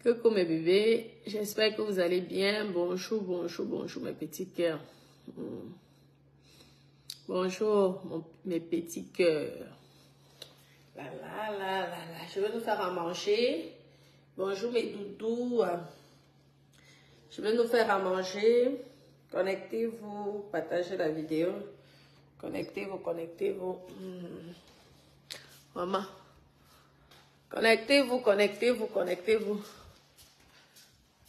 Coucou mes bébés, j'espère que vous allez bien. Bonjour, bonjour, bonjour mes petits cœurs. Bonjour mes petits cœurs. Je vais nous faire à manger. Bonjour mes doudous. Je vais nous faire à manger. Connectez-vous, partagez la vidéo. Connectez-vous, connectez-vous. Maman. Connectez-vous, connectez-vous, connectez-vous.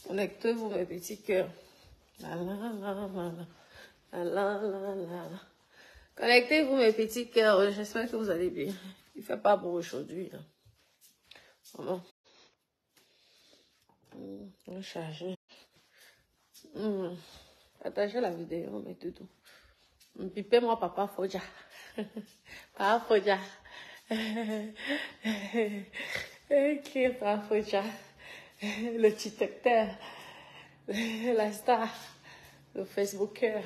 Connectez-vous mes petits cœurs. Connectez-vous mes petits cœurs. J'espère que vous allez bien. Il ne fait pas beau aujourd'hui. Maman. On va charger. Partagez la vidéo, mes doudous. Pipez-moi Papa Foja. Papa Foja. Ok, Papa Foja. Le TikToker. La star. Le Facebooker.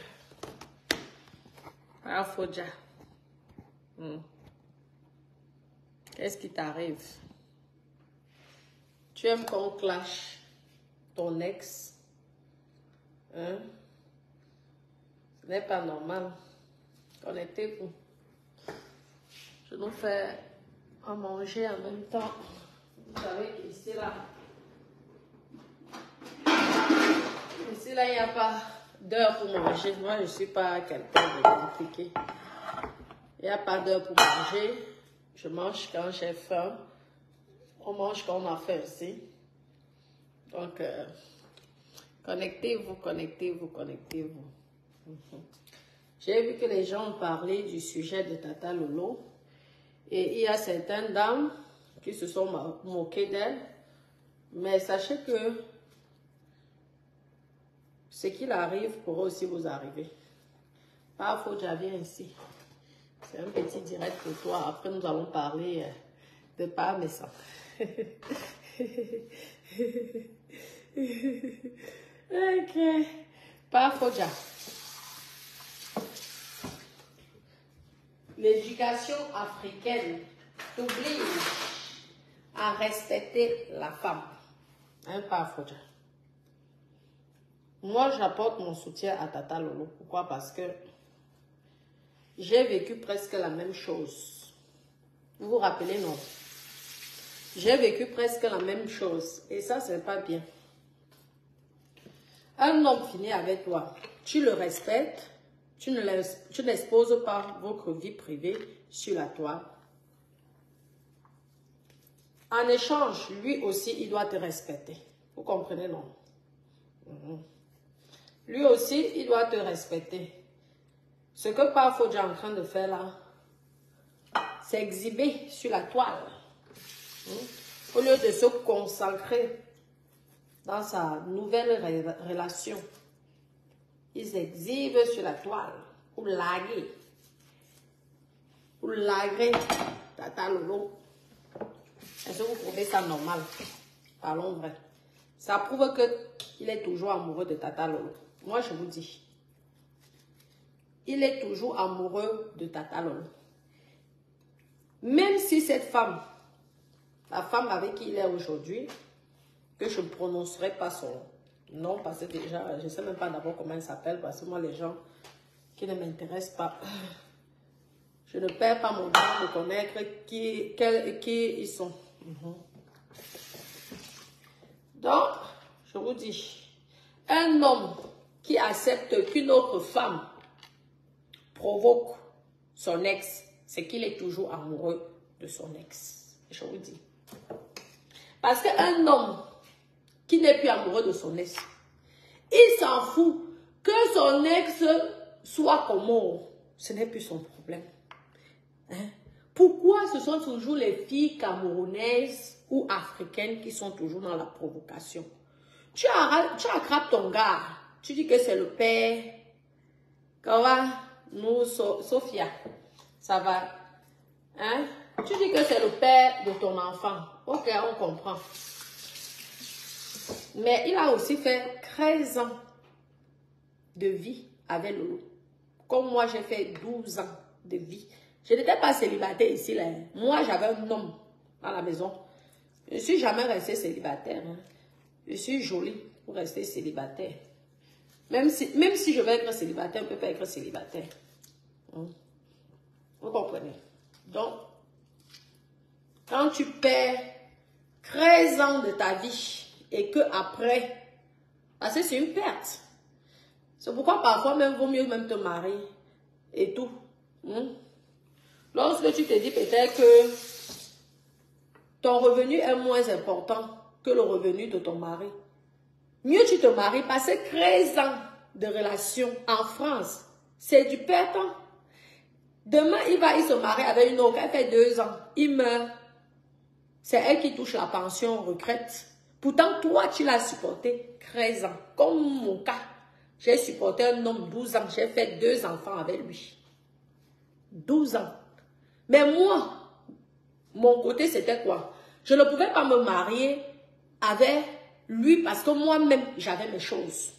Papa Foja. Qu'est-ce qui t'arrive? Tu aimes qu'on clash ton ex? Hein? Ce n'est pas normal. Connectez-vous. Je nous fais à manger en même temps. Vous savez qu'ici là, il n'y a pas d'heure pour manger. Moi, je ne suis pas quelqu'un de compliqué. Il n'y a pas d'heure pour manger. Je mange quand j'ai faim. On mange quand on a faim aussi. Donc, connectez-vous, connectez-vous, connectez-vous. J'ai vu que les gens ont parlé du sujet de Tata Lolo. Et il y a certaines dames qui se sont moquées d'elle. Mais sachez que ce qu'il arrive pourra aussi vous arriver. Parfois, je viens ici. C'est un petit direct pour toi. Après, nous allons parler de parmesan. Ok. Parfois, l'éducation africaine t'oblige à respecter la femme. Hein, parfois. Moi, j'apporte mon soutien à Tata Lolo. Pourquoi? Parce que j'ai vécu presque la même chose. Vous vous rappelez, non? J'ai vécu presque la même chose. Et ça, c'est pas bien. Un homme finit avec toi. Tu le respectes. Tu n'exposes pas votre vie privée sur la toile. En échange, lui aussi, il doit te respecter. Vous comprenez, non? Lui aussi, il doit te respecter. Ce que parfois tu es en train de faire là, c'est exhiber sur la toile. Au lieu de se consacrer dans sa nouvelle relation, ils exhibent sur la toile pour laguer. Pour laguer Tata Lolo. Est-ce que vous trouvez ça normal? Parlons vrai. Ça prouve qu'il est toujours amoureux de Tata Lolo. Moi, je vous dis. Il est toujours amoureux de Tata Lolo. Même si cette femme, la femme avec qui il est aujourd'hui, que je ne prononcerai pas son nom, parce que déjà, je ne sais même pas d'abord comment elle s'appelle, parce que moi, les gens qui ne m'intéressent pas, je ne perds pas mon temps de connaître qui ils sont. Donc, je vous dis, un homme qui accepte qu'une autre femme provoque son ex, c'est qu'il est toujours amoureux de son ex. Je vous dis. Parce qu'un homme qui n'est plus amoureux de son ex, il s'en fout que son ex soit comment. Ce n'est plus son problème. Hein? Pourquoi ce sont toujours les filles camerounaises ou africaines qui sont toujours dans la provocation? Tu attrapes ton gars, tu dis que c'est le père. Comment? Nous, Sophia, ça va. Hein? Tu dis que c'est le père de ton enfant. Ok, on comprend. Mais il a aussi fait 13 ans de vie avec Lolo. Comme moi, j'ai fait 12 ans de vie. Je n'étais pas célibataire ici. Là. Moi, j'avais un homme dans la maison. Je ne suis jamais restée célibataire. Hein. Je suis jolie pour rester célibataire. Même si je vais être célibataire, on ne peut pas être célibataire. Vous comprenez? Donc, quand tu perds 13 ans de ta vie et que après, parce que c'est une perte. C'est pourquoi parfois même vaut mieux même te marier et tout. Lorsque tu te dis peut-être que ton revenu est moins important que le revenu de ton mari, mieux tu te maries, passer 13 ans de relation en France, c'est du perdant. Demain, il se marie avec une autre, elle fait 2 ans, il meurt. C'est elle qui touche la pension retraite. Pourtant, toi, tu l'as supporté 13 ans. Comme mon cas, j'ai supporté un homme 12 ans, j'ai fait 2 enfants avec lui. 12 ans. Mais moi, mon côté, c'était quoi? Je ne pouvais pas me marier avec lui parce que moi-même, j'avais mes choses.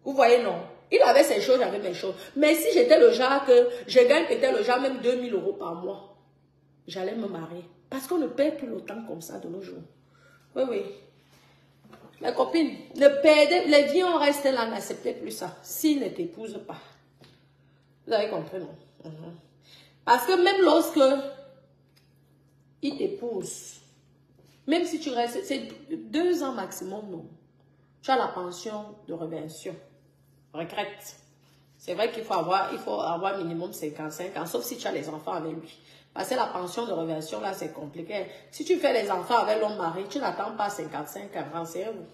Vous voyez, non? Il avait ses choses, j'avais mes choses. Mais si j'étais le genre que je gagne peut-être le genre même 2000 € par mois, j'allais me marier. Parce qu'on ne perd plus le temps comme ça de nos jours. Oui, oui. Mes copines, ne perdez, les vies, on reste là, n'acceptez plus ça. S'ils ne t'épousent pas. Vous avez compris, non? Parce que même lorsque ils t'épousent, même si tu restes, c'est 2 ans maximum, non? Tu as la pension de réversion. Regrette. C'est vrai qu'il faut avoir minimum 55 ans, sauf si tu as les enfants avec lui. Parce que la pension de réversion, là, c'est compliqué. Si tu fais les enfants avec l'homme marié, tu n'attends pas 55 ans, c'est vous.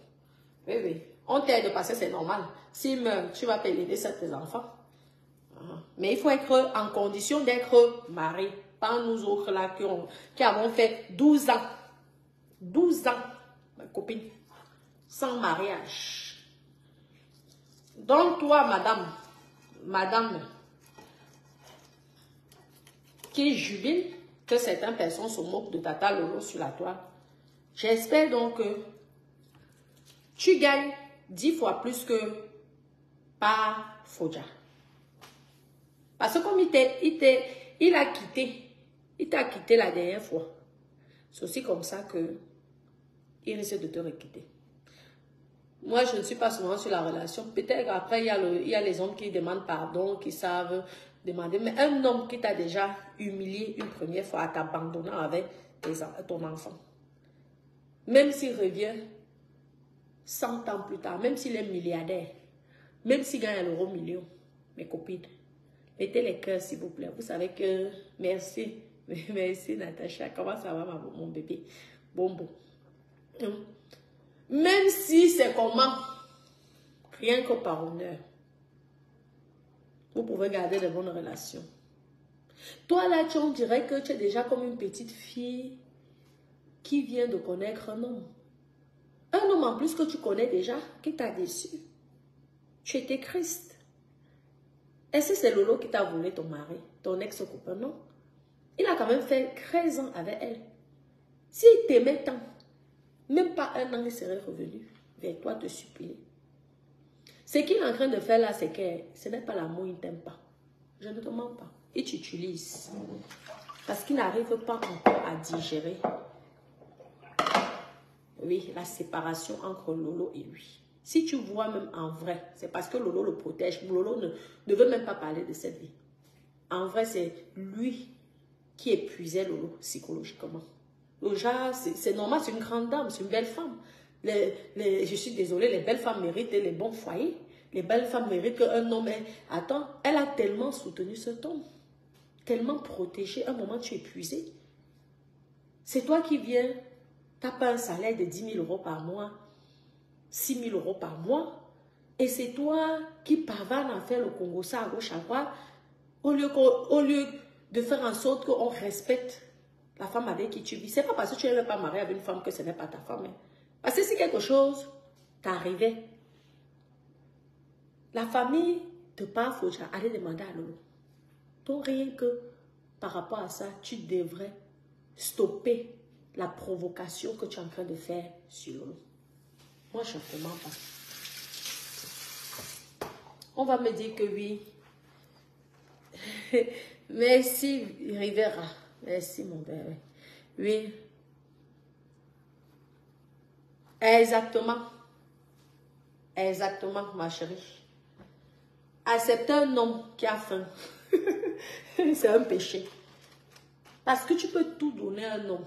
Oui, oui. On t'aide parce que c'est normal. S'il meurt, tu vas payer les tes enfants. Mais il faut être en condition d'être marié. Pas nous autres là qui avons fait 12 ans. 12 ans, ma copine, sans mariage. Donc toi, madame, qui jubile que certaines personnes se moquent de Tata Lolo sur la toile, j'espère donc que tu gagnes 10 fois plus que par Fodja. Parce que comme il t'a quitté la dernière fois, c'est aussi comme ça que il risque de te requitter. Moi, je ne suis pas souvent sur la relation. Peut-être après, il y a les hommes qui demandent pardon, qui savent demander. Mais un homme qui t'a déjà humilié une première fois en t'abandonnant avec ton enfant, même s'il revient 100 ans plus tard, même s'il est milliardaire, même s'il gagne l'euro million, mes copines, mettez les cœurs s'il vous plaît. Vous savez que, merci, merci Natacha, comment ça va mon bébé? Bon. Même si c'est comment, rien que par honneur, vous pouvez garder de bonnes relations. Toi là, on dirait que tu es déjà comme une petite fille qui vient de connaître un homme. Un homme en plus que tu connais déjà, qui t'a déçu. Tu étais Christ. Est-ce que c'est Lolo qui t'a volé ton mari, ton ex-copain? Non. Il a quand même fait 13 ans avec elle. S'il t'aimait tant, même pas 1 an, il serait revenu vers toi te supplier. Ce qu'il est en train de faire là, c'est que ce n'est pas l'amour, il ne t'aime pas. Je ne te mens pas. Il t'utilise. Parce qu'il n'arrive pas encore à digérer. Oui, la séparation entre Lolo et lui. Si tu vois même en vrai, c'est parce que Lolo le protège. Lolo ne veut même pas parler de cette vie. En vrai, c'est lui qui épuisait Lolo psychologiquement. Déjà, c'est normal, c'est une grande dame, c'est une belle femme. Je suis désolée, les belles femmes méritent les bons foyers. Les belles femmes méritent qu'un homme ait... Attends, elle a tellement soutenu cet homme. Tellement protégé. Un moment, tu es épuisé. C'est toi qui viens, tu n'as pas un salaire de 10 000 € par mois, 6 000 € par mois. Et c'est toi qui pavane à faire le Congo ça à gauche à droite. Au lieu de faire en sorte qu'on respecte la femme avec qui tu vis. Ce n'est pas parce que tu n'es pas marié avec une femme que ce n'est pas ta femme. Hein. Parce que si quelque chose t'arrivait, la famille te parle, il faut aller demander à Lolo. Donc rien que par rapport à ça, tu devrais stopper la provocation que tu es en train de faire sur Lolo. Moi, je ne comprends pas. On va me dire que oui. Merci Rivera. Merci mon père. Oui. Exactement. Exactement, ma chérie. Accepter un homme qui a faim, c'est un péché. Parce que tu peux tout donner à un homme.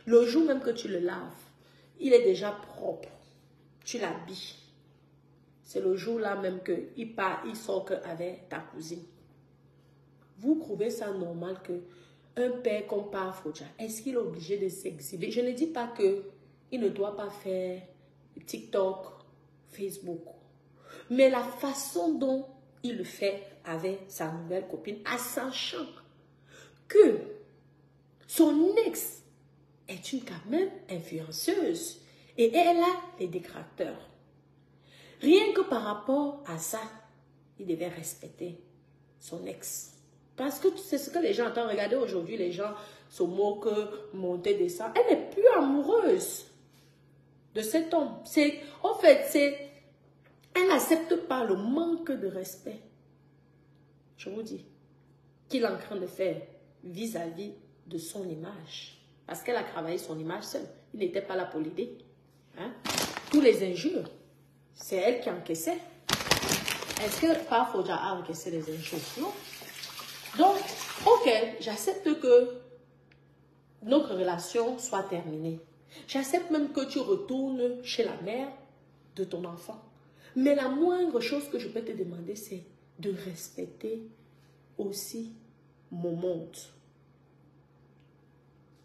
Le jour même que tu le laves, il est déjà propre. Tu l'habilles. C'est le jour-là même qu'il part, il sort avec ta cousine. Vous trouvez ça normal que un père comme Paa Fodja, est-ce qu'il est obligé de s'exhiber? Je ne dis pas qu'il ne doit pas faire TikTok, Facebook. Mais la façon dont il le fait avec sa nouvelle copine, en sachant que son ex est quand même influenceuse et elle a les détracteurs. Rien que par rapport à ça, il devait respecter son ex. Parce que c'est ce que les gens entendent. Regardez aujourd'hui, les gens se moquent, monter, descendre. Elle n'est plus amoureuse de cet homme. En fait, elle n'accepte pas le manque de respect, je vous dis, qu'il est en train de faire vis-à-vis de son image. Parce qu'elle a travaillé son image seule. Il n'était pas là pour l'aider. Hein? Tous les injures, c'est elle qui encaissait. Est-ce que Paa Fodja a encaissé les injures? Non. Donc, ok, j'accepte que notre relation soit terminée. J'accepte même que tu retournes chez la mère de ton enfant. Mais la moindre chose que je peux te demander, c'est de respecter aussi mon monde.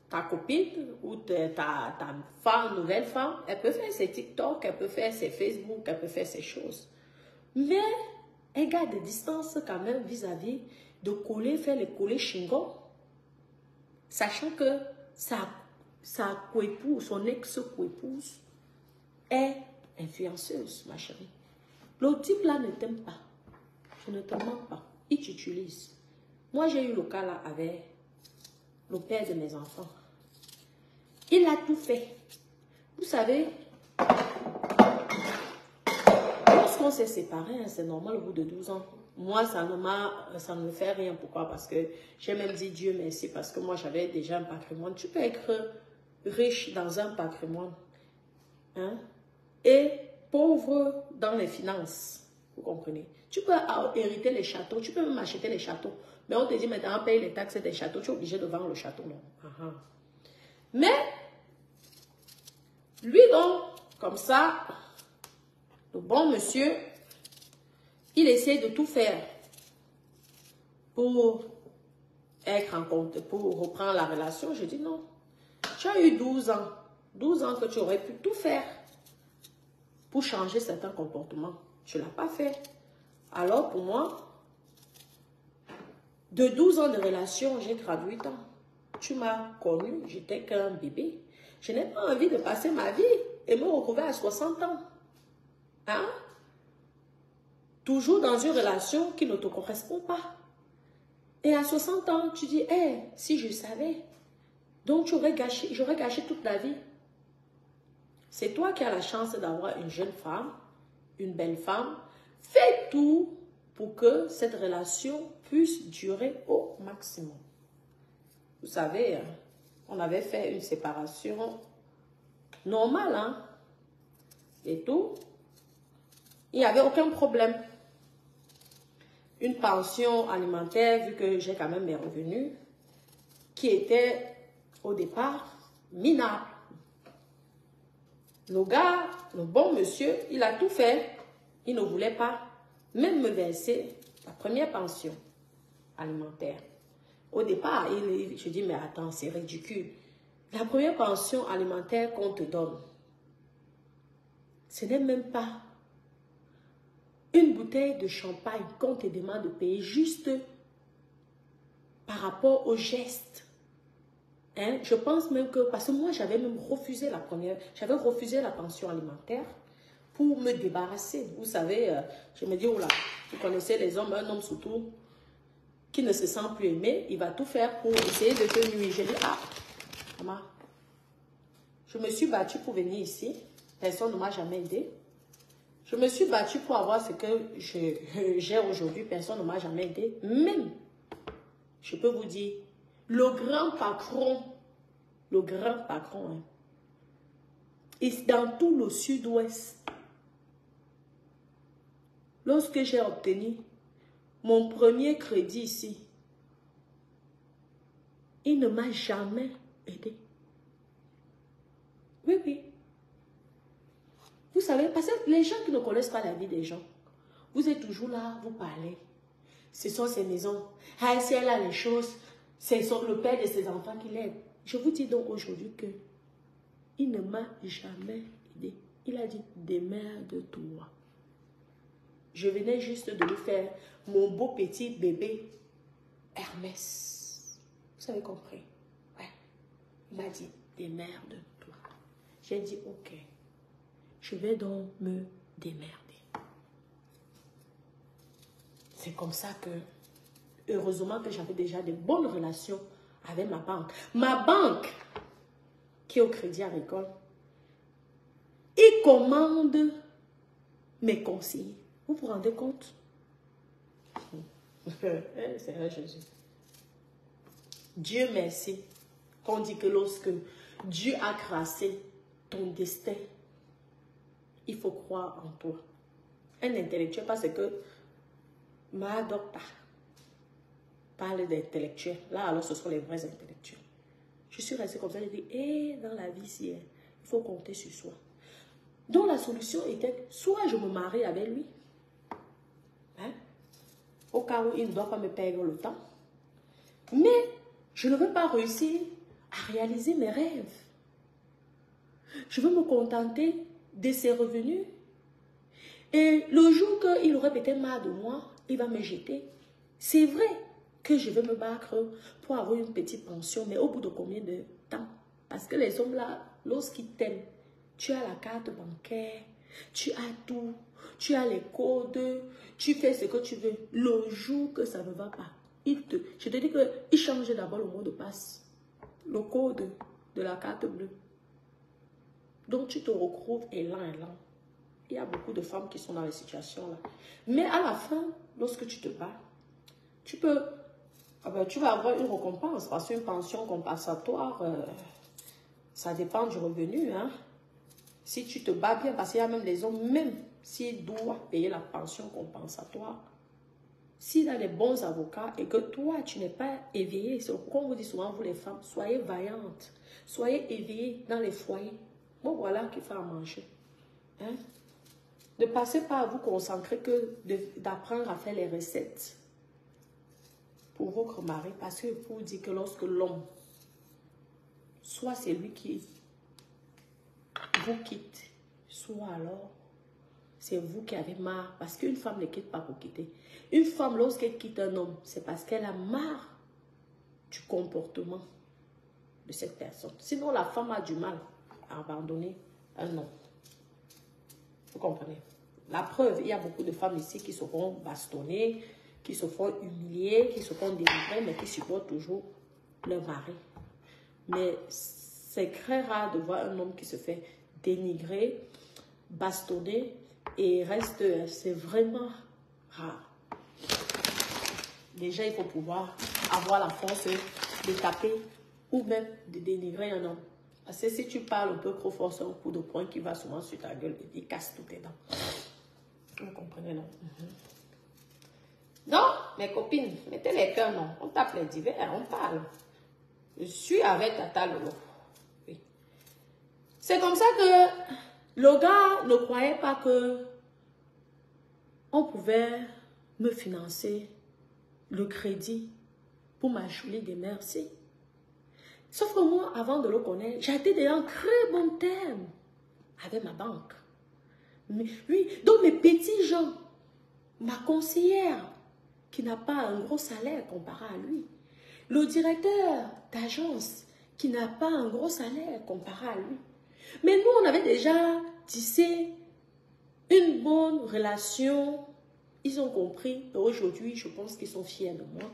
Ta copine ou ta femme, nouvelle femme, elle peut faire ses TikTok, elle peut faire ses Facebook, elle peut faire ses choses. Mais elle garde des distances quand même vis-à-vis de coller, faire les collés chingons, sachant que sa coépouse, son ex-coépouse, est influenceuse, ma chérie. Le type là ne t'aime pas. Je ne te mens pas. Il t'utilise. Moi, j'ai eu le cas là avec le père de mes enfants. Il a tout fait. Vous savez, lorsqu'on s'est séparés, hein, c'est normal au bout de 12 ans. Moi, ça ne me fait rien. Pourquoi? Parce que j'ai même dit Dieu merci, parce que moi, j'avais déjà un patrimoine. Tu peux être riche dans un patrimoine, hein, et pauvre dans les finances. Vous comprenez? Tu peux hériter les châteaux, tu peux même acheter les châteaux. Mais on te dit maintenant, paye les taxes des châteaux, tu es obligé de vendre le château. Non. Mais, lui donc, comme ça, le bon monsieur, il essaie de tout faire pour être en compte, pour reprendre la relation. Je dis non. Tu as eu 12 ans. 12 ans que tu aurais pu tout faire pour changer certains comportements. Tu ne l'as pas fait. Alors pour moi, de 12 ans de relation, j'ai 38 ans. Tu m'as connu, j'étais qu'un bébé. Je n'ai pas envie de passer ma vie et me retrouver à 60 ans. Hein? Toujours dans une relation qui ne te correspond pas. Et à 60 ans, tu dis, hey, si je savais. Donc, j'aurais gâché toute la vie. C'est toi qui as la chance d'avoir une jeune femme, une belle femme. Fais tout pour que cette relation puisse durer au maximum. Vous savez, on avait fait une séparation normale, hein? Et tout. Il n'y avait aucun problème. Une pension alimentaire, vu que j'ai quand même mes revenus, qui était au départ minable. Le gars, le bon monsieur, il a tout fait. Il ne voulait pas même me verser la première pension alimentaire. Au départ, je dis, mais attends, c'est ridicule. La première pension alimentaire qu'on te donne, ce n'est même pas une bouteille de champagne qu'on te demande de payer juste par rapport au geste. Hein? Je pense même que, parce que moi j'avais même refusé j'avais refusé la pension alimentaire pour me débarrasser. Vous savez, je me dis, oh là, vous connaissez les hommes, un homme surtout, qui ne se sent plus aimé, il va tout faire pour essayer de te nuire. Je dis, ah, maman, je me suis battue pour venir ici, personne ne m'a jamais aidé. Je me suis battue pour avoir ce que j'ai aujourd'hui, personne ne m'a jamais aidé. Même, je peux vous dire, le grand patron, hein, Et dans tout le sud-ouest, lorsque j'ai obtenu mon premier crédit ici, il ne m'a jamais aidé. Oui, oui. Vous savez, parce que les gens qui ne connaissent pas la vie des gens, vous êtes toujours là, vous parlez. Ce sont ses maisons. Ah, si elle a les choses, c'est le père de ses enfants qui l'aide. Je vous dis donc aujourd'hui que il ne m'a jamais aidé. Il a dit, démerde-toi. Je venais juste de lui faire mon beau petit bébé Hermès. Vous avez compris? Ouais. Il m'a dit, démerde-toi. J'ai dit, ok. Je vais donc me démerder. C'est comme ça que, heureusement que j'avais déjà de bonnes relations avec ma banque. Ma banque, qui est au Crédit Agricole, il commande mes conseillers. Vous vous rendez compte? Seigneur Jésus. Dieu merci. Qu'on dit que lorsque Dieu a tracé ton destin, il faut croire en toi. Un intellectuel, parce que ma docteur parle d'intellectuels. Là, alors, ce sont les vrais intellectuels. Je suis restée comme ça, j'ai dit, dans la vie, il faut compter sur soi. Donc, la solution était, soit je me marie avec lui, hein, au cas où il ne doit pas me perdre le temps, mais je ne veux pas réussir à réaliser mes rêves. Je veux me contenter de ses revenus. Et le jour qu'il aurait peut-être marre de moi, il va me jeter. C'est vrai que je vais me battre pour avoir une petite pension, mais au bout de combien de temps? Parce que les hommes là, lorsqu'ils t'aiment, tu as la carte bancaire, tu as tout, tu as les codes, tu fais ce que tu veux. Le jour que ça ne va pas, je te dis qu'il change d'abord le mot de passe, le code de la carte bleue. Donc tu te retrouves élan. Il y a beaucoup de femmes qui sont dans les situations là. Mais à la fin, lorsque tu te bats, tu vas avoir une récompense parce qu'une pension compensatoire, ça dépend du revenu. Hein. Si tu te bats bien, parce qu'il y a même des hommes, même s'ils doivent payer la pension compensatoire, s'il a les bons avocats et que toi, tu n'es pas éveillé, c'est comme vous dit souvent, vous les femmes, soyez vaillantes, soyez éveillées dans les foyers. Bon, voilà qui fait à manger. Hein? Ne passez pas à vous concentrer que d'apprendre à faire les recettes pour votre mari, parce que pour dire que lorsque l'homme, soit c'est lui qui vous quitte, soit alors c'est vous qui avez marre, parce qu'une femme ne quitte pas pour quitter. Une femme, lorsqu'elle quitte un homme, c'est parce qu'elle a marre du comportement de cette personne. Sinon, la femme a du mal à abandonner un homme. Vous comprenez? La preuve, il y a beaucoup de femmes ici qui se font bastonner, qui se font humilier, qui se font délivrer, mais qui supportent toujours leur mari. Mais c'est très rare de voir un homme qui se fait dénigrer, bastonner et reste, c'est vraiment rare. Déjà, il faut pouvoir avoir la force de taper ou même de dénigrer un homme. Parce que si tu parles un peu trop fort, c'est un coup de poing qui va souvent sur ta gueule et il casse toutes tes dents. Vous comprenez, non? Non, mes copines, mettez les cœurs, non. On tape les divers, on parle. Je suis avec Tata Lolo. Oui. C'est comme ça que le gars ne croyait pas que on pouvait me financer le crédit pour ma jolie des merci. Sauf que moi, avant de le connaître, j'ai été déjà en très bon terme avec ma banque. Mais, oui, donc mes petits gens, ma conseillère, qui n'a pas un gros salaire comparé à lui, le directeur d'agence, qui n'a pas un gros salaire comparé à lui. Mais nous, on avait déjà tissé une bonne relation. Ils ont compris, et aujourd'hui, je pense qu'ils sont fiers de moi,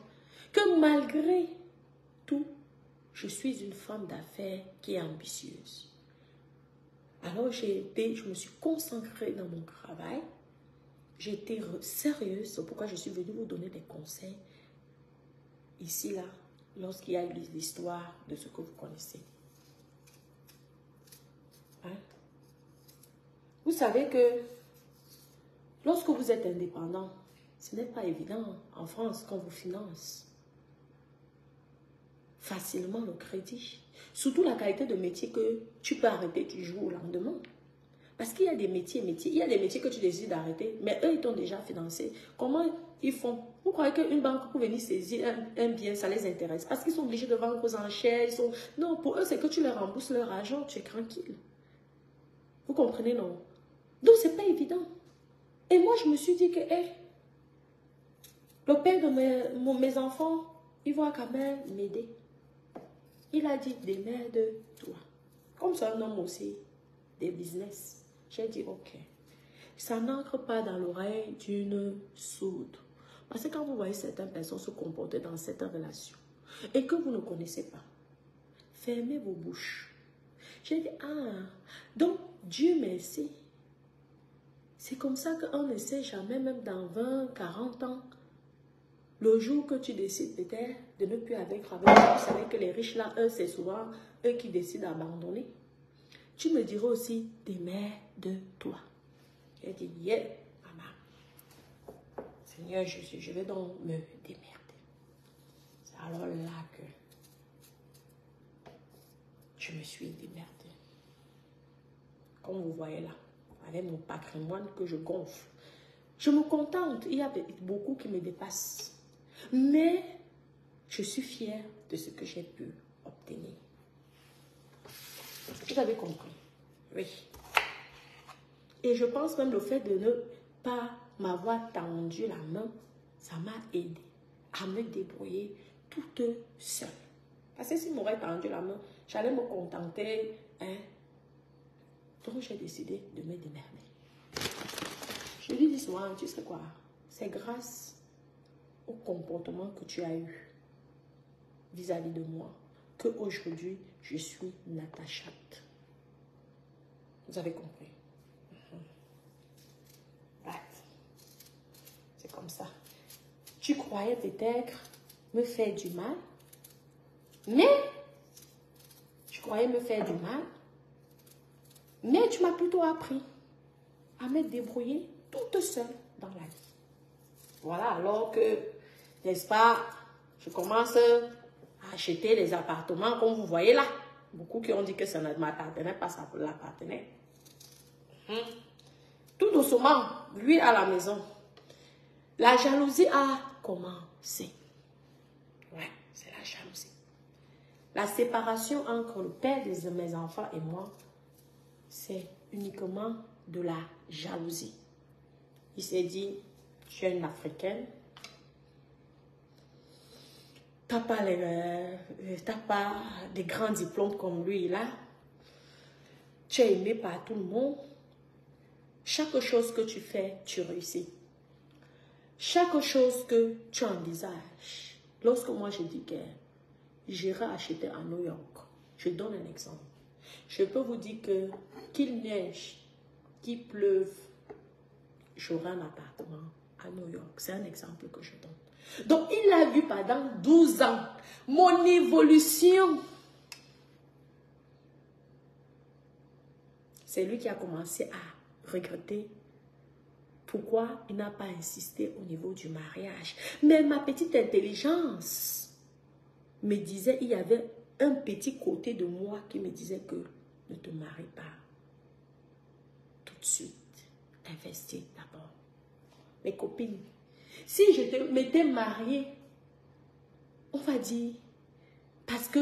que malgré tout, je suis une femme d'affaires qui est ambitieuse. Alors, je me suis concentrée dans mon travail. J'ai été sérieuse, c'est pourquoi je suis venue vous donner des conseils ici, là, lorsqu'il y a l'histoire de ce que vous connaissez. Hein? Vous savez que lorsque vous êtes indépendant, ce n'est pas évident en France qu'on vous finance facilement le crédit. Surtout la qualité de métier que tu peux arrêter du jour au lendemain. Parce qu'il y a des métiers, il y a des métiers que tu décides d'arrêter, mais eux, ils t'ont déjà financé. Comment ils font? Vous croyez qu'une banque, pour venir saisir un bien, ça les intéresse? Parce qu'ils sont obligés de vendre aux enchères. Non, pour eux, c'est que tu leur rembourses leur argent, tu es tranquille. Vous comprenez, non? Donc, c'est pas évident. Et moi, je me suis dit que, le père de mes enfants, il va quand même m'aider. Il a dit, démerde-toi. Comme c'est un homme aussi, des business. J'ai dit, ok. Ça n'entre pas dans l'oreille d'une sourde. Parce que quand vous voyez certaines personnes se comporter dans cette relation et que vous ne connaissez pas, fermez vos bouches. J'ai dit, donc Dieu merci. C'est comme ça qu'on ne sait jamais, même dans 20, 40 ans, le jour que tu décides peut-être de ne plus avec travail, vous savez que les riches là, eux, c'est souvent eux qui décident d'abandonner. Tu me diras aussi, démerde-toi. J'ai dit, yeah, maman. Seigneur Jésus, je vais donc me démerder. C'est alors là que je me suis démerdée. Comme vous voyez là, avec mon patrimoine que je gonfle. Je me contente, il y a beaucoup qui me dépassent. Mais je suis fière de ce que j'ai pu obtenir. Vous avez compris? Oui. Et je pense même le fait de ne pas m'avoir tendu la main, ça m'a aidé à me débrouiller toute seule. Parce que s'il m'aurait tendu la main, j'allais me contenter. Donc j'ai décidé de me démerder. Je lui dis souvent, tu sais quoi? C'est grâce au comportement que tu as eu vis-à-vis de moi qu'aujourd'hui, je suis Natacha. Vous avez compris? C'est comme ça. Tu croyais peut-être me faire du mal, mais tu m'as plutôt appris à me débrouiller toute seule dans la vie. Voilà, alors que, n'est-ce pas, je commence à acheter les appartements comme vous voyez là. Beaucoup qui ont dit que ça ne m'appartenait pas, ça l'appartenait. Tout doucement, lui à la maison. La jalousie a commencé. Ouais, c'est la jalousie. La séparation entre le père de mes enfants et moi, c'est uniquement de la jalousie. Il s'est dit, tu es une Africaine, tu n'as pas des grands diplômes comme lui là, tu es aimé par tout le monde, chaque chose que tu fais, tu réussis. Chaque chose que tu envisages, lorsque moi je dis que j'irai acheter à New York, je donne un exemple. Je peux vous dire que qu'il neige, qu'il pleuve, j'aurai un appartement à New York. C'est un exemple que je donne. Donc, il a vu pendant 12 ans mon évolution. C'est lui qui a commencé à regretter pourquoi il n'a pas insisté au niveau du mariage. Mais ma petite intelligence me disait, il y avait un petit côté de moi qui me disait que ne te marie pas tout de suite. Investis d'abord. Mes copines, si je m'étais mariée, on va dire, parce que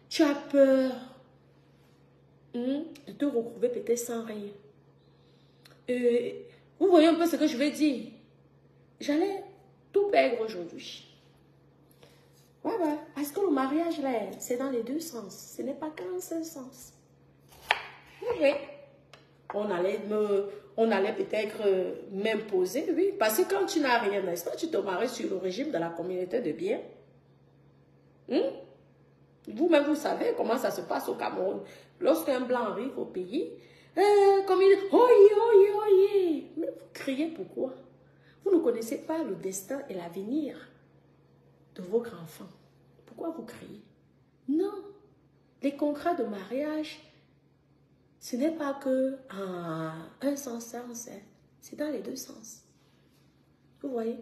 tu as peur de te retrouver peut-être sans rien. Vous voyez un peu ce que je veux dire. J'allais tout perdre aujourd'hui. Ouais. Parce que le mariage, là, c'est dans les deux sens. Ce n'est pas qu'un seul sens. Oui. On allait peut-être m'imposer, oui. Parce que quand tu n'as rien, n'est-ce pas, tu te maries sur le régime de la communauté de biens. Vous-même, vous savez comment ça se passe au Cameroun. Lorsqu'un blanc arrive au pays, comme il dit, oye. Mais vous criez pourquoi? Vous ne connaissez pas le destin et l'avenir de votre enfant. Pourquoi vous criez? Non. Les contrats de mariage, Ce n'est pas que un sens, c'est dans les deux sens. Vous voyez?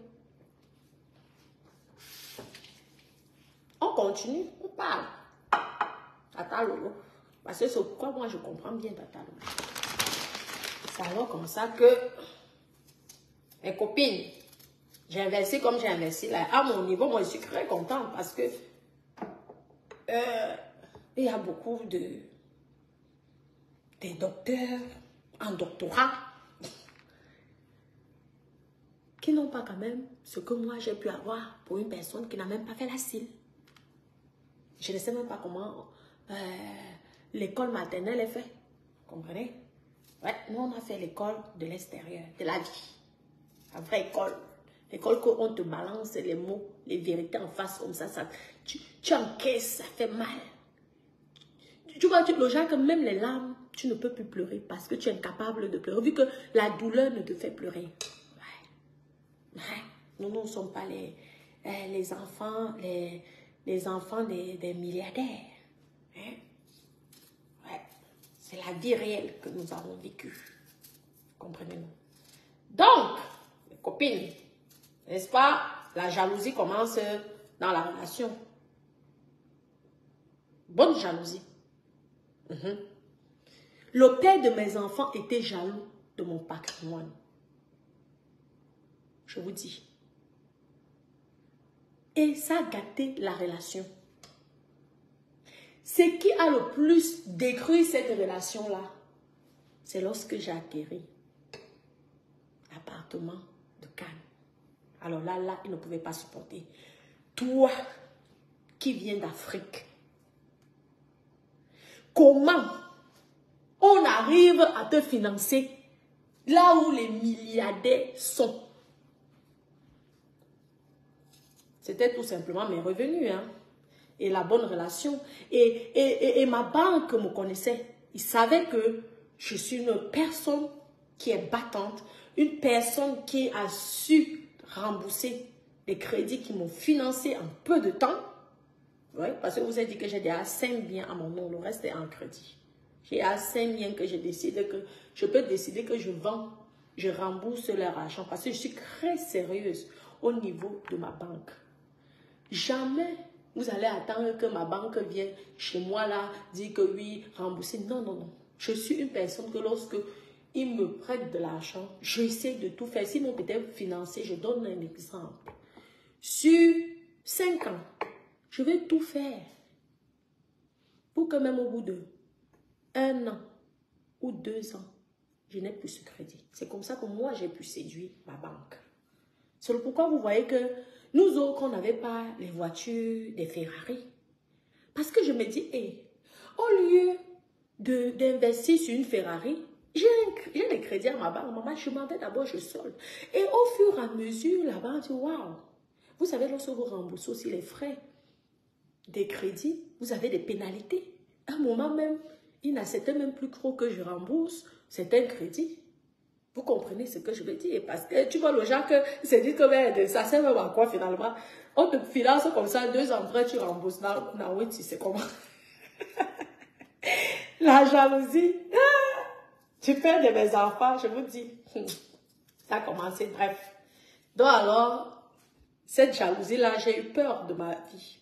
On continue, on parle. Tata Lolo. Parce que c'est pourquoi moi je comprends bien Tata Lolo. C'est alors comme ça que mes copines, j'ai investi comme j'ai investi là. À mon niveau, moi je suis très contente parce que il y a beaucoup des docteurs en doctorat qui n'ont pas quand même ce que moi j'ai pu avoir pour une personne qui n'a même pas fait la CIL. Je ne sais même pas comment l'école maternelle est faite. Vous comprenez? Ouais, nous on a fait l'école de l'extérieur, de la vie. La vraie école. L'école où on te balance les mots, les vérités en face comme ça. Tu encaisses, ça fait mal. Tu vois, le genre que même les larmes, tu ne peux plus pleurer parce que tu es incapable de pleurer. Vu que la douleur ne te fait pleurer. Ouais. Nous ne sommes pas les enfants, les enfants des milliardaires. Hein? Ouais. C'est la vie réelle que nous avons vécue. Comprenez-nous? Donc, les copines, n'est-ce pas? La jalousie commence dans la relation. Bonne jalousie. Le père de mes enfants était jaloux de mon patrimoine. Je vous dis. Et ça a gâté la relation. Ce qui a le plus détruit cette relation-là, c'est lorsque j'ai acquis l'appartement de Cannes. Alors là, il ne pouvait pas supporter. Toi, qui viens d'Afrique, comment on arrive à te financer là où les milliardaires sont? C'était tout simplement mes revenus, hein, et la bonne relation. Et ma banque me connaissait. Il savait que je suis une personne qui est battante, une personne qui a su rembourser les crédits qui m'ont financé en peu de temps. Oui, parce que vous avez dit que j'ai déjà 5 biens à mon nom, le reste est en crédit. J'ai à 5 biens que je peux décider que je vends, je rembourse leur argent parce que je suis très sérieuse au niveau de ma banque. Jamais vous allez attendre que ma banque vienne chez moi là, dire que oui, rembourser. Non, non, non. Je suis une personne que lorsque ils me prêtent de l'argent, j'essaie de tout faire. S'ils m'ont peut-être financé, je donne un exemple. Sur 5 ans, je vais tout faire pour que même au bout de 1 an ou 2 ans, je n'ai plus ce crédit. C'est comme ça que moi, j'ai pu séduire ma banque. C'est pourquoi vous voyez que nous autres, on n'avait pas les voitures des Ferrari. Parce que je me dis, hey, au lieu d'investir sur une Ferrari, j'ai des crédits à ma banque. Maman, je m'en vais d'abord, je solde. Et au fur et à mesure, la banque dit, waouh. Vous savez, lorsque vous remboursez aussi les frais des crédits, vous avez des pénalités. À un moment même, il n'acceptait même plus trop que je rembourse certains crédits. Vous comprenez ce que je veux dire? Parce que tu vois le genre que c'est dit que ben, ça sert même à quoi finalement? On te finance comme ça, 2 ans après tu rembourses. Non, oui, tu sais comment. La jalousie. Tu perds de mes enfants, je vous dis. Ça a commencé, bref. Donc alors, cette jalousie-là, j'ai eu peur de ma vie.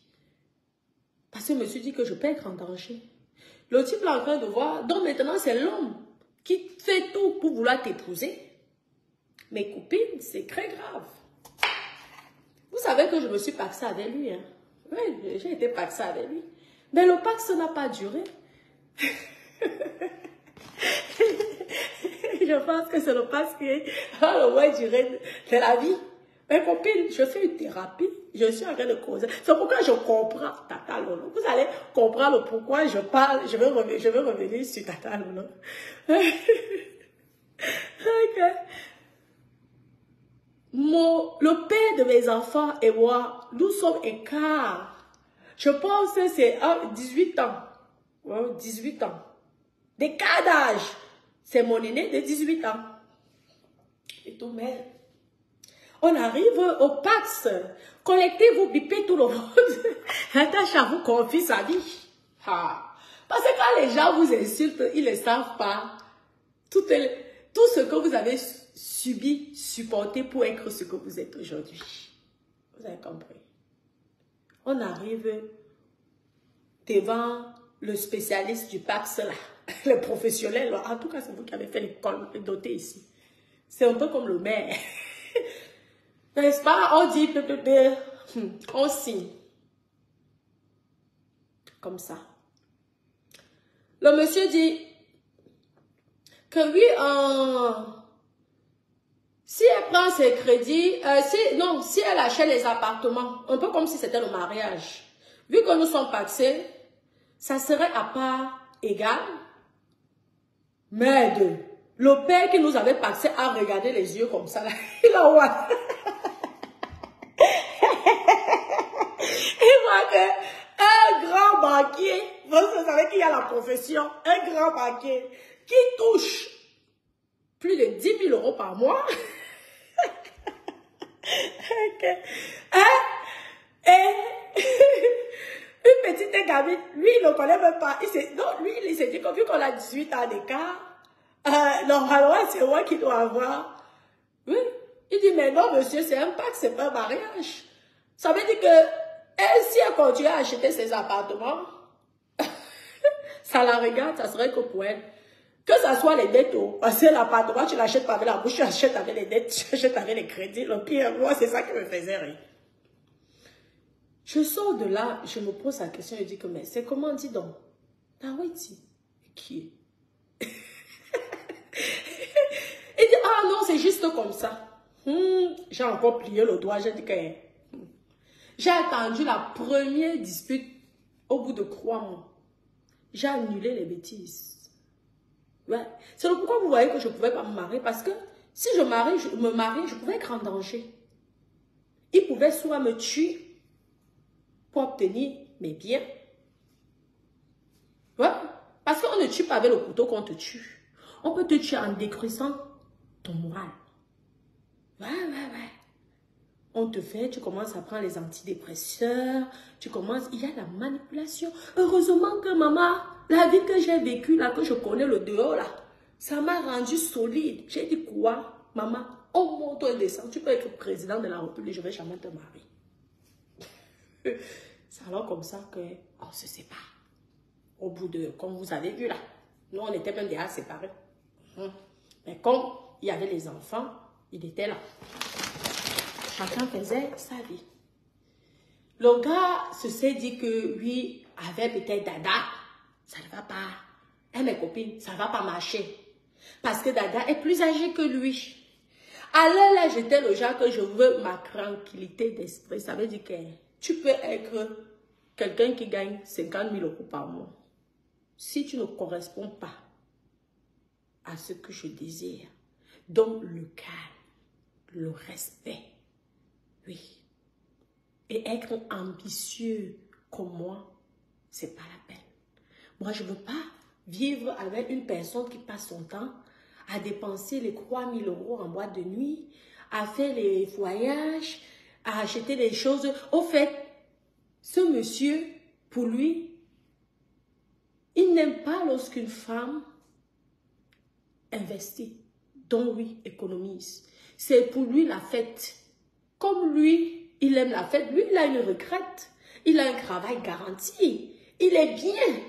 Parce que je me suis dit que je peux être en danger. Le type est en train de voir. Donc maintenant, c'est l'homme qui fait tout pour vouloir t'épouser. Mes copines, c'est très grave. Vous savez que je me suis paxée avec lui. Hein? Oui, j'ai été paxée avec lui. Mais le pax n'a pas duré. Je pense que c'est le pax qui a le moins duré de la vie. Mes copines, je fais une thérapie. Je suis en train de causer. C'est pourquoi je comprends Tata Lolo. Vous allez comprendre pourquoi je parle. Je vais revenir sur Tata Lolo. Ok. Le père de mes enfants et moi, nous sommes écarts. Je pense que c'est 18 ans. Ouais, 18 ans. D'écart d'âge. C'est mon aîné de 18 ans. Et tout, mais on arrive au Pax. Collectez-vous, bipez tout le monde. Natacha vous confie sa vie. Ah. Parce que quand les gens vous insultent, ils ne savent pas tout ce que vous avez subi, supporté pour être ce que vous êtes aujourd'hui. Vous avez compris. On arrive devant le spécialiste du PAX, là, le professionnel. Là. En tout cas, c'est vous qui avez fait l'école dotée ici. C'est un peu comme le maire. N'est-ce pas? On dit, on signe. Comme ça. Le monsieur dit que oui, si elle prend ses crédits, si elle achète les appartements, un peu comme si c'était le mariage, vu que nous sommes paxés, ça serait à part égale, mais le père qui nous avait paxé a regardé les yeux comme ça, là. Il a ouah. Il voit que un grand banquier, vous savez qu'il y a la profession, un grand banquier qui touche plus de 10 000 euros par mois. Okay. Hein? Et une petite gamine, lui, il ne connaît même pas. Lui, il s'est dit que vu qu'on a 18 ans d'écart, normalement, c'est moi qui dois avoir. Oui. Il dit, mais non, monsieur, c'est un pacte, c'est pas un mariage. Ça veut dire que si elle continue à acheter ses appartements, ça la regarde, ça serait que pour elle. Que ça soit les dettes, parce que l'appartement, tu l'achètes pas avec la bouche, tu achètes avec les dettes, tu achètes avec les crédits. Le pire, moi, c'est ça qui me faisait rire. Je sors de là, je me pose la question, je dis que, mais c'est comment on dit donc? Tawiti, qui est? Il dit, ah non, c'est juste comme ça. J'ai encore plié le doigt, j'ai dit que... J'ai attendu la première dispute au bout de 3 mois. J'ai annulé les bêtises. Ouais. C'est pourquoi vous voyez que je ne pouvais pas me marier. Parce que si je me mariais, je pouvais être en danger. Il pouvait soit me tuer pour obtenir mes biens. Ouais. Parce qu'on ne tue pas avec le couteau qu'on te tue. On peut te tuer en détruisant ton moral. Ouais. On te fait, tu commences à prendre les antidépresseurs, il y a la manipulation. Heureusement que maman, la vie que j'ai vécue là, que je connais le dehors là, ça m'a rendu solide. J'ai dit quoi, maman, on monte et descend, tu peux être président de la République, je ne vais jamais te marier. C'est alors comme ça qu'on se sépare. Au bout de, comme vous avez vu là, nous on était même déjà séparés. Mais comme il y avait les enfants, il était là. Chacun faisait sa vie. Le gars s'est dit que lui avait peut-être Dada, ça ne va pas. Et mes copines, ça ne va pas marcher. Parce que Dada est plus âgé que lui. Alors là, j'étais le genre que je veux ma tranquillité d'esprit. Ça veut dire que tu peux être quelqu'un qui gagne 50 000 euros par mois. Si tu ne corresponds pas à ce que je désire, donc le calme, le respect, oui. Et être ambitieux comme moi, c'est pas la peine. Moi, je ne veux pas vivre avec une personne qui passe son temps à dépenser les 3 000 euros en boîte de nuit, à faire les voyages, à acheter des choses. Au fait, ce monsieur, pour lui, il n'aime pas lorsqu'une femme investit, donc oui, économise. C'est pour lui la fête. Comme lui, il aime la fête. Lui, il a une retraite. Il a un travail garanti. Il est bien.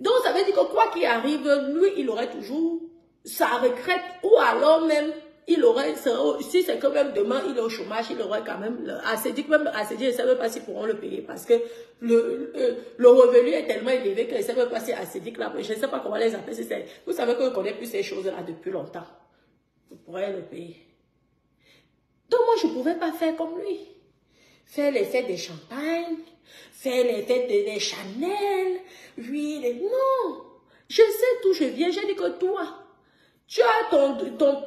Donc, ça veut dire que quoi qu'il arrive, lui, il aurait toujours sa retraite. Ou alors même, il aurait, si c'est quand même demain, il est au chômage, il aurait quand même, assez dit, je ne sais même pas s'ils pourront le payer. Parce que le revenu est tellement élevé que je ne sais même pas si Assédic là, je ne sais pas comment les appeler. Vous savez qu'on ne connaît plus ces choses-là depuis longtemps. Vous pourrez le payer. Donc, moi, je ne pouvais pas faire comme lui. Faire les fêtes des champagnes, faire les fêtes des Chanel, oui, non. Je sais d'où je viens. J'ai dit que toi, tu as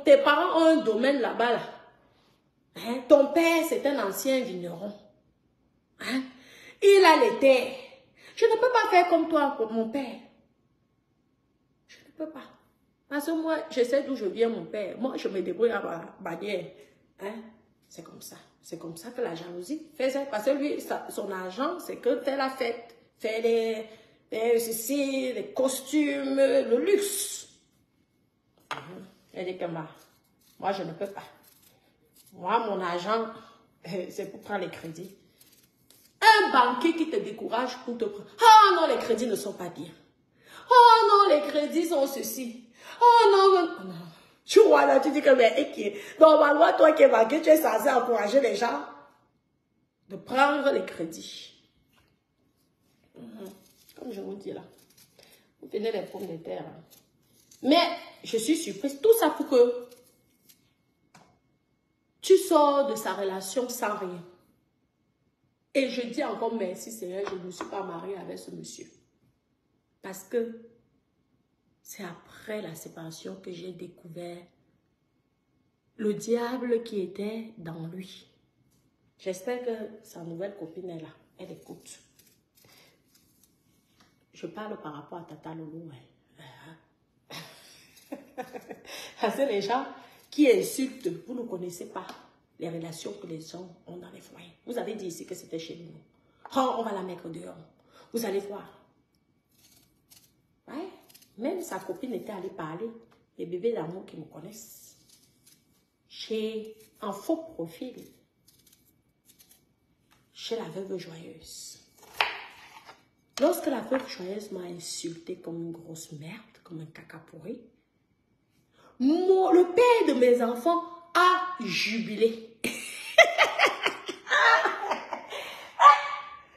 tes parents ont un domaine là-bas, là. Hein? Ton père, c'est un ancien vigneron. Hein? Il a les terres. Je ne peux pas faire comme toi, comme mon père. Je ne peux pas. Parce que moi, je sais d'où je viens, mon père. Moi, je me débrouille à ma manière. Hein? C'est comme ça. C'est comme ça que la jalousie faisait. Parce que lui, son argent, c'est que faire la fête, faire ceci, les costumes, le luxe. Elle dit que moi, je ne peux pas. Moi, mon argent, c'est pour prendre les crédits. Un banquier qui te décourage pour te prendre. Oh non, les crédits ne sont pas bien. Oh non, les crédits sont ceci. Oh non, non. Tu vois là, tu dis que mais normalement, toi qui es banquier, tu es censé encourager les gens de prendre les crédits. Comme je vous dis là. Vous tenez les pommes de terre. Hein. Mais je suis surprise. Tout ça pour que tu sors de sa relation sans rien. Et je dis encore merci Seigneur, je ne me suis pas mariée avec ce monsieur. Parce que c'est après la séparation que j'ai découvert le diable qui était dans lui. J'espère que sa nouvelle copine est là. Elle écoute. Je parle par rapport à Tata Lolo. Parce que les gens qui insultent, vous ne connaissez pas les relations que les gens ont dans les foyers. Vous avez dit ici que c'était chez nous. Oh, on va la mettre dehors. Vous allez voir. Ouais. Même sa copine était allée parler. Les bébés d'amour qui me connaissent. J'ai un faux profil. Chez la veuve joyeuse. Lorsque la veuve joyeuse m'a insulté comme une grosse merde, comme un caca pourri, le père de mes enfants a jubilé.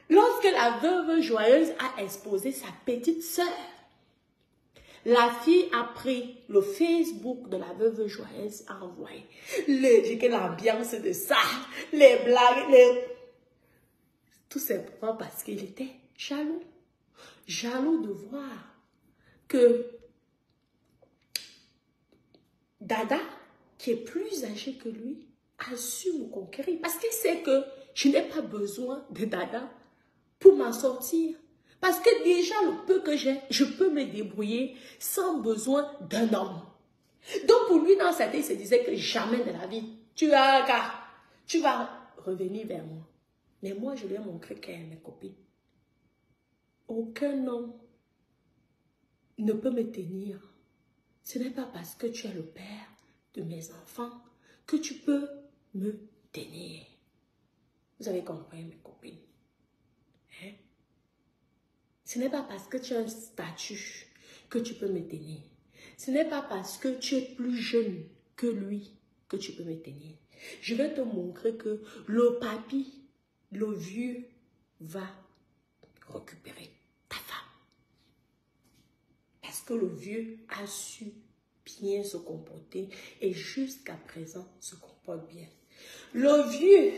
Lorsque la veuve joyeuse a exposé sa petite sœur, la fille a pris le Facebook de la veuve joyeuse, a envoyé l'ambiance de ça, les blagues, tout simplement parce qu'il était jaloux. Jaloux de voir que Dada, qui est plus âgé que lui, a su me conquérir. Parce qu'il sait que je n'ai pas besoin de Dada pour m'en sortir. Parce que déjà, le peu que j'ai, je peux me débrouiller sans besoin d'un homme. Donc pour lui, dans sa tête, il se disait que jamais de la vie, tu vas revenir vers moi. Mais moi, je lui ai montré qu'elle est mes copines. Aucun homme ne peut me tenir. Ce n'est pas parce que tu es le père de mes enfants que tu peux me tenir. Vous avez compris, mes copines? Hein? Ce n'est pas parce que tu as un statut que tu peux me tenir. Ce n'est pas parce que tu es plus jeune que lui que tu peux me tenir. Je vais te montrer que le papy, le vieux, va récupérer ta femme. Parce que le vieux a su bien se comporter et jusqu'à présent se comporte bien. Le vieux,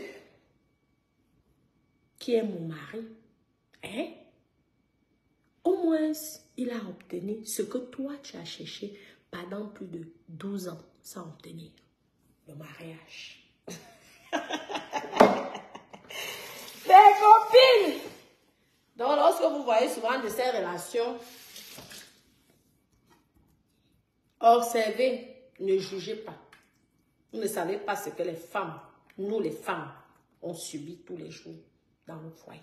qui est mon mari, hein, au moins il a obtenu ce que toi tu as cherché pendant plus de 12 ans sans obtenir, le mariage. Mes copines! Donc lorsque vous voyez souvent de ces relations, observez, ne jugez pas. Vous ne savez pas ce que les femmes, nous les femmes, on subit tous les jours dans nos foyers.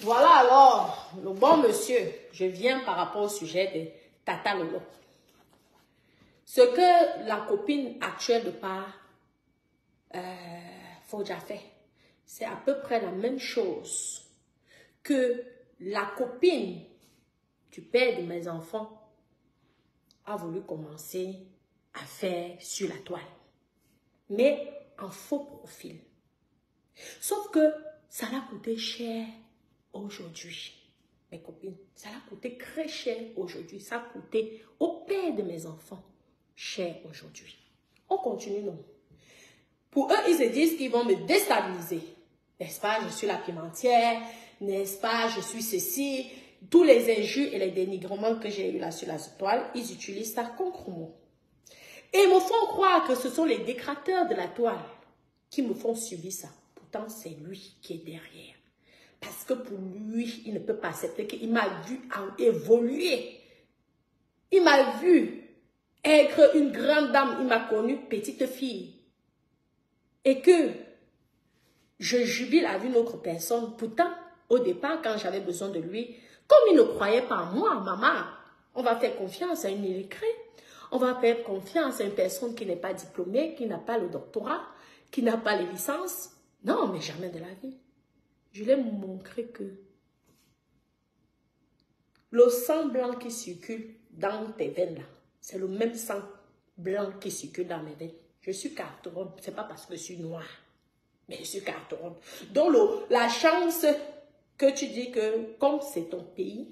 Voilà alors, le bon monsieur, je viens par rapport au sujet de Tata Lolo. Ce que la copine actuelle de part Fodja fait, c'est à peu près la même chose que la copine du père de mes enfants a voulu commencer à faire sur la toile. Mais en faux profil. Sauf que ça l'a coûté cher aujourd'hui. Mes copines, ça l'a coûté très cher aujourd'hui. Ça a coûté au père de mes enfants cher aujourd'hui. On continue, non? Pour eux, ils se disent qu'ils vont me déstabiliser. N'est-ce pas? Je suis la pimentière. N'est-ce pas? Je suis ceci. Tous les injures et les dénigrements que j'ai eu là sur la toile, ils utilisent ça contre moi. Et ils me font croire que ce sont les décrateurs de la toile qui me font subir ça. Pourtant, c'est lui qui est derrière. Parce que pour lui, il ne peut pas accepter qu'il m'a vu évoluer. Il m'a vu être une grande dame. Il m'a connue petite fille. Et que je jubile à une autre personne. Pourtant, au départ, quand j'avais besoin de lui, comme il ne croyait pas en moi, maman, on va faire confiance à une illettrée. On va faire confiance à une personne qui n'est pas diplômée, qui n'a pas le doctorat, qui n'a pas les licences. Non, mais jamais de la vie. Je lui ai montré que le sang blanc qui circule dans tes veines là, c'est le même sang blanc qui circule dans mes veines. Je suis carteronne, ce n'est pas parce que je suis noire, mais je suis carteronne. Donc la chance que tu dis que comme c'est ton pays,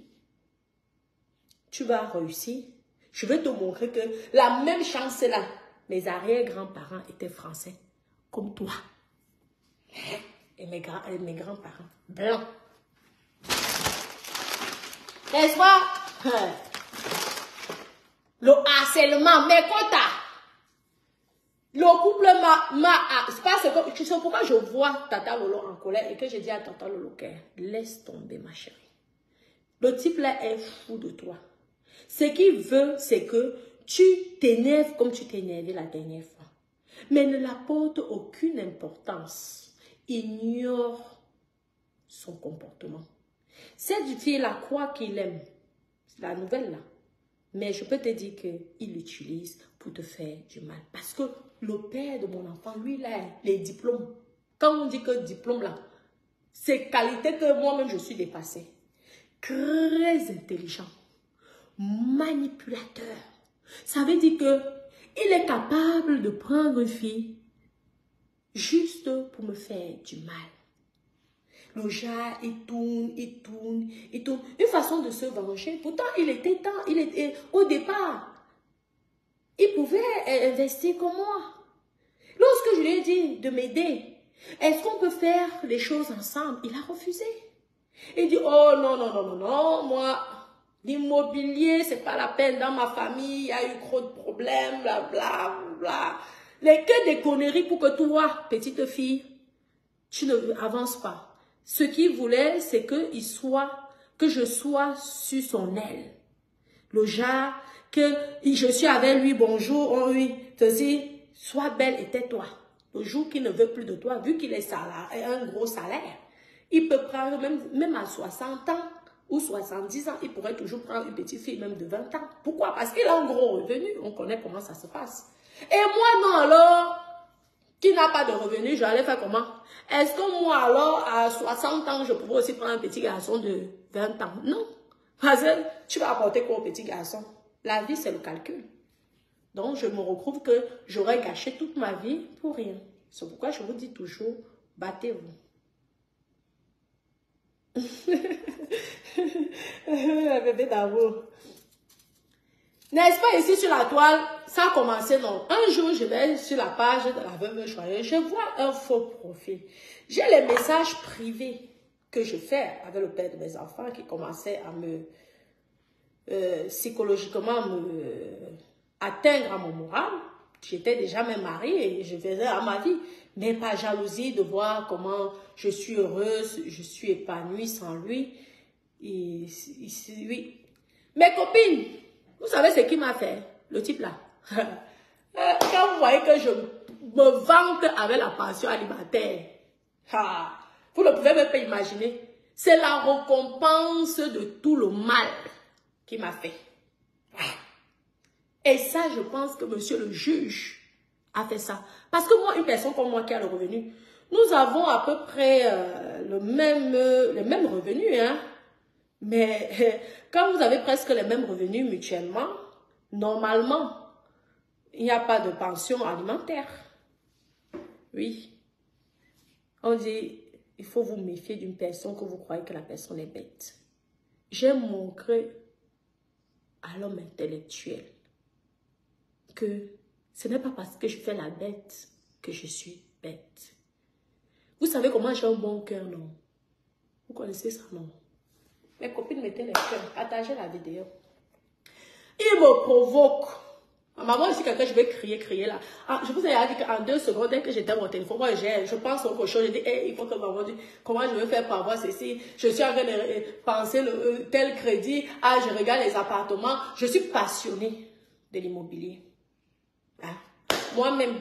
tu vas réussir. Je vais te montrer que la même chance là, mes arrière-grands-parents étaient français, comme toi. Et mes grands-parents, blancs. N'est-ce pas? Le harcèlement, mais quand le couple c'est pourquoi je vois Tata Lolo en colère et que je dis à Tata Lolo, laisse tomber ma chérie. Le type là est fou de toi. Ce qu'il veut, c'est que tu t'énerves comme tu t'es énervé la dernière fois. Mais ne l'apporte aucune importance. Ignore son comportement. Cette fille-là croit qu'il aime. C'est la nouvelle là. Mais je peux te dire qu'il l'utilise pour te faire du mal. Parce que le père de mon enfant, lui, il a les diplômes. Quand on dit que diplôme là, c'est qualité que moi-même je suis dépassée. Très intelligent. Manipulateur. Ça veut dire que il est capable de prendre une fille juste pour me faire du mal. Le gars, il tourne, il tourne, il tourne. Une façon de se venger. Pourtant, au départ, il pouvait investir comme moi. Lorsque je lui ai dit de m'aider, est-ce qu'on peut faire les choses ensemble? Il a refusé. Il dit, oh non, non, non, non, non, moi, l'immobilier, c'est pas la peine. Dans ma famille, il y a eu trop de problèmes, bla, bla, bla. Que des conneries pour que toi, petite fille, tu ne avances pas. Ce qu'il voulait, c'est que je sois sur son aile. Le genre, que je suis avec lui, bonjour, oh oui, ceci, sois belle et tais-toi. Le jour qu'il ne veut plus de toi, vu qu'il est un gros salaire, il peut prendre même à 60 ans ou 70 ans, il pourrait toujours prendre une petite fille même de 20 ans. Pourquoi? Parce qu'il a un gros revenu. On connaît comment ça se passe. Et moi, non, alors, qui n'a pas de revenu, je allais faire comment? Est-ce que moi, alors, à 60 ans, je pourrais aussi prendre un petit garçon de 20 ans? Non. Parce que tu vas apporter quoi au petit garçon? La vie, c'est le calcul. Donc, je me retrouve que j'aurais gâché toute ma vie pour rien. C'est pourquoi je vous dis toujours, battez-vous. Bébé d'amour. N'est-ce pas ici sur la toile, ça a commencé, non. Un jour, je vais sur la page de la veuve choyeuse, je vois un faux profil. J'ai les messages privés que je fais avec le père de mes enfants qui commençait à me, psychologiquement, me atteindre à mon moral. J'étais déjà même mariée et je faisais à ma vie. Mais pas jalousie de voir comment je suis heureuse, je suis épanouie sans lui. Et, oui. Mes copines, vous savez ce qu'il m'a fait, le type là. Quand vous voyez que je me vante avec la pension alimentaire, vous ne pouvez même pas imaginer. C'est la récompense de tout le mal qu'il m'a fait. Et ça, je pense que monsieur le juge a fait ça. Parce que moi, une personne comme moi qui a le revenu, nous avons à peu près le même revenu, hein. Mais quand vous avez presque les mêmes revenus mutuellement, normalement, il n'y a pas de pension alimentaire. Oui. On dit, il faut vous méfier d'une personne que vous croyez que la personne est bête. J'ai montré à l'homme intellectuel que ce n'est pas parce que je fais la bête que je suis bête. Vous savez comment j'ai un bon cœur, non? Vous connaissez ça, non? Mes copines mettaient les cœurs, partagez la vidéo. Il me provoque. Maman, ici, quelqu'un, je vais crier là. Ah, je vous ai dit qu'en 2 secondes, dès que j'étais à mon téléphone, moi, je pense autre chose. Je dis, hey, il faut que maman dise, comment je vais faire pour avoir ceci? Je suis en train de penser tel crédit. Ah, je regarde les appartements. Je suis passionnée de l'immobilier. Hein? Moi-même,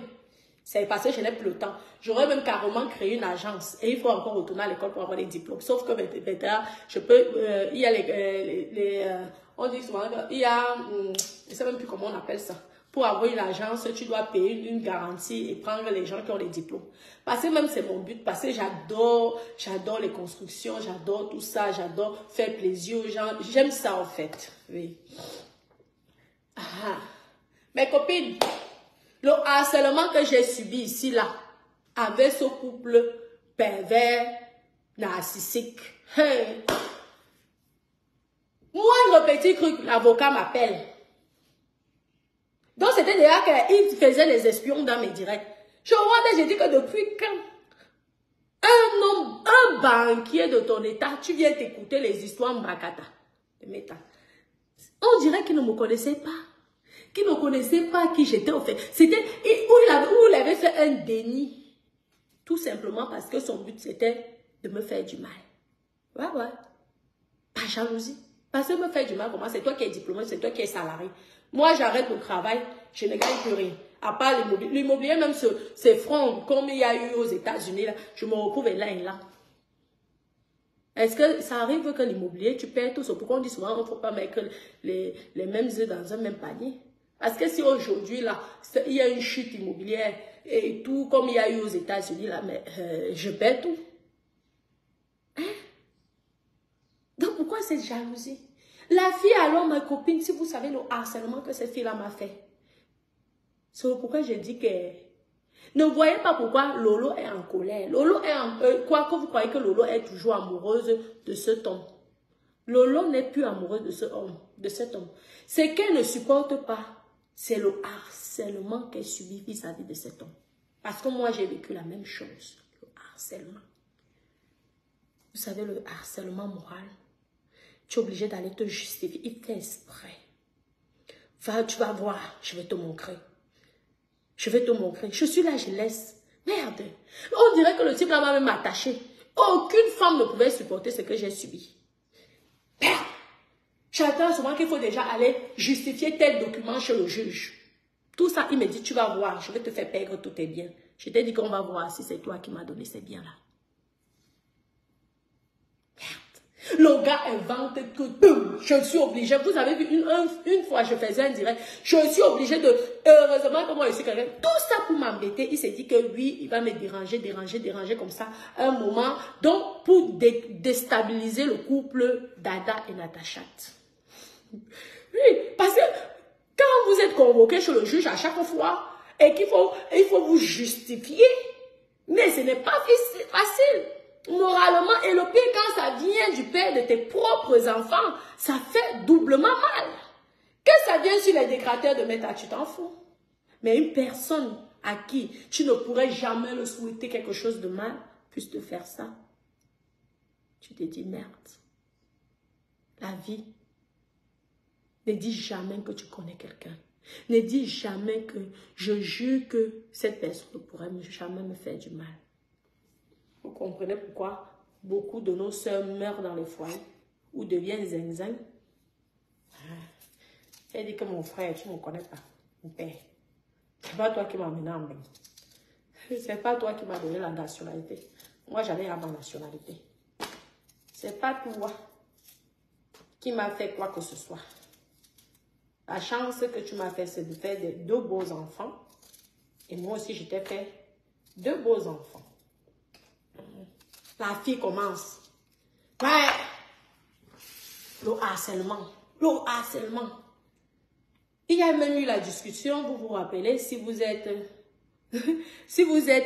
C'est parce que je n'ai plus le temps. J'aurais même carrément créé une agence. Et il faut encore retourner à l'école pour avoir des diplômes. Sauf que maintenant, je peux... il y a on dit souvent, il y a... je ne sais même plus comment on appelle ça. Pour avoir une agence, tu dois payer une garantie et prendre les gens qui ont les diplômes. Parce que même c'est mon but. Parce que j'adore les constructions. J'adore tout ça. J'adore faire plaisir aux gens. J'aime ça en fait. Oui. Ah. Mes copines... Le harcèlement que j'ai subi ici, là, avec ce couple pervers, narcissique. Hey. Moi, le petit truc, l'avocat m'appelle. Donc, c'était déjà qu'il faisait les espions dans mes directs. Je vois, j'ai dit que depuis quand un banquier de ton état, tu viens t'écouter les histoires Mbakata. On dirait qu'il ne me connaissait pas. Qui ne connaissait pas qui j'étais au fait. C'était où il avait fait un déni. Tout simplement parce que son but c'était de me faire du mal. Ouais. Pas jalousie. Parce que me faire du mal, comment? C'est toi qui es diplômé, c'est toi qui es salarié. Moi, j'arrête le travail, je ne gagne plus rien. À part l'immobilier. L'immobilier, même ces francs, comme il y a eu aux États-Unis, là, je me retrouve là et là. Est-ce que ça arrive que l'immobilier, tu perds tout ça? Pourquoi on dit souvent qu'il ne faut pas mettre les mêmes œufs dans un même panier? Parce que si aujourd'hui, là, il y a une chute immobilière et tout, comme il y a eu aux États-Unis, là, mais je perds tout. Hein? Donc, pourquoi cette jalousie? La fille, alors, ma copine, si vous savez le harcèlement que cette fille-là m'a fait, c'est pourquoi je dis que... Ne voyez pas pourquoi Lolo est en colère. Lolo est en... quoi que vous croyez que Lolo est toujours amoureuse de cet homme. Lolo n'est plus amoureuse de cet homme. Ce qu'elle ne supporte pas, c'est le harcèlement qu'elle subit vis-à-vis de cet homme. Parce que moi, j'ai vécu la même chose. Le harcèlement. Vous savez, le harcèlement moral. Tu es obligé d'aller te justifier. Il fait exprès. Tu vas voir, je vais te montrer. Je vais te montrer. Je suis là, je laisse. Merde. On dirait que le type là va même m'attacher. Aucune femme ne pouvait supporter ce que j'ai subi. Merde. J'attends souvent qu'il faut déjà aller justifier tel document chez le juge. Tout ça, il me dit, tu vas voir, je vais te faire perdre tous tes biens. Je t'ai dit qu'on va voir si c'est toi qui m'as donné ces biens-là. Merde. Le gars invente que je suis obligée. Vous avez vu, une fois, je faisais un direct. Je suis obligée de... Heureusement que moi, je suis quelqu'un. Tout ça pour m'embêter. Il s'est dit que oui, il va me déranger comme ça un moment. Donc, pour déstabiliser le couple Dada et Natachat. Oui, parce que quand vous êtes convoqué chez le juge à chaque fois et qu'il faut vous justifier, mais ce n'est pas facile. Moralement, et le pire, quand ça vient du père de tes propres enfants, ça fait doublement mal. Que ça vienne sur les décrateurs de Meta, tu t'en fous. Mais une personne à qui tu ne pourrais jamais le souhaiter quelque chose de mal, puisse te faire ça, tu te dis merde. La vie. Ne dis jamais que tu connais quelqu'un. Ne dis jamais que je jure que cette personne ne pourrait jamais me faire du mal. Vous comprenez pourquoi beaucoup de nos sœurs meurent dans les foyers ou deviennent zinzin? Elle dit que mon frère, tu ne me connais pas. Mon père. C'est pas toi qui m'as amené en bain. C'est pas toi qui m'as donné la nationalité. Moi, j'allais à ma nationalité. C'est pas toi qui m'a fait quoi que ce soit. La chance que tu m'as fait, c'est de faire deux beaux enfants. Et moi aussi, je t'ai fait deux beaux enfants. La fille commence. Ouais. Le harcèlement. Le harcèlement. Il y a même eu la discussion, vous vous rappelez, si vous êtes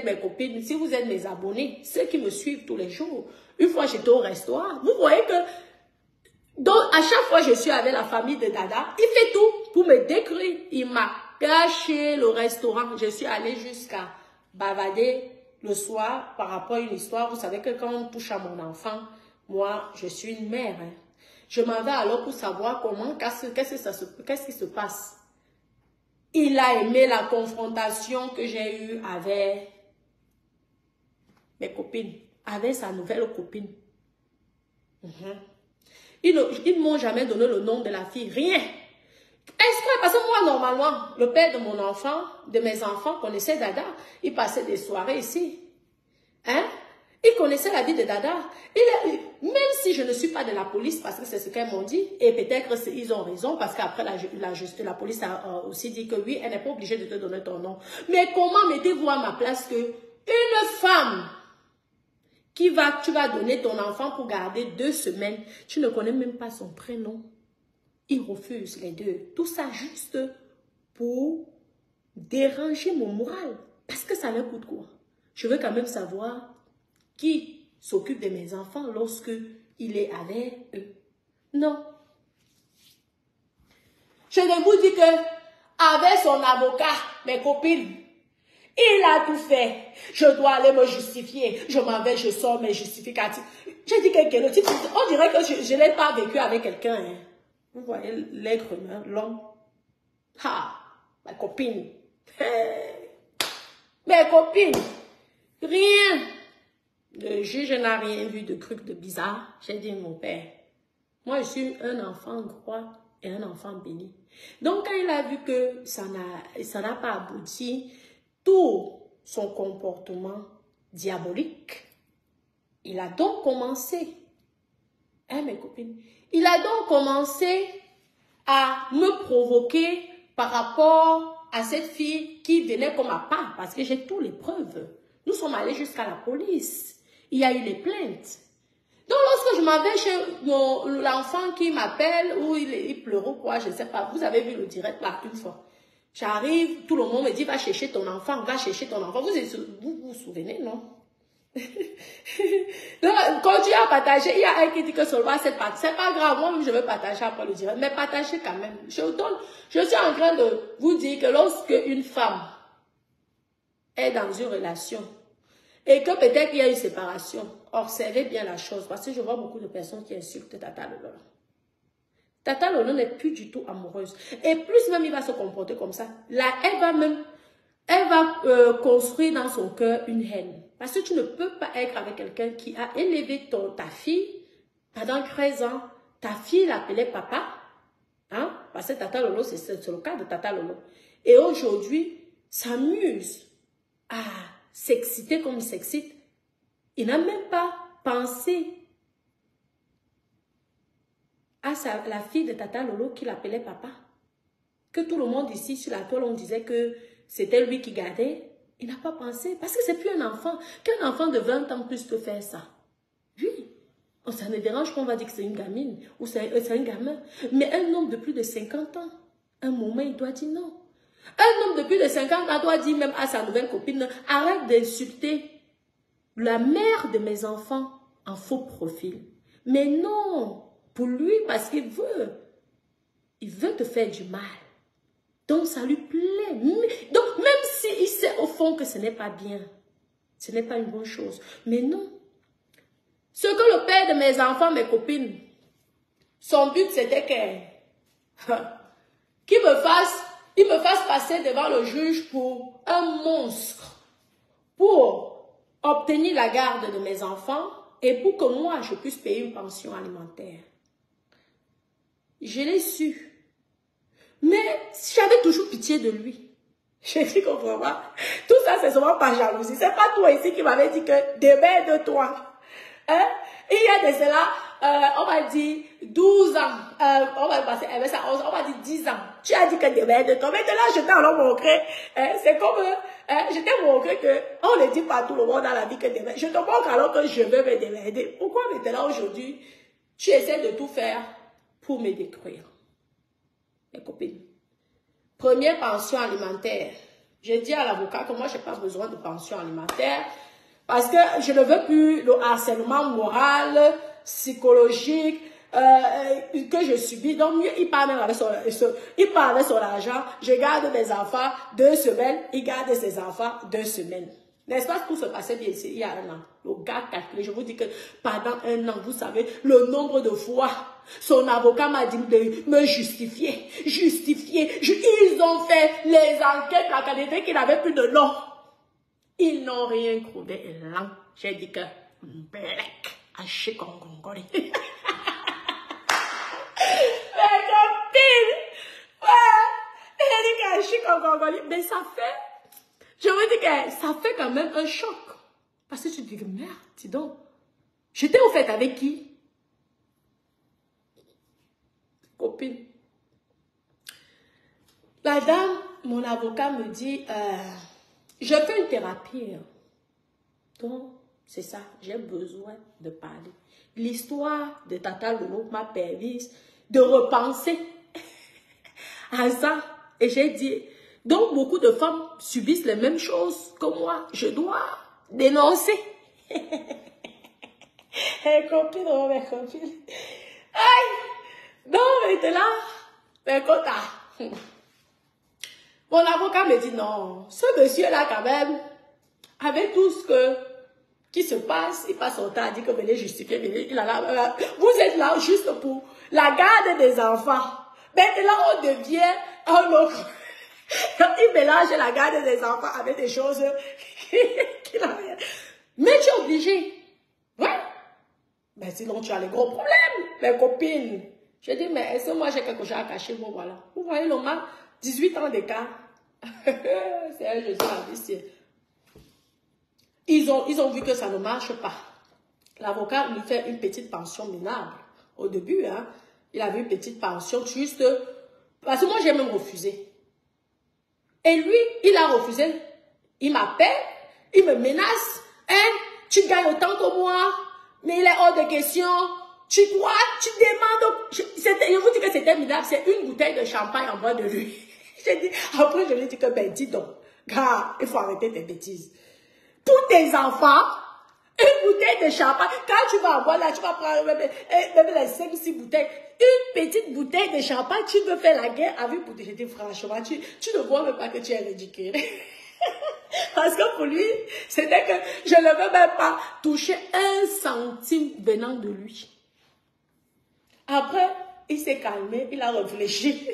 mes copines, si vous êtes mes abonnés, ceux qui me suivent tous les jours. Une fois, j'étais au restaurant. Vous voyez que donc, à chaque fois que je suis avec la famille de Dada, il fait tout pour me détruire. Il m'a caché le restaurant. Je suis allée jusqu'à bavader le soir par rapport à une histoire. Vous savez que quand on touche à mon enfant, moi, je suis une mère. Hein. Je m'en vais alors pour savoir comment, qu'est-ce qui se passe. Il a aimé la confrontation que j'ai eue avec mes copines, avec sa nouvelle copine. Ils ne m'ont jamais donné le nom de la fille, rien. Est-ce que, parce que moi, normalement, le père de mon enfant, de mes enfants, connaissait Dada. Il passait des soirées ici. Hein? Il connaissait la vie de Dada. Même si je ne suis pas de la police, parce que c'est ce qu'elles m'ont dit, et peut-être ils ont raison, parce qu'après la police a aussi dit que oui, elle n'est pas obligée de te donner ton nom. Mais comment mettez-vous à ma place que une femme tu vas donner ton enfant pour garder 2 semaines, tu ne connais même pas son prénom. Il refuse les 2. Tout ça juste pour déranger mon moral. Parce que ça leur coûte quoi? Je veux quand même savoir qui s'occupe de mes enfants lorsque il est avec eux. Non. Je ne vous dis que avec son avocat, mes copines, il a tout fait. Je dois aller me justifier. Je m'en vais, je sors mes justificatifs. J'ai dit quelqu'un, on dirait que je n'ai pas vécu avec quelqu'un. Hein. Vous voyez l'être humain, l'homme. Ah, ma copine. Mes copines, rien. Le juge n'a rien vu de truc de bizarre. J'ai dit, mon père, moi je suis un enfant droit et un enfant béni. Donc quand il a vu que ça n'a pas abouti, tout son comportement diabolique, il a donc commencé, hein mes copines, il a donc commencé à me provoquer par rapport à cette fille qui venait comme à part, parce que j'ai toutes les preuves. Nous sommes allés jusqu'à la police. Il y a eu les plaintes. Donc, lorsque je m'en vais chez l'enfant qui m'appelle, ou il pleure ou quoi, je ne sais pas. Vous avez vu le direct là, une fois. J'arrive, tout le monde me dit, va chercher ton enfant, va chercher ton enfant. Vous souvenez, non? Donc, continue à partager. Il y a un qui dit que seulement cette partie. C'est pas grave, moi je veux partager après le direct. Mais partagez quand même. Je suis en train de vous dire que lorsque une femme est dans une relation, et que peut-être il y a une séparation, observez bien la chose, parce que je vois beaucoup de personnes qui insultent Tata Lolo. Tata Lolo n'est plus du tout amoureuse. Et plus même il va se comporter comme ça, là, elle va construire dans son cœur une haine. Parce que tu ne peux pas être avec quelqu'un qui a élevé ta fille pendant 13 ans. Ta fille l'appelait papa. Hein? Parce que Tata Lolo, c'est le cas de Tata Lolo. Et aujourd'hui, s'amuse à s'exciter comme il s'excite. Il n'a même pas pensé à la fille de Tata Lolo qui l'appelait papa. Que tout le monde ici sur la toile, on disait que c'était lui qui gardait. Il n'a pas pensé, parce que c'est plus un enfant. Qu'un enfant de 20 ans puisse te faire ça. Oui, ça ne dérange pas, on va dire que c'est une gamine, ou c'est un gamin. Mais un homme de plus de 50 ans, un moment, il doit dire non. Un homme de plus de 50 ans doit dire même à sa nouvelle copine, arrête d'insulter la mère de mes enfants en faux profil. Mais non, pour lui, parce qu'il veut te faire du mal. Donc, ça lui plaît. Donc, même s'il sait au fond que ce n'est pas bien, ce n'est pas une bonne chose. Mais non. Ce que le père de mes enfants, mes copines, son but, c'était qu'il me fasse passer devant le juge pour un monstre, pour obtenir la garde de mes enfants et pour que moi, je puisse payer une pension alimentaire. Je l'ai su. Mais j'avais toujours pitié de lui. Je dis qu'on peut voir. Tout ça, c'est souvent par jalousie. C'est pas toi ici qui m'avait dit que démerde-toi. Hein? Il y a de cela, on va dire 12 ans. On va passer, on va dire 10 ans. Tu as dit que démerde-toi. Maintenant, je t'ai alors montré. C'est comme, je t'ai montré que, on le dit pas tout le monde dans la vie que démerde. Je te montre alors que je veux me démerder. Pourquoi maintenant, aujourd'hui, tu essaies de tout faire pour me détruire? Mes copines. Première pension alimentaire. J'ai dit à l'avocat que moi, je n'ai pas besoin de pension alimentaire parce que je ne veux plus le harcèlement moral, psychologique que je subis. Donc, il part même avec son argent. Je garde mes enfants 2 semaines. Il garde ses enfants 2 semaines. N'est-ce pas que tout se passait bien ici il y a 1 an? Le gars calculé, je vous dis que pendant 1 an, vous savez, le nombre de fois, son avocat m'a dit de me justifier. Ils ont fait les enquêtes, la qualité qu'il n'avait plus de nom. Ils n'ont rien trouvé là. J'ai dit que, black, haché comme gongoli. Mais copine, dit que je suis congolais, mais ça fait, je veux dire que ça fait quand même un choc. Parce que tu te dis, merde, dis donc, j'étais au fait avec qui? Copine. La dame, mon avocat me dit, je fais une thérapie. Donc, c'est ça, j'ai besoin de parler. L'histoire de Tata Lolo m'a permis de repenser à ça. Et j'ai dit, donc beaucoup de femmes subissent les mêmes choses que moi. Je dois dénoncer. Mes copines, oh mes copines. Aïe! Non, maintenant, mais quota. Mon avocat me dit non, ce monsieur-là quand même, avec tout ce qui se passe, il passe son temps à dire que venez justifier, venez, vous êtes là juste pour la garde des enfants. Maintenant, on devient un autre. Il mélange la garde des enfants avec des choses qui n'ont rien. Mais tu es obligé. Ouais. Mais sinon, tu as les gros problèmes, mes copines. Je dis, mais est-ce que moi j'ai quelque chose à cacher? Bon, voilà. Vous voyez, l'homme, 18 ans d'écart. C'est un jeu sur la vie. Ils ont vu que ça ne marche pas. L'avocat lui fait une petite pension minable. Au début, hein, il avait une petite pension juste... Parce que moi, j'ai même refusé. Et lui, il a refusé. Il m'appelle, il me menace. Hein, tu gagnes autant que moi, mais il est hors de question. Tu crois, tu demandes... Je vous dis que c'était minable. C'est une bouteille de champagne en bas de lui. Après, je lui ai dit que, ben, dis donc, gars, il faut arrêter tes bêtises. Pour tes enfants, une bouteille de champagne, quand tu vas avoir là, tu vas prendre même les 5-6 bouteilles, une petite bouteille de champagne, tu veux faire la guerre avec pour te jeter franchement, tu ne vois même pas que tu es ridicule. Parce que pour lui, c'était que je ne veux même pas toucher 1 centime venant de lui. Après, il s'est calmé, il a réfléchi.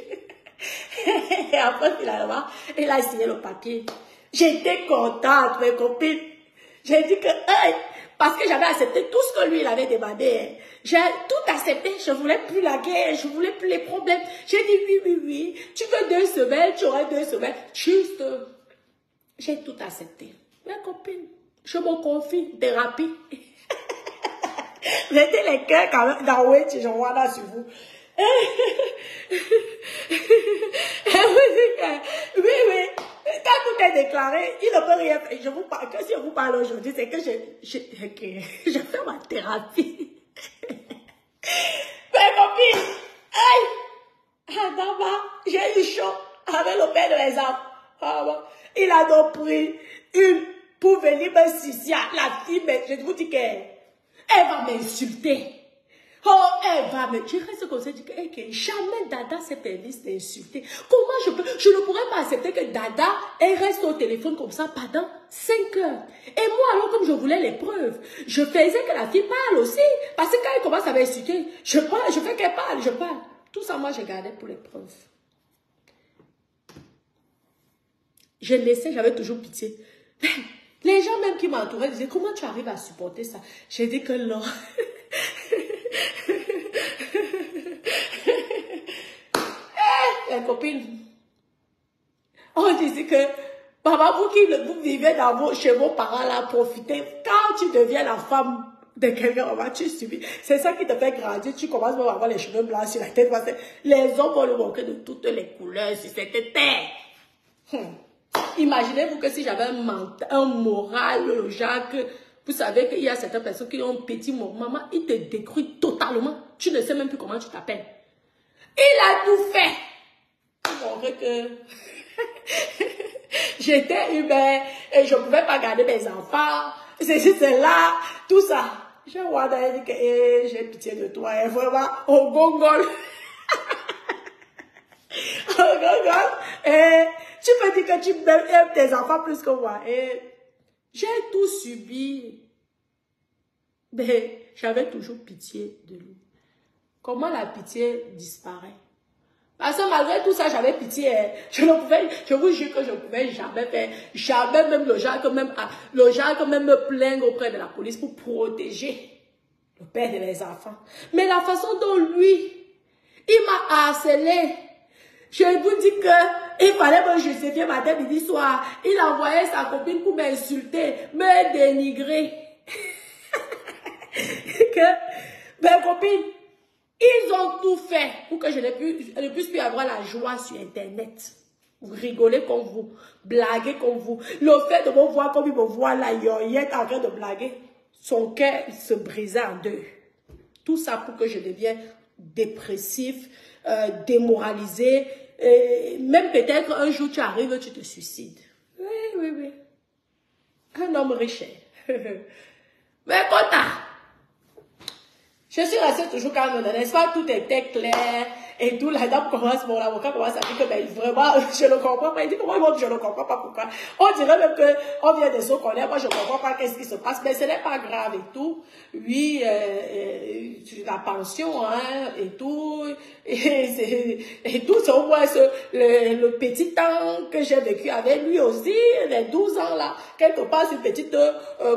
Et après, finalement, il a signé le papier. J'étais contente, mes copines. J'ai dit que, hey, parce que j'avais accepté tout ce que lui, il avait demandé. J'ai tout accepté. Je ne voulais plus la guerre. Je ne voulais plus les problèmes. J'ai dit oui, oui, oui. Tu veux 2 semaines, tu auras 2 semaines. Juste, j'ai tout accepté. Mes copines, je me confie, thérapie. Mettez les cœurs quand même dans Wetch, je vois là sur vous. Oui, oui. Quand tout est déclaré, il ne peut rien faire. Je vous parle, que si je vous parle aujourd'hui, c'est que je fais ma thérapie. Mais copine, aïe, j'ai eu chaud avec le père de mes enfants. Il a donc pris une pour venir me sucer. La fille, mais je vous dis qu'elle va m'insulter. Oh, elle va me... Je reste comme ça, je dis que jamais Dada s'est permis d'insulter. Comment je ne pourrais pas accepter que Dada, elle reste au téléphone comme ça pendant 5 heures. Et moi, alors, comme je voulais les preuves, je faisais que la fille parle aussi. Parce que quand elle commence à m'insulter, je parle, je fais qu'elle parle, je parle. Tout ça, moi, je gardais pour les preuves. Je laissais, j'avais toujours pitié. Les gens même qui m'entouraient disaient, comment tu arrives à supporter ça? J'ai dit que non. Les copines, on disait que, maman, vous vivez chez vos parents là, profitez. Quand tu deviens la femme de quelqu'un, tu subis. C'est ça qui te fait grandir. Tu commences même à avoir les cheveux blancs sur la tête. Parce que les hommes vont le montrer de toutes les couleurs sur cette terre. Imaginez-vous que si j'avais un moral, genre que, vous savez qu'il y a certaines personnes qui ont un petit mot. Maman, il te détruit totalement. Tu ne sais même plus comment tu t'appelles. Il a tout fait. Montrer que j'étais humain et je ne pouvais pas garder mes enfants. C'est là, tout ça. Je vois d'ailleurs dit que j'ai pitié de toi. Et vraiment, au gongol. Au gongol. Et tu me dis que tu aimes tes enfants plus que moi. Et j'ai tout subi. Mais j'avais toujours pitié de lui. Comment la pitié disparaît? Parce que malgré tout ça, j'avais pitié. Je vous jure que je ne pouvais jamais faire, jamais même le genre que même me plaindre auprès de la police pour protéger le père de mes enfants. Mais la façon dont lui, il m'a harcelé, je vous dis que Il fallait me justifier matin, midi, soir. Il envoyait sa copine pour m'insulter, me dénigrer. Que mes copines, ils ont tout fait pour que je ne puisse plus avoir la joie sur Internet. Vous rigolez comme vous, blaguez comme vous. Le fait de me voir comme il me voit là, il est en train de blaguer. Son cœur se brisait en deux. Tout ça pour que je devienne dépressif, démoralisé. Même peut-être un jour tu arrives, tu te suicides. Oui, oui, oui. Un homme riche. Mais content. Je suis restée toujours calme, n'est-ce pas? Tout était clair et tout. La dame commence, mon avocat commence à dire que ben, vraiment, je ne comprends pas. Il dit, comment je ne comprends pas pourquoi. On dirait même qu'on vient de se connaître. Moi, je ne comprends pas qu'est-ce qui se passe. Mais ce n'est pas grave et tout. Oui, la pension, hein, et tout. Et tout, c'est au moins le petit temps que j'ai vécu avec lui aussi, les 12 ans là. Quelque part, c'est une petite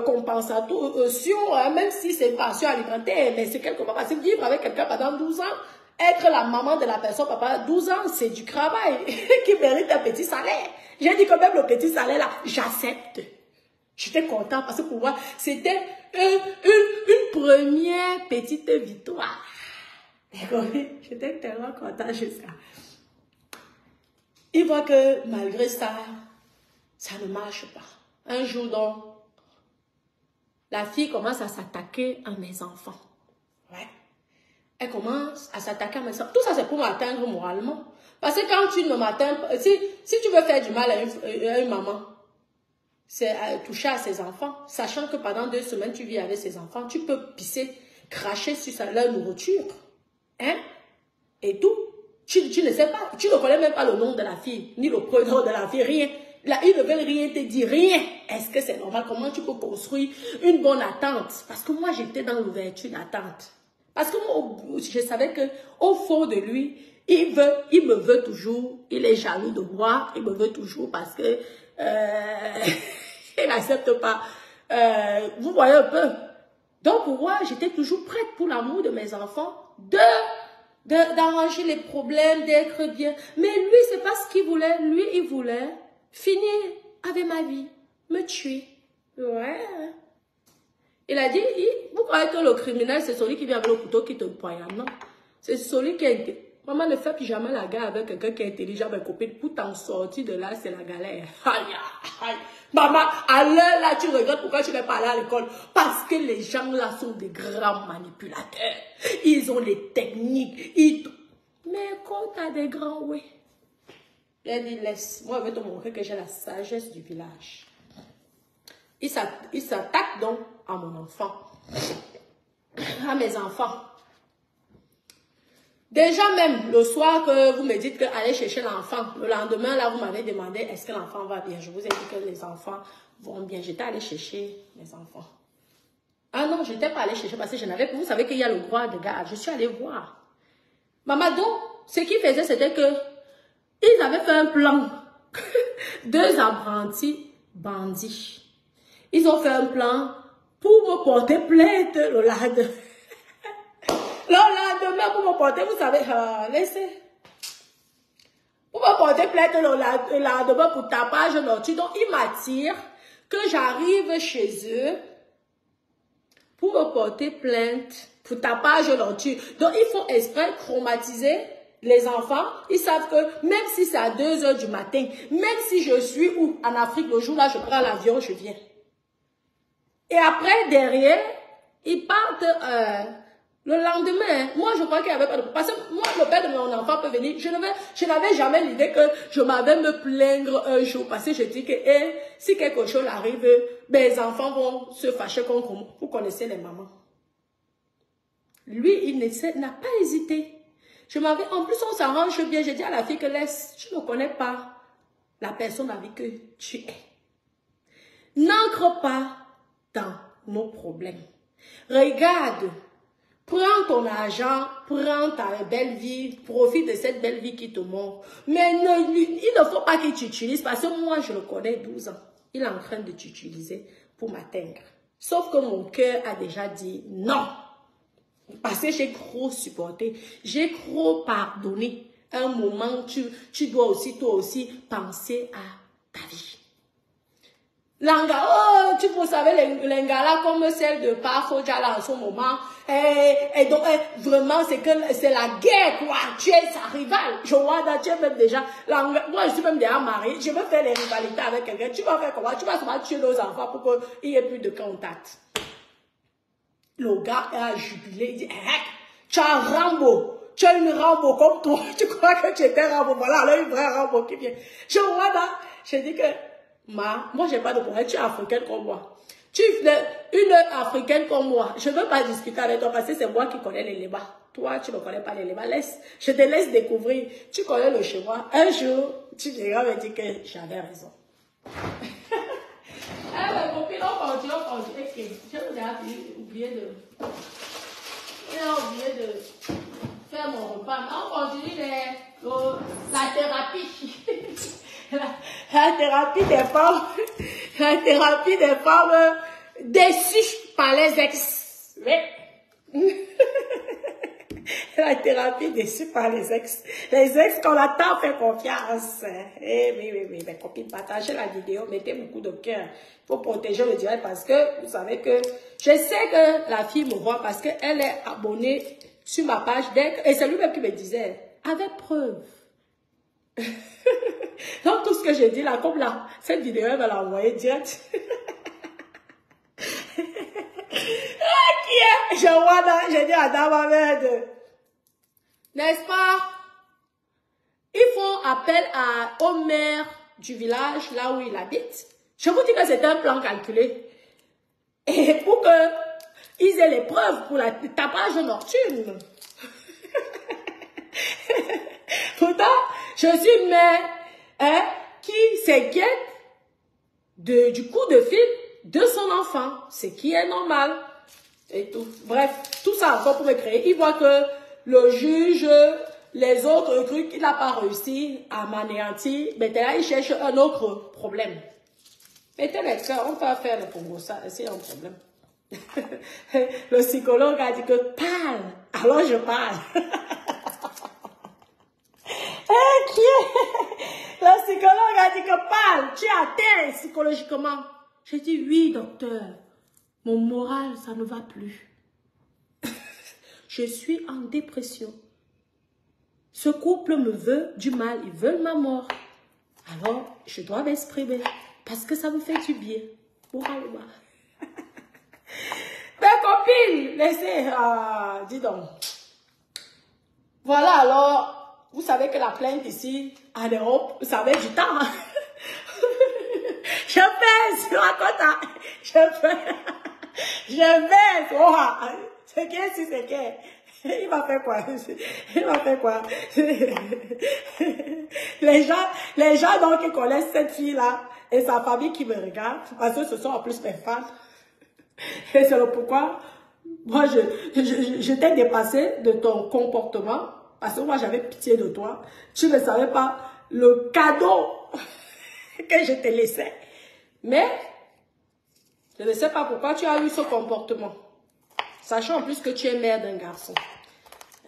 compensation, hein, même si c'est une pension alimentaire, mais c'est quelque part. Parce que vivre avec quelqu'un pendant 12 ans, être la maman de la personne, papa, 12 ans, c'est du travail qui mérite un petit salaire. J'ai dit que même le petit salaire là, j'accepte. J'étais content parce que pour moi, c'était une première petite victoire. J'étais tellement content jusqu'à. Il voit que malgré ça, ça ne marche pas. Un jour donc, la fille commence à s'attaquer à mes enfants. Ouais. Elle commence à s'attaquer à mes enfants. Tout ça, c'est pour m'atteindre moralement. Parce que quand tu ne m'atteins pas, si tu veux faire du mal à une maman, c'est toucher à ses enfants, sachant que pendant 2 semaines, tu vis avec ses enfants, tu peux pisser, cracher sur leur nourriture. Hein? Et tout. Tu ne sais pas, tu ne connais même pas le nom de la fille, ni le prénom de la fille, rien. Là, ils ne veulent rien te dire, rien. Est-ce que c'est normal? Comment tu peux construire une bonne attente? Parce que moi, j'étais dans l'ouverture d'attente. Parce que moi, je savais qu'au fond de lui, il me veut toujours, il est jaloux de moi, il me veut toujours parce que il n'accepte pas. Vous voyez un peu. Donc, pour moi, j'étais toujours prête pour l'amour de mes enfants, d'arranger les problèmes, d'être bien. Mais lui, c'est pas ce qu'il voulait. Lui, il voulait finir avec ma vie, me tuer. Ouais. Il a dit, vous croyez que le criminel, c'est celui qui vient avec le couteau qui te poignarde? Non. C'est celui qui est... Maman, ne fait plus jamais la guerre avec quelqu'un qui est intelligent, mes copines. Pour t'en sortir de là, c'est la galère. Aïe, aïe. Maman, à l'heure là, tu regrettes pourquoi tu n'es pas allé à l'école. Parce que les gens là sont des grands manipulateurs. Ils ont les techniques. Mais quand tu as des grands, oui. Il dit, laisse. Moi, je vais te montrer que j'ai la sagesse du village. Il s'attaque donc à mon enfant. À mes enfants. Déjà même, le soir que vous me dites que allez chercher l'enfant, le lendemain, là, vous m'avez demandé, est-ce que l'enfant va bien? Je vous ai dit que les enfants vont bien. J'étais allée chercher mes enfants. Ah non, je n'étais pas allée chercher parce que je n'avais pas... Vous savez qu'il y a le droit de garde. Je suis allée voir. Maman, donc, ce qu'ils faisaient, c'était que ils avaient fait un plan. 2 apprentis bandits. Ils ont fait un plan pour me porter plainte le lendemain. Le lendemain, pour me porter, vous savez, laissez. Pour me porter plainte le lendemain pour tapage nocturne. Donc, ils m'attirent que j'arrive chez eux pour me porter plainte pour tapage nocturne. Donc, ils font exprès traumatiser les enfants. Ils savent que même si c'est à 2 h du matin, même si je suis où en Afrique, le jour là, je prends l'avion, je viens. Et après, derrière, ils partent le lendemain. Moi, je crois qu'il n'y avait pas de... Parce que moi, le père de mon enfant peut venir. Je n'avais jamais l'idée que je m'avais me plaindre un jour. Parce que je dis que si quelque chose arrive, mes enfants vont se fâcher contre moi. Vous connaissez les mamans. Lui, il n'a pas hésité. En plus, on s'arrange bien. J'ai dit à la fille que laisse, je ne connais pas la personne avec que tu es. N'entre pas dans nos problèmes. Regarde, prends ton argent, prends ta belle vie, profite de cette belle vie qui te manque. Mais il ne faut pas qu'il t'utilise parce que moi, je le connais 12 ans. Il est en train de t'utiliser pour m'atteindre. Sauf que mon cœur a déjà dit non. Parce que j'ai trop supporté, j'ai trop pardonné. un moment, tu dois aussi, toi aussi, penser à ta vie. L'anga, oh, vous savez, l'engala comme celle de Pafoja là en ce moment. Et donc, vraiment, c'est la guerre, quoi. Tu es sa rivale. Je vois, tu es même déjà, moi, je suis même déjà mariée. Je veux faire les rivalités avec quelqu'un. Tu vas faire comment? Tu vas seulement tuer nos enfants pour qu'il n'y ait plus de contact. Le gars a jubilé. Il dit, tu as un Rambo. Tu as une Rambo comme toi. Tu crois que tu étais Rambo. Voilà, là, une vraie Rambo qui vient. Je vois là, je dis que, moi, j'ai pas de problème. Tu es africaine comme moi. Tu es une africaine comme moi. Je ne veux pas discuter avec toi parce que c'est moi qui connais les lébats. Toi, tu ne connais pas les lébats. Je te laisse découvrir. Tu connais le chemin. Un jour, tu viendras me dire que j'avais raison. Mes copines, on continue. Okay. J'ai oublié de faire mon repas. On continue la thérapie. La thérapie des femmes. La thérapie des femmes déçues par les ex. Oui. La thérapie déçue par les ex. Les ex qu'on a tant fait confiance. Oui. Mes copines, partagez la vidéo, mettez beaucoup de cœur pour protéger le direct parce que vous savez que je sais que la fille me voit parce qu'elle est abonnée sur ma page et c'est lui-même qui me disait, avec preuve. Donc tout ce que j'ai dit là, comme là, cette vidéo, elle va l'envoyer direct. Qui est? Je vois là, j'ai dit à Dama Merde. N'est-ce pas? Ils font appel au maire du village, là où il habite. Je vous dis que c'est un plan calculé. Et pour qu'ils aient les preuves pour la tapage nocturne. Pourtant, je suis une mère qui s'inquiète du coup de fil de son enfant. Ce qui est normal. Et tout. Bref, tout ça encore pour me créer. Il voit que le juge, les autres trucs, il n'a pas réussi à m'anéantir. Maintenant, il cherche un autre problème. Mettez les cœurs, on peut faire le Congo, ça, c'est un problème. Le psychologue a dit que parle, alors je parle. Le psychologue a dit que parle, tu es à terre psychologiquement. J'ai dit oui, docteur. Mon moral, ça ne va plus. Je suis en dépression. Ce couple me veut du mal, ils veulent ma mort. Alors, je dois m'exprimer parce que ça me fait du bien. Moralement. Mes copines, laissez, dis donc. Voilà, alors, vous savez que la plainte ici, en Europe, vous savez du temps. Hein? Je fais sur la côte, je vais, c'est qui, c'est qui. Il m'a fait quoi? Il m'a fait quoi? Les gens donc qui connaissent cette fille-là et sa famille qui me regardent, parce que ce sont en plus mes fans. Et c'est le pourquoi, moi, je t'ai dépassé de ton comportement, parce que moi, j'avais pitié de toi. Tu ne savais pas le cadeau que je te laissais. Mais, je ne sais pas pourquoi tu as eu ce comportement. Sachant en plus que tu es mère d'un garçon.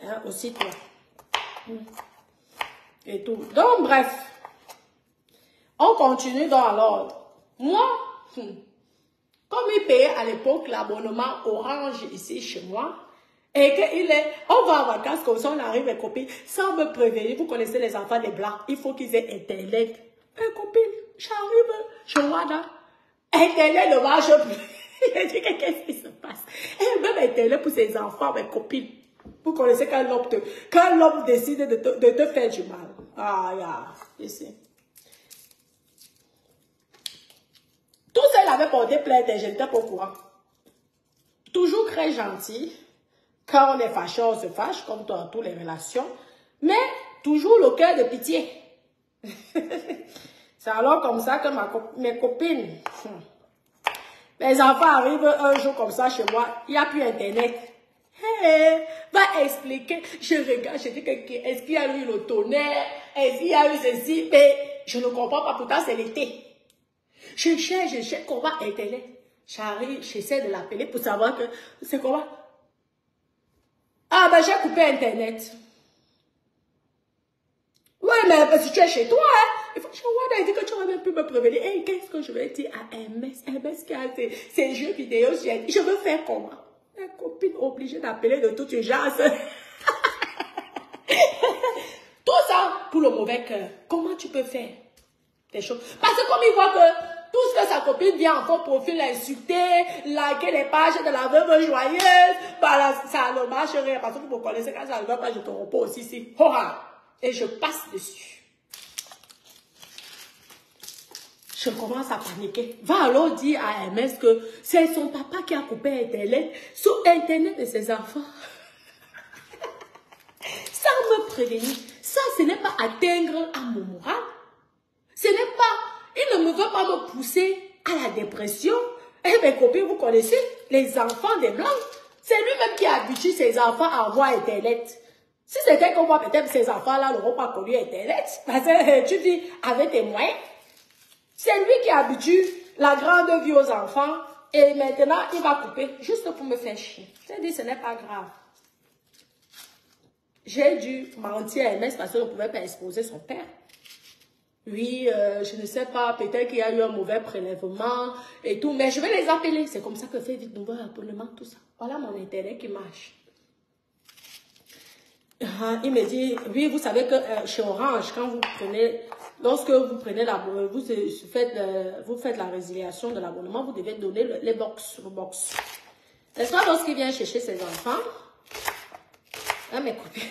Hein, aussi toi. Et tout. Donc, bref. On continue dans l'ordre. Moi, comme il payait à l'époque l'abonnement Orange ici chez moi, et on va en vacances comme ça, on arrive mes copines, sans me prévenir, vous connaissez les enfants des blancs, il faut qu'ils aient Internet. Mes copines, j'arrive, je vois là, Internet ne marche plus. Je dis, qu'est-ce qui se passe? Et même Internet pour ses enfants, mes copines. Vous connaissez quand l'homme décide de te faire du mal. Ah, ici. Tout ça, il avait porté plainte et je n'étais pas au courant. Toujours très gentil. Quand on est fâché, on se fâche, comme dans toutes les relations. Mais toujours le cœur de pitié. C'est alors comme ça que mes copines, mes enfants arrivent un jour comme ça chez moi, il n'y a plus Internet. Hey, va expliquer. Je regarde, je dis est-ce qu'il y a eu le tonnerre? Est-ce qu'il y a eu ceci? Mais je ne comprends pas, pourtant c'est l'été. Je cherche comment Internet. J'arrive, j'essaie de l'appeler pour savoir que c'est comment. Ah ben j'ai coupé Internet. Ouais, mais si tu es chez toi, hein, il faut que je dit que tu aurais même pu me prévenir. Hey, qu'est-ce que je vais dire à MS? MS qui a ces jeux vidéo, je veux faire comment? Ma copine obligée d'appeler de toute urgence. Tout ça pour le mauvais cœur. Comment tu peux faire des choses? Parce que comme il voit que tout ce que sa copine vient en fond profil l'insulter, liker les pages de la veuve joyeuse, bah ça ne marche rien. Parce que vous me connaissez, quand ça ne va pas, je te repose aussi, ici. Et je passe dessus. Je commence à paniquer. Va alors dire à MS que c'est son papa qui a coupé Internet sur Internet de ses enfants. Sans me prévenir. Ça, ce n'est pas atteindre à mon moral. Ce n'est pas... Il ne me veut pas me pousser à la dépression. Et mes copines, vous connaissez, les enfants des Blancs. C'est lui-même qui habitue ses enfants à avoir Internet. Si c'était comme moi, peut-être ces enfants-là n'auront pas connu Internet. Parce que tu dis, avec tes moyens. C'est lui qui habitue la grande vie aux enfants. Et maintenant, il va couper juste pour me faire chier. J'ai dit, ce n'est pas grave. J'ai dû mentir à MS parce que je ne pouvais pas exposer son père. Oui, je ne sais pas, peut-être qu'il y a eu un mauvais prélèvement et tout, mais je vais les appeler. C'est comme ça que fait vite nouveau abonnement, tout ça. Voilà mon Internet qui marche. Il me dit, oui, vous savez que chez Orange, quand vous prenez, lorsque vous prenez l'abonnement, vous faites la résiliation de l'abonnement, vous devez donner le box. N'est-ce pas, lorsqu'il vient chercher ses enfants? Ah, mes copines.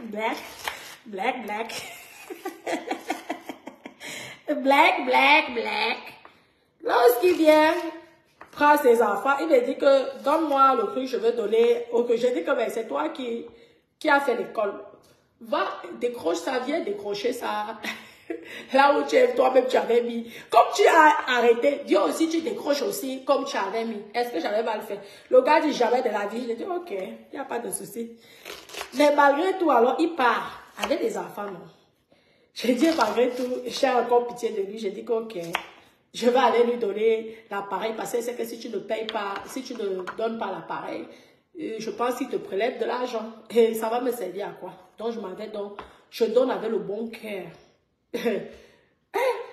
Black. Lorsqu'il vient prendre ses enfants, il me dit que donne-moi le truc, je veux donner. Ok, j'ai dit que ben, c'est toi qui a fait l'école. Va, décroche ça, viens décrocher ça. Là où toi-même tu avais mis. Comme tu as arrêté, Dieu aussi tu décroches aussi comme tu avais mis. Est-ce que j'avais mal fait? Le gars dit jamais de la vie. Je dis ok, il n'y a pas de souci. Mais malgré tout, alors il part avec des enfants, non. J'ai dit malgré tout, j'ai encore pitié de lui. J'ai dit que ok, je vais aller lui donner l'appareil parce que c'est que si tu ne payes pas, si tu ne donnes pas l'appareil, je pense qu'il te prélève de l'argent. Et ça va me servir à quoi? Donc je m'en vais, donc je donne avec le bon cœur.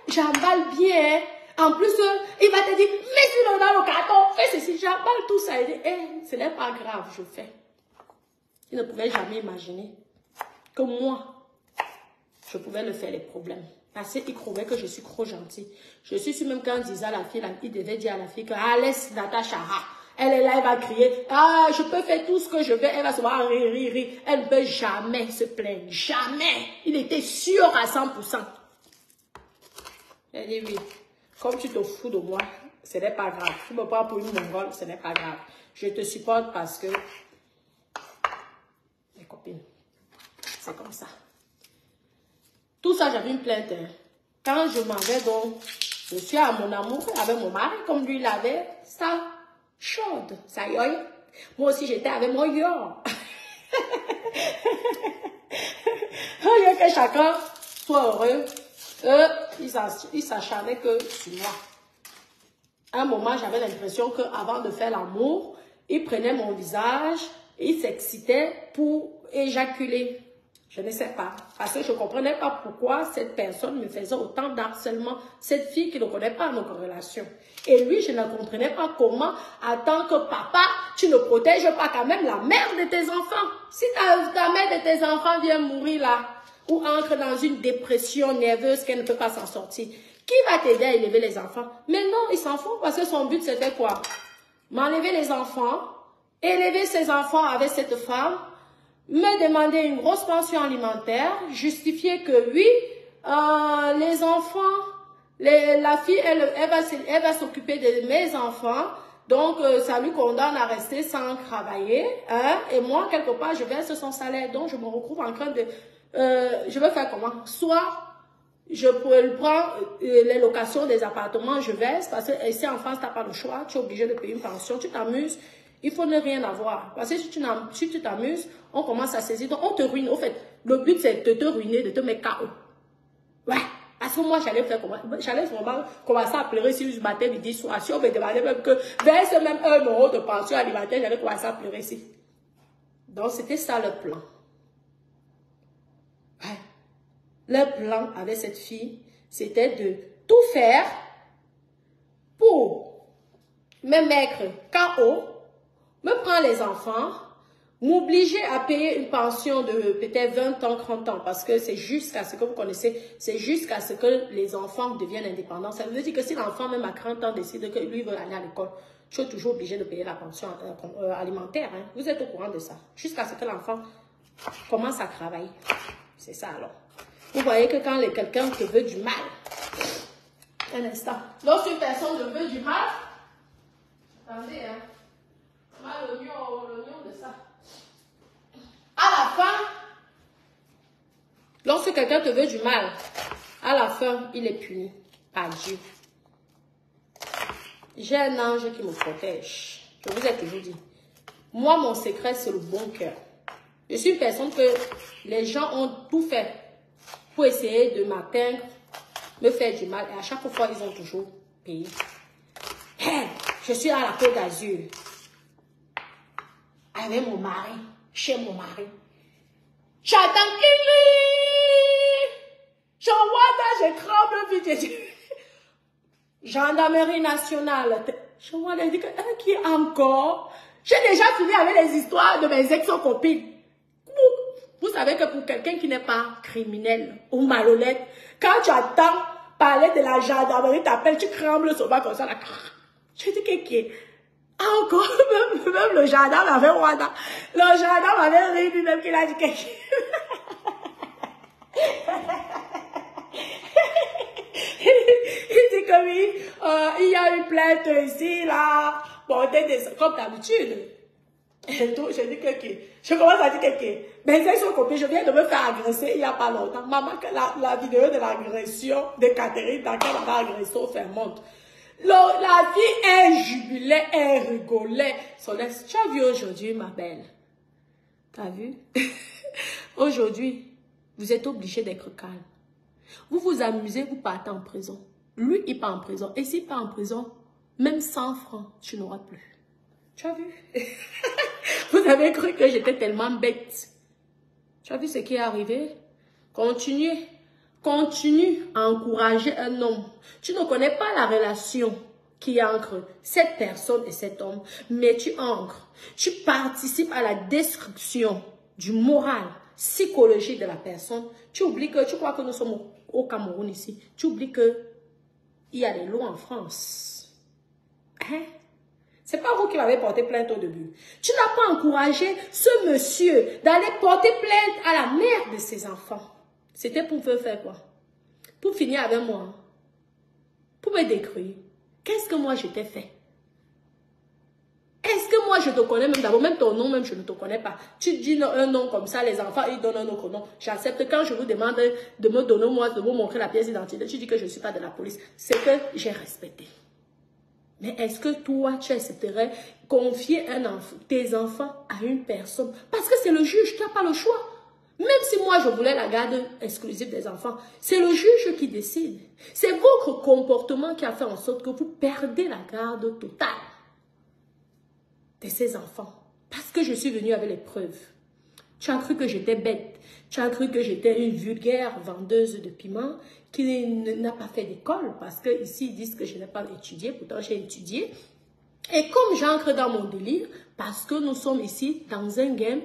J'emballe bien. En plus, il va te dire, mets-le dans le carton, fais ceci, j'emballe tout ça. Il dit, ce n'est pas grave, je fais. Il ne pouvait jamais imaginer que moi, je pouvais le faire les problèmes. Parce qu'il croyait que je suis trop gentille. Je suis sûre même quand disait à la fille, il devait dire à la fille que, laisse Natacha, elle est là, elle va crier, je peux faire tout ce que je veux, elle va se voir rire. Elle ne peut jamais se plaindre, jamais. Il était sûr à 100%. Elle dit oui, comme tu te fous de moi, ce n'est pas grave. Tu me prends pour une mongole, ce n'est pas grave. Je te supporte parce que, mes copines, c'est comme ça. Tout ça, j'avais une plainte. Quand je m'en vais donc, je suis à mon amour avec mon mari, comme lui l'avait, ça chaude, ça y est. Moi aussi, j'étais avec mon yo. Au lieu que chacun soit heureux, ils s'acharnaient que sur moi. À un moment, j'avais l'impression qu'avant de faire l'amour, ils prenaient mon visage et ils s'excitaient pour éjaculer. Je ne sais pas. Parce que je ne comprenais pas pourquoi cette personne me faisait autant d'harcèlement. Cette fille qui ne connaît pas notre relation. Et lui, je ne comprenais pas comment, en tant que papa, tu ne protèges pas quand même la mère de tes enfants. Si ta mère de tes enfants vient mourir là, ou entre dans une dépression nerveuse qu'elle ne peut pas s'en sortir, qui va t'aider à élever les enfants? Mais non, il s'en fout parce que son but c'était quoi? M'enlever les enfants, élever ses enfants avec cette femme, me demander une grosse pension alimentaire, justifier que oui, les enfants, la fille, elle va s'occuper de mes enfants, donc ça lui condamne à rester sans travailler, hein, et moi, quelque part, je verse son salaire, donc je me retrouve en train de, je vais faire comment? Soit, je prends les locations des appartements, je verse, parce que ici en France, tu n'as pas le choix, tu es obligé de payer une pension, tu t'amuses. Il faut ne rien avoir. Parce que si tu t'amuses, on commence à saisir. Donc, on te ruine. Au fait, le but, c'est de te ruiner, de te mettre KO. Ouais. Parce que moi, j'allais faire comment? J'allais vraiment commencer à pleurer si je matin, midi, soir. Si on me demandait même que verse même 1 € de pension alimentaire, j'allais commencer à pleurer ici. Donc, c'était ça le plan. leur plan avec cette fille, c'était de tout faire pour me mettre KO, me prendre les enfants, m'obliger à payer une pension de peut-être 20 ans, 30 ans, parce que c'est jusqu'à ce que vous connaissez, c'est jusqu'à ce que les enfants deviennent indépendants. Ça veut dire que si l'enfant, même à 30 ans, décide que lui veut aller à l'école, je suis toujours obligé de payer la pension alimentaire. Hein. Vous êtes au courant de ça. Jusqu'à ce que l'enfant commence à travailler. C'est ça alors. Vous voyez que quand quelqu'un te veut du mal, un instant, lorsqu'une personne te veut du mal, attendez, hein, l'oignon de ça. À la fin, lorsque quelqu'un te veut du mal, à la fin, il est puni par Dieu. J'ai un ange qui me protège. Je vous ai toujours dit. Moi, mon secret, c'est le bon cœur. Je suis une personne que les gens ont tout fait pour essayer de m'atteindre, me faire du mal. Et à chaque fois, ils ont toujours payé. Hey, je suis à la Côte d'Azur. Avec mon mari. Chez mon mari. J'attends je vois là, je tremble vite. Gendarmerie nationale. Je vois là, qui encore? J'ai déjà fini avec les histoires de mes ex-copines. Vous savez que pour quelqu'un qui n'est pas criminel ou malhonnête, quand tu attends parler de la gendarmerie, t'appelles, tu trembles sur bas comme ça. Là. Je dis que encore, même le gendarme avait Rwanda. Le gendarme avait ri lui-même qu'il a dit que il dit que oui, il y a une plainte ici, là, comme d'habitude. Et donc, je dis que, je commence à dire que, mais ils sont copiés, je viens de me faire agresser il n'y a pas longtemps. Maman, que la vidéo de l'agression de Catherine, dans laquelle on a agressé au fermente. La fille, elle jubilait, elle rigolait. Tu as vu aujourd'hui, ma belle? Tu as vu? Aujourd'hui, vous êtes obligé d'être calme. Vous vous amusez, vous partez en prison. Lui, il part en prison. Et s'il part en prison, même 100 francs, tu n'auras plus. Tu as vu? Vous avez cru que j'étais tellement bête. Tu as vu ce qui est arrivé? Continuez. Continue à encourager un homme. Tu ne connais pas la relation qui est entre cette personne et cet homme, mais tu participes à la destruction du moral psychologique de la personne. Tu oublies que, tu crois que nous sommes au Cameroun ici, tu oublies que il y a des lois en France. Hein? C'est pas vous qui m'avez porté plainte au début. Tu n'as pas encouragé ce monsieur d'aller porter plainte à la mère de ses enfants. C'était pour faire quoi? Pour finir avec moi. Pour me détruire. Qu'est-ce que moi je t'ai fait? Est-ce que moi je te connais même d'abord? Même ton nom, même je ne te connais pas. Tu dis un nom comme ça, les enfants ils donnent un autre nom. J'accepte. Quand je vous demande de me donner moi, de vous montrer la pièce d'identité, tu dis que je ne suis pas de la police. C'est que j'ai respecté. Mais est-ce que toi, tu accepterais confier tes enfants à une personne? Parce que c'est le juge, tu n'as pas le choix. Même si moi, je voulais la garde exclusive des enfants, c'est le juge qui décide. C'est votre comportement qui a fait en sorte que vous perdez la garde totale de ces enfants. Parce que je suis venue avec les preuves. Tu as cru que j'étais bête. Tu as cru que j'étais une vulgaire vendeuse de piment qui n'a pas fait d'école. Parce que ici, ils disent que je n'ai pas étudié. Pourtant, j'ai étudié. Et comme j'entre dans mon délire, parce que nous sommes ici dans un game,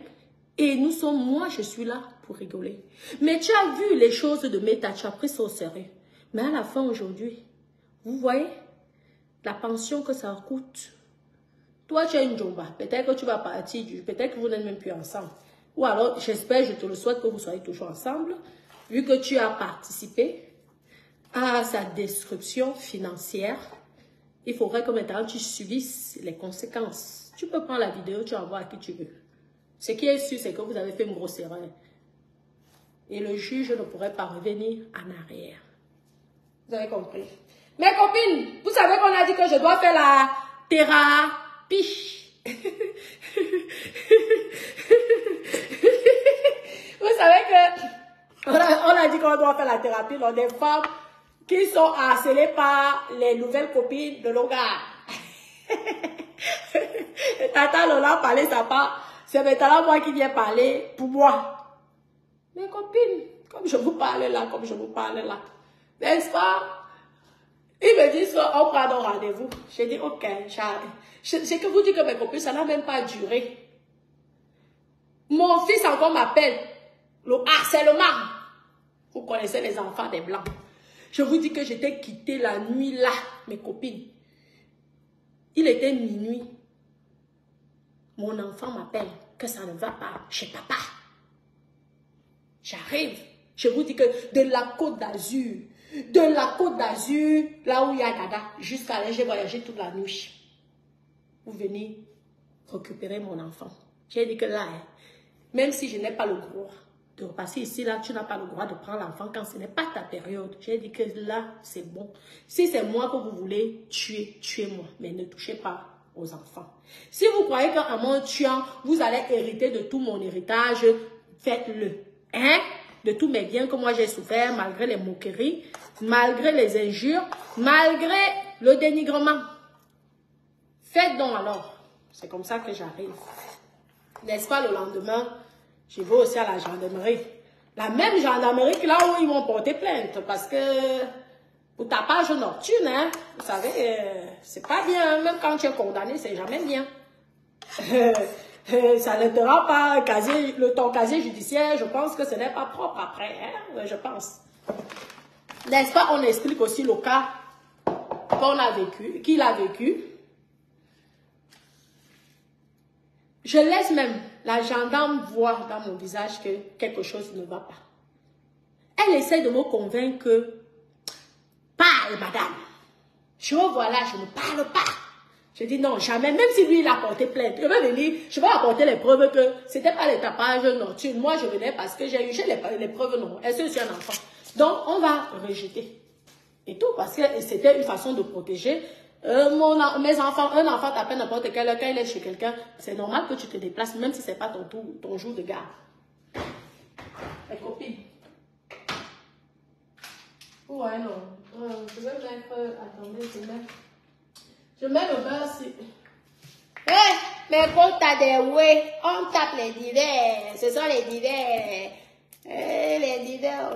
et moi, je suis là pour rigoler. Mais tu as vu les choses de méta, tu as pris ça au sérieux. Mais à la fin aujourd'hui, vous voyez la pension que ça coûte. Toi, tu as une jomba. Peut-être que tu vas partir, peut-être que vous n'êtes même plus ensemble. Ou alors, j'espère, je te le souhaite que vous soyez toujours ensemble, vu que tu as participé à sa destruction financière. Il faudrait que maintenant tu subisses les conséquences. Tu peux prendre la vidéo, tu envoies à qui tu veux. Ce qui est sûr, c'est que vous avez fait une grosse erreur. Et le juge ne pourrait pas revenir en arrière. Vous avez compris? Mes copines, vous savez qu'on a dit que je dois faire la thérapie. Vous savez que on a dit qu'on doit faire la thérapie dans des femmes qui sont harcelées par les nouvelles copines de l'hogar. Tata Lola parlait sa part. C'est maintenant moi qui viens parler pour moi. Mes copines, Comme je vous parlais là, comme je vous parlais là. N'est-ce pas? Ils me disent qu'on prend nos rendez-vous. J'ai dit, ok, j'arrive. C'est que vous dites que mes copines, ça n'a même pas duré. Mon fils encore m'appelle. Le harcèlement. Vous connaissez les enfants des Blancs. Je vous dis que j'étais quittée la nuit là, mes copines. Il était minuit. Mon enfant m'appelle que ça ne va pas chez papa. J'arrive. Je vous dis que de la Côte d'Azur, là où il y a Dada, jusqu'à là, j'ai voyagé toute la nuit. Vous venez récupérer mon enfant. J'ai dit que là, même si je n'ai pas le droit de repasser ici, là, tu n'as pas le droit de prendre l'enfant quand ce n'est pas ta période. J'ai dit que là, c'est bon. Si c'est moi que vous voulez tuer, tuez-moi, mais ne touchez pas aux enfants. Si vous croyez qu'en me tuant, vous allez hériter de tout mon héritage, faites-le. Hein? De tous mes biens que moi j'ai souffert, malgré les moqueries, malgré les injures, malgré le dénigrement. Faites donc alors. C'est comme ça que j'arrive. N'est-ce pas, le lendemain, je vais aussi à la gendarmerie. La même gendarmerie que là où ils m'ont porté plainte. Parce que pour tapage nocturne, hein, vous savez, c'est pas bien. Même quand tu es condamné, c'est jamais bien. Ça ne te rend pas ton casier judiciaire. Je pense que ce n'est pas propre après. Hein, je pense. N'est-ce pas, on explique aussi le cas qu'on a vécu, qu'il a vécu. Je laisse même la gendarme voir dans mon visage que quelque chose ne va pas. Elle essaie de me convaincre que parle, madame. Je vois là, je ne parle pas. Je dis non, jamais. Même si lui, il a porté plainte, je vais venir, je vais apporter les preuves que c'était pas les tapages nocturnes. Moi, je venais parce que j'ai les preuves non. Est-ce que je suis un enfant? Donc, on va rejeter. Et tout, parce que c'était une façon de protéger mes enfants. Un enfant t'appelle n'importe quel heure, quand il est chez quelqu'un, c'est normal que tu te déplaces, même si c'est pas ton jour de garde. Mes copines. Ouais, non. Je vais mettre... attendez, je mets le beurre ici. Hé, mais quand t'as des ouais, on tape les divers. Ce sont les divers. Les divers,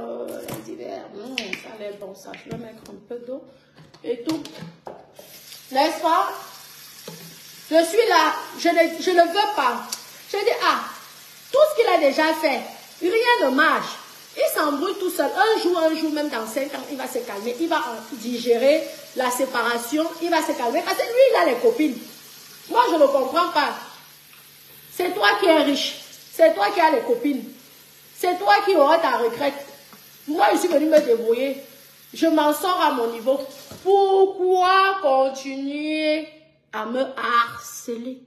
les divers. Ça a l'air bon, ça. Je vais mettre un peu d'eau et tout. N'est-ce pas? Je suis là. Je ne veux pas. Je dis, tout ce qu'il a déjà fait, rien ne marche. Il s'embrouille tout seul. Un jour, même dans 5 ans, il va se calmer. Il va digérer la séparation. Il va se calmer. Parce que lui, il a les copines. Moi, je ne comprends pas. C'est toi qui es riche. C'est toi qui as les copines. C'est toi qui auras ta retraite. Moi, je suis venue me débrouiller. Je m'en sors à mon niveau. Pourquoi continuer à me harceler?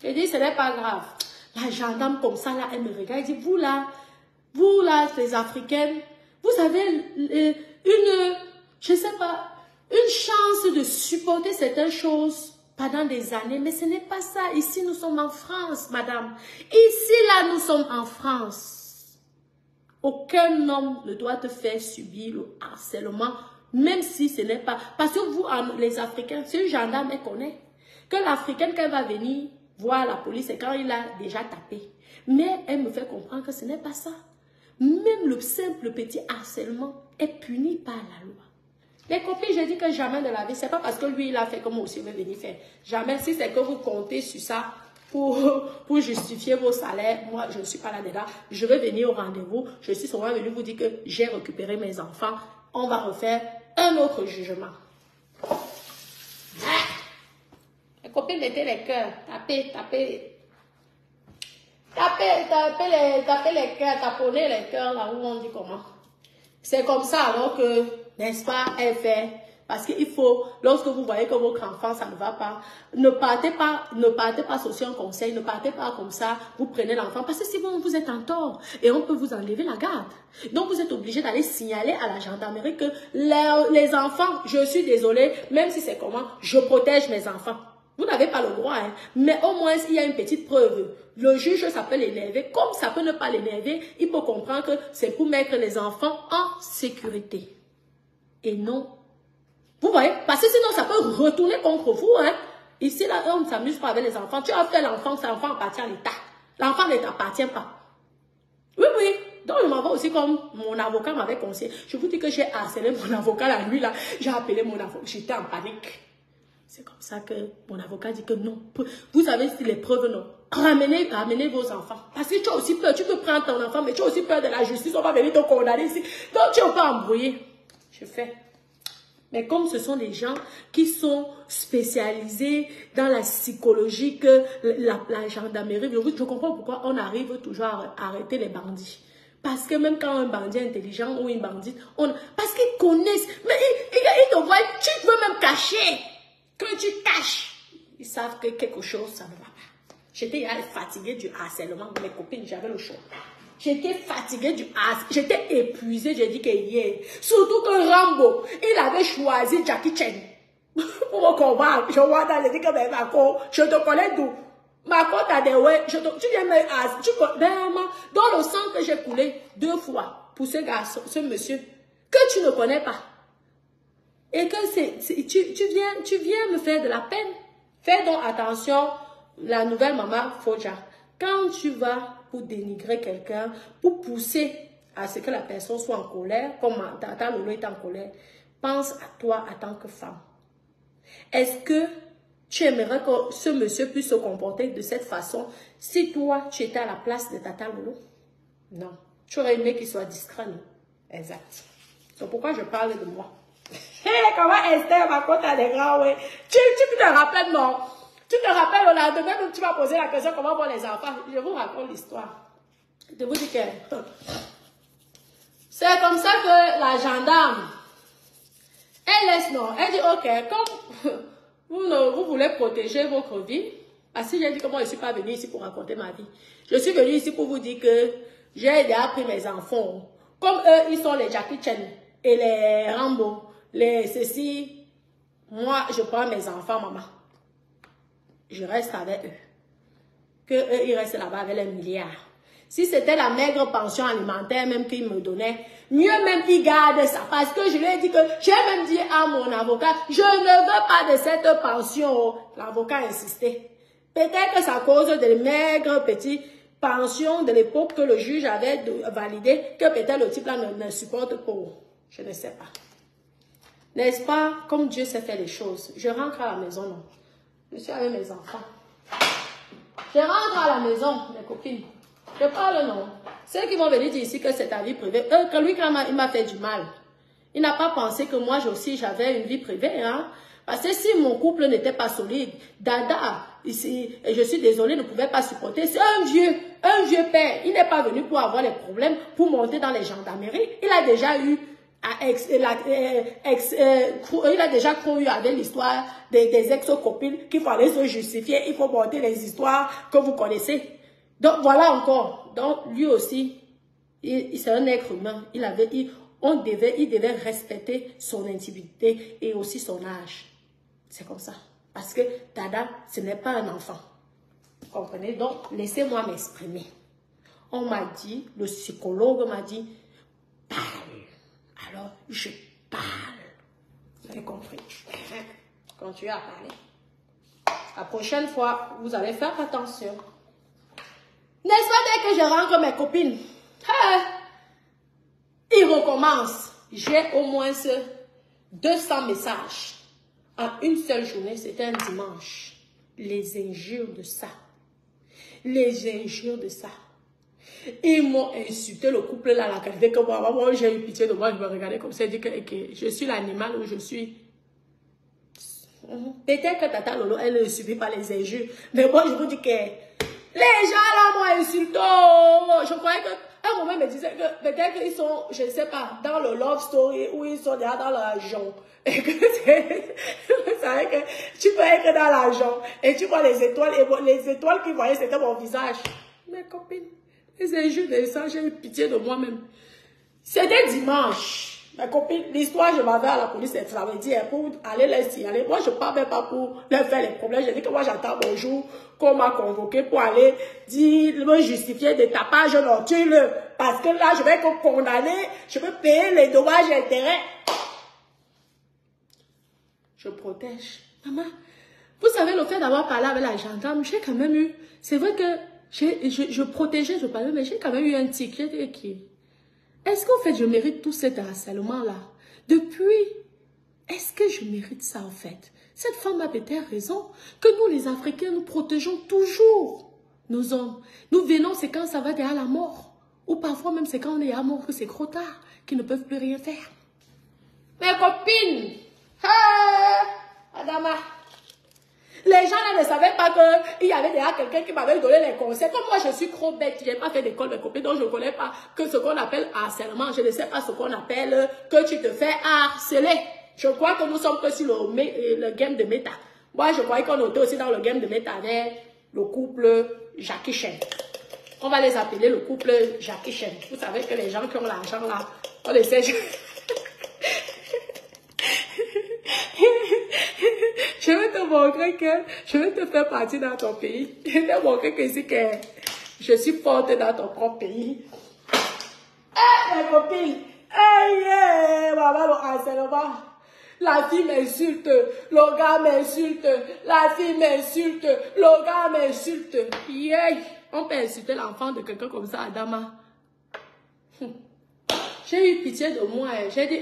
J'ai dit, ce n'est pas grave. La gendarme comme ça, là, elle me regarde. Elle dit, vous là, les Africaines, vous avez je sais pas, une chance de supporter certaines choses pendant des années. Mais ce n'est pas ça. Ici, nous sommes en France, madame. Ici, là, nous sommes en France. Aucun homme ne doit te faire subir le harcèlement, même si ce n'est pas... Parce que vous, les Africains, c'est une gendarme, elle connaît. Que l'Africaine, quand elle va venir voir la police, c'est quand il a déjà tapé. Mais elle me fait comprendre que ce n'est pas ça. Même le simple petit harcèlement est puni par la loi. Les copines, je dis que jamais de la vie, c'est pas parce que lui, il a fait comme moi aussi, il veut venir faire. Jamais, si c'est que vous comptez sur ça pour justifier vos salaires, moi, je ne suis pas là-dedans. Je vais venir au rendez-vous. Je suis souvent venue vous dire que j'ai récupéré mes enfants. On va refaire un autre jugement. Les copines, mettez les cœurs. Tapez les cœurs, taponnez les cœurs, là où on dit comment. C'est comme ça alors que, n'est-ce pas, elle fait. Parce qu'il faut, lorsque vous voyez que votre enfant, ça ne va pas, ne partez pas sur un conseil, ne partez pas comme ça, vous prenez l'enfant. Parce que si vous êtes en tort, et on peut vous enlever la garde. Donc vous êtes obligé d'aller signaler à la gendarmerie que les enfants, je suis désolée, même si c'est comment, je protège mes enfants. Vous n'avez pas le droit, hein. Mais au moins, il y a une petite preuve. Le juge, ça peut l'énerver. Comme ça peut ne pas l'énerver, il peut comprendre que c'est pour mettre les enfants en sécurité. Et non. Vous voyez? Parce que sinon, ça peut retourner contre vous, hein. Ici, là, on ne s'amuse pas avec les enfants. Tu as fait l'enfant, cet enfant appartient à l'État. L'enfant ne t'appartient pas. Oui, oui. Donc, je m'en vais aussi comme mon avocat m'avait conseillé. Je vous dis que j'ai harcelé mon avocat la nuit là. J'ai appelé mon avocat. J'étais en panique. C'est comme ça que mon avocat dit que non. Vous savez si les preuves, non. Ramenez vos enfants. Parce que tu as aussi peur. Tu peux prendre ton enfant, mais tu as aussi peur de la justice. On va venir te condamner ici. Donc, tu vas pas embrouiller. Je fais. Mais comme ce sont des gens qui sont spécialisés dans la psychologie, que la gendarmerie, je comprends pourquoi on arrive toujours à arrêter les bandits. Parce que même quand un bandit est intelligent ou une bandite, parce qu'ils connaissent, mais ils te voient, tu veux même cacher. Quand tu caches, ils savent que quelque chose, ça ne va pas. J'étais fatiguée du harcèlement de mes copines, j'avais le choix. J'étais fatiguée du harcèlement, j'étais épuisée, j'ai dit que hier. Surtout que Rambo, il avait choisi Jackie Chan pour me combattre. Je vois dans, j'ai dit que mais Marco, je te connais d'où? Marco, t'as des ouais, tu viens me harceler, tu connais, dans le sang que j'ai coulé 2 fois pour ce garçon, ce monsieur, que tu ne connais pas. Et que tu viens me faire de la peine. Fais donc attention, la nouvelle maman Foja. Quand tu vas pour dénigrer quelqu'un, pour pousser à ce que la personne soit en colère, comme Tata Lolo est en colère, pense à toi en tant que femme. Est-ce que tu aimerais que ce monsieur puisse se comporter de cette façon si toi, tu étais à la place de Tata Lolo? Non. Tu aurais aimé qu'il soit discret, non? Exact. C'est pourquoi je parle de moi. Hey, comment Esther m'a conté à des grands, ouais. Tu te rappelles, non? Tu te rappelles au lendemain, même tu m'as posé la question comment vont les enfants. Je vous raconte l'histoire. Je vous dis que c'est comme ça que la gendarme, elle laisse, non, elle dit, ok, comme vous voulez protéger votre vie, parce que j'ai dit que moi, je ne suis pas venue ici pour raconter ma vie. Je suis venue ici pour vous dire que j'ai déjà pris mes enfants. Comme eux, ils sont les Jackie Chan et les Rambo. Les ceci, moi, je prends mes enfants, maman. Je reste avec eux. Que eux, ils restent là-bas avec les milliards. Si c'était la maigre pension alimentaire même qu'ils me donnaient, mieux même qu'ils gardent ça. Parce que je lui ai dit que, j'ai même dit à mon avocat, je ne veux pas de cette pension. L'avocat a insisté. Peut-être que c'est à cause des maigres petites pensions de l'époque que le juge avait validé, que peut-être le type là ne supporte pas. Je ne sais pas. N'est-ce pas, comme Dieu sait faire les choses? Je rentre à la maison, non. Je suis avec mes enfants. Je rentre à la maison, mes copines. Je parle, non. Ceux qui vont venir dire ici que c'est ta vie privée, que lui, il m'a fait du mal. Il n'a pas pensé que moi aussi, j'avais une vie privée, hein. Parce que si mon couple n'était pas solide, Dada, ici, et je suis désolée, ne pouvait pas supporter. C'est un vieux père. Il n'est pas venu pour avoir les problèmes, pour monter dans les gendarmeries. Il a déjà eu il a déjà cru avec l'histoire des ex-copines qu'il fallait se justifier, il faut monter les histoires que vous connaissez. Donc voilà encore. Donc lui aussi, c'est un être humain. Il devait respecter son intimité et aussi son âge. C'est comme ça. Parce que Dada, ce n'est pas un enfant. Vous comprenez? Donc laissez-moi m'exprimer. On m'a dit, le psychologue m'a dit, parle. Alors, je parle. Vous avez compris? Continuez à parler. La prochaine fois, vous allez faire attention. N'est-ce pas dès que je rencontre mes copines? Ils recommencent. J'ai au moins 200 messages. En une seule journée, c'était un dimanche. Les injures de ça. Les injures de ça. Ils m'ont insulté le couple là, la qualité que moi j'ai eu pitié de moi, je me regardais comme ça, je dis que je suis l'animal où je suis. Peut-être que Tata Lolo, elle ne subit pas les injures. Mais moi, je vous dis que les gens là m'ont insulté. Je croyais qu'à un moment, ils me disaient que peut-être qu'ils sont, je ne sais pas, dans le love story ou ils sont déjà dans l'argent. Et que vous savez que tu peux être dans l'argent et tu vois les étoiles. Et les étoiles qu'ils voyaient, c'était mon visage. Mes copines. Les injures de ça, j'ai eu pitié de moi-même. C'était dimanche. Ma copine, l'histoire, je m'avais à la police, elle m'avait dit, pour aller les signaler. Moi, je ne parle même pas pour leur faire les problèmes. Je dis que moi, j'attends mon jour qu'on m'a convoqué pour aller dire, me justifier des tapages nocturnes. Parce que là, je vais être condamné, je vais payer les dommages et intérêts. Je protège. Maman, vous savez, le fait d'avoir parlé avec la gendarme, j'ai quand même eu, c'est vrai que je protégeais, je parlais, mais j'ai quand même eu un tic. J'ai dit, est-ce qu'en fait, je mérite tout cet harcèlement-là? Depuis, est-ce que je mérite ça en fait? Cette femme a peut-être raison, que nous les Africains, nous protégeons toujours nos hommes. Nous venons, c'est quand ça va derrière la mort. Ou parfois même, c'est quand on est à mort que c'est trop tard, qu'ils ne peuvent plus rien faire. Mes copines, Adama, les gens là ne savaient pas qu'il y avait déjà quelqu'un qui m'avait donné les conseils. Comme moi, je suis trop bête, je n'ai pas fait d'école, mes copines, donc je ne connais pas que ce qu'on appelle harcèlement. Je ne sais pas ce qu'on appelle que tu te fais harceler. Je crois que nous sommes que sur le game de méta. Moi, je croyais qu'on était aussi dans le game de méta avec le couple Jackie Chan. On va les appeler le couple Jackie Chan. Vous savez que les gens qui ont l'argent là, on les sait. Je vais te montrer que je vais te faire partie dans ton pays. Je vais te montrer que ici que je suis forte dans ton propre pays. Eh, mes copines! Eh, maman, le harcèlement. La fille m'insulte, le gars m'insulte, la fille m'insulte, le gars m'insulte. Yeah. On peut insulter l'enfant de quelqu'un comme ça, Adama. J'ai eu pitié de moi. J'ai dit,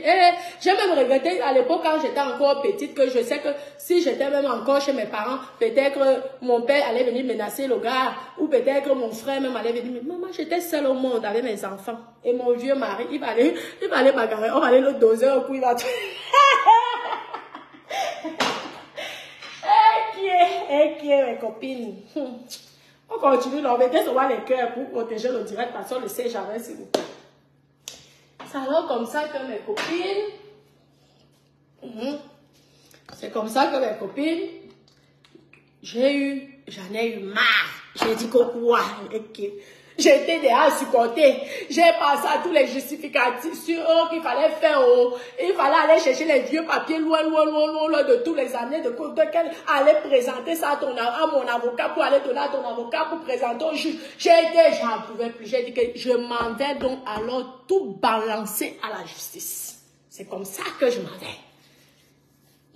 j'ai même regretté à l'époque quand j'étais encore petite que je sais que si j'étais même encore chez mes parents, peut-être mon père allait venir menacer le gars ou peut-être mon frère même allait venir. Mais maman, j'étais seule au monde avec mes enfants. Et mon vieux mari, il va aller bagarrer. On va aller le doser au coup, il va tuer. Qui est mes copines? On continue, on mettait souvent les cœurs pour protéger le direct parce qu'on ne sait jamais si vous plaît. C'est alors comme ça que mes copines, c'est comme ça que mes copines, j'en ai eu marre. J'ai dit que quoi, j'étais déjà supportée. J'ai passé à tous les justificatifs sur eux qu'il fallait faire. Il fallait aller chercher les vieux papiers loin de tous les années de qu'elle allait présenter ça à mon avocat pour aller donner à ton avocat pour présenter au juge. J'en pouvais plus. J'ai dit que je m'en vais donc alors tout balancer à la justice. C'est comme ça que je m'en vais.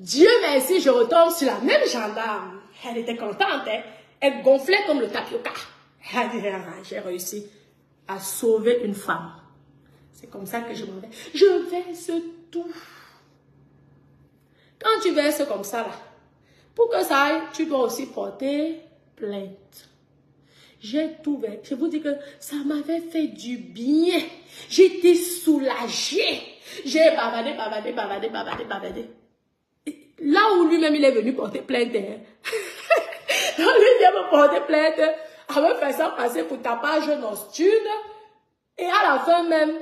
Dieu merci, je retombe sur la même gendarme. Elle était contente, hein? Elle gonflait comme le tapioca. Elle a dit, j'ai réussi à sauver une femme. C'est comme ça que je m'en vais. Je verse tout. Quand tu verses comme ça, là, pour que ça aille, tu dois aussi porter plainte. J'ai tout versé. Je vous dis que ça m'avait fait du bien. J'étais soulagée. J'ai bavardé. Là où lui-même, il est venu porter plainte. Hein. Lui vient me porter plainte. Elle me fait ça passer pour tapage nocturne. Et à la fin même,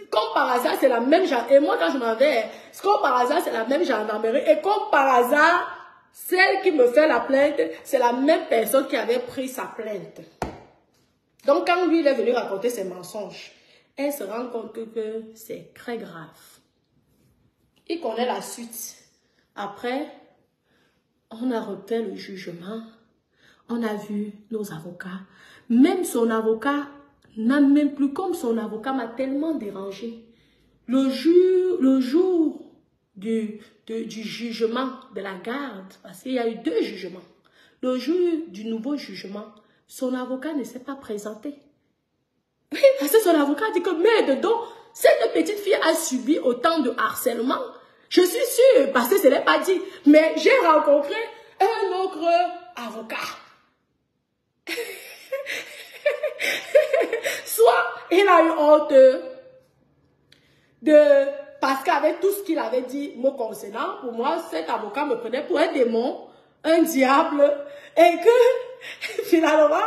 comme par hasard, c'est la même gendarmerie. Et moi, quand je m'en vais, comme par hasard, c'est la même gendarmerie. Et comme par hasard, celle qui me fait la plainte, c'est la même personne qui avait pris sa plainte. Donc, quand lui, il est venu raconter ses mensonges, elle se rend compte que c'est très grave. Il connaît la suite. Après, on a refait le jugement. On a vu nos avocats. Même son avocat n'a même plus, comme son avocat m'a tellement dérangé. Le jour du jugement de la garde, parce qu'il y a eu 2 jugements. Le jour du nouveau jugement, son avocat ne s'est pas présenté. Oui, parce que son avocat dit que, mais dedans, cette petite fille a subi autant de harcèlement. Je suis sûre, parce que ce n'est pas dit. Mais j'ai rencontré un autre avocat. Soit il a eu honte parce qu'avec tout ce qu'il avait dit me concernant, pour moi, cet avocat me prenait pour un démon, un diable, et que finalement,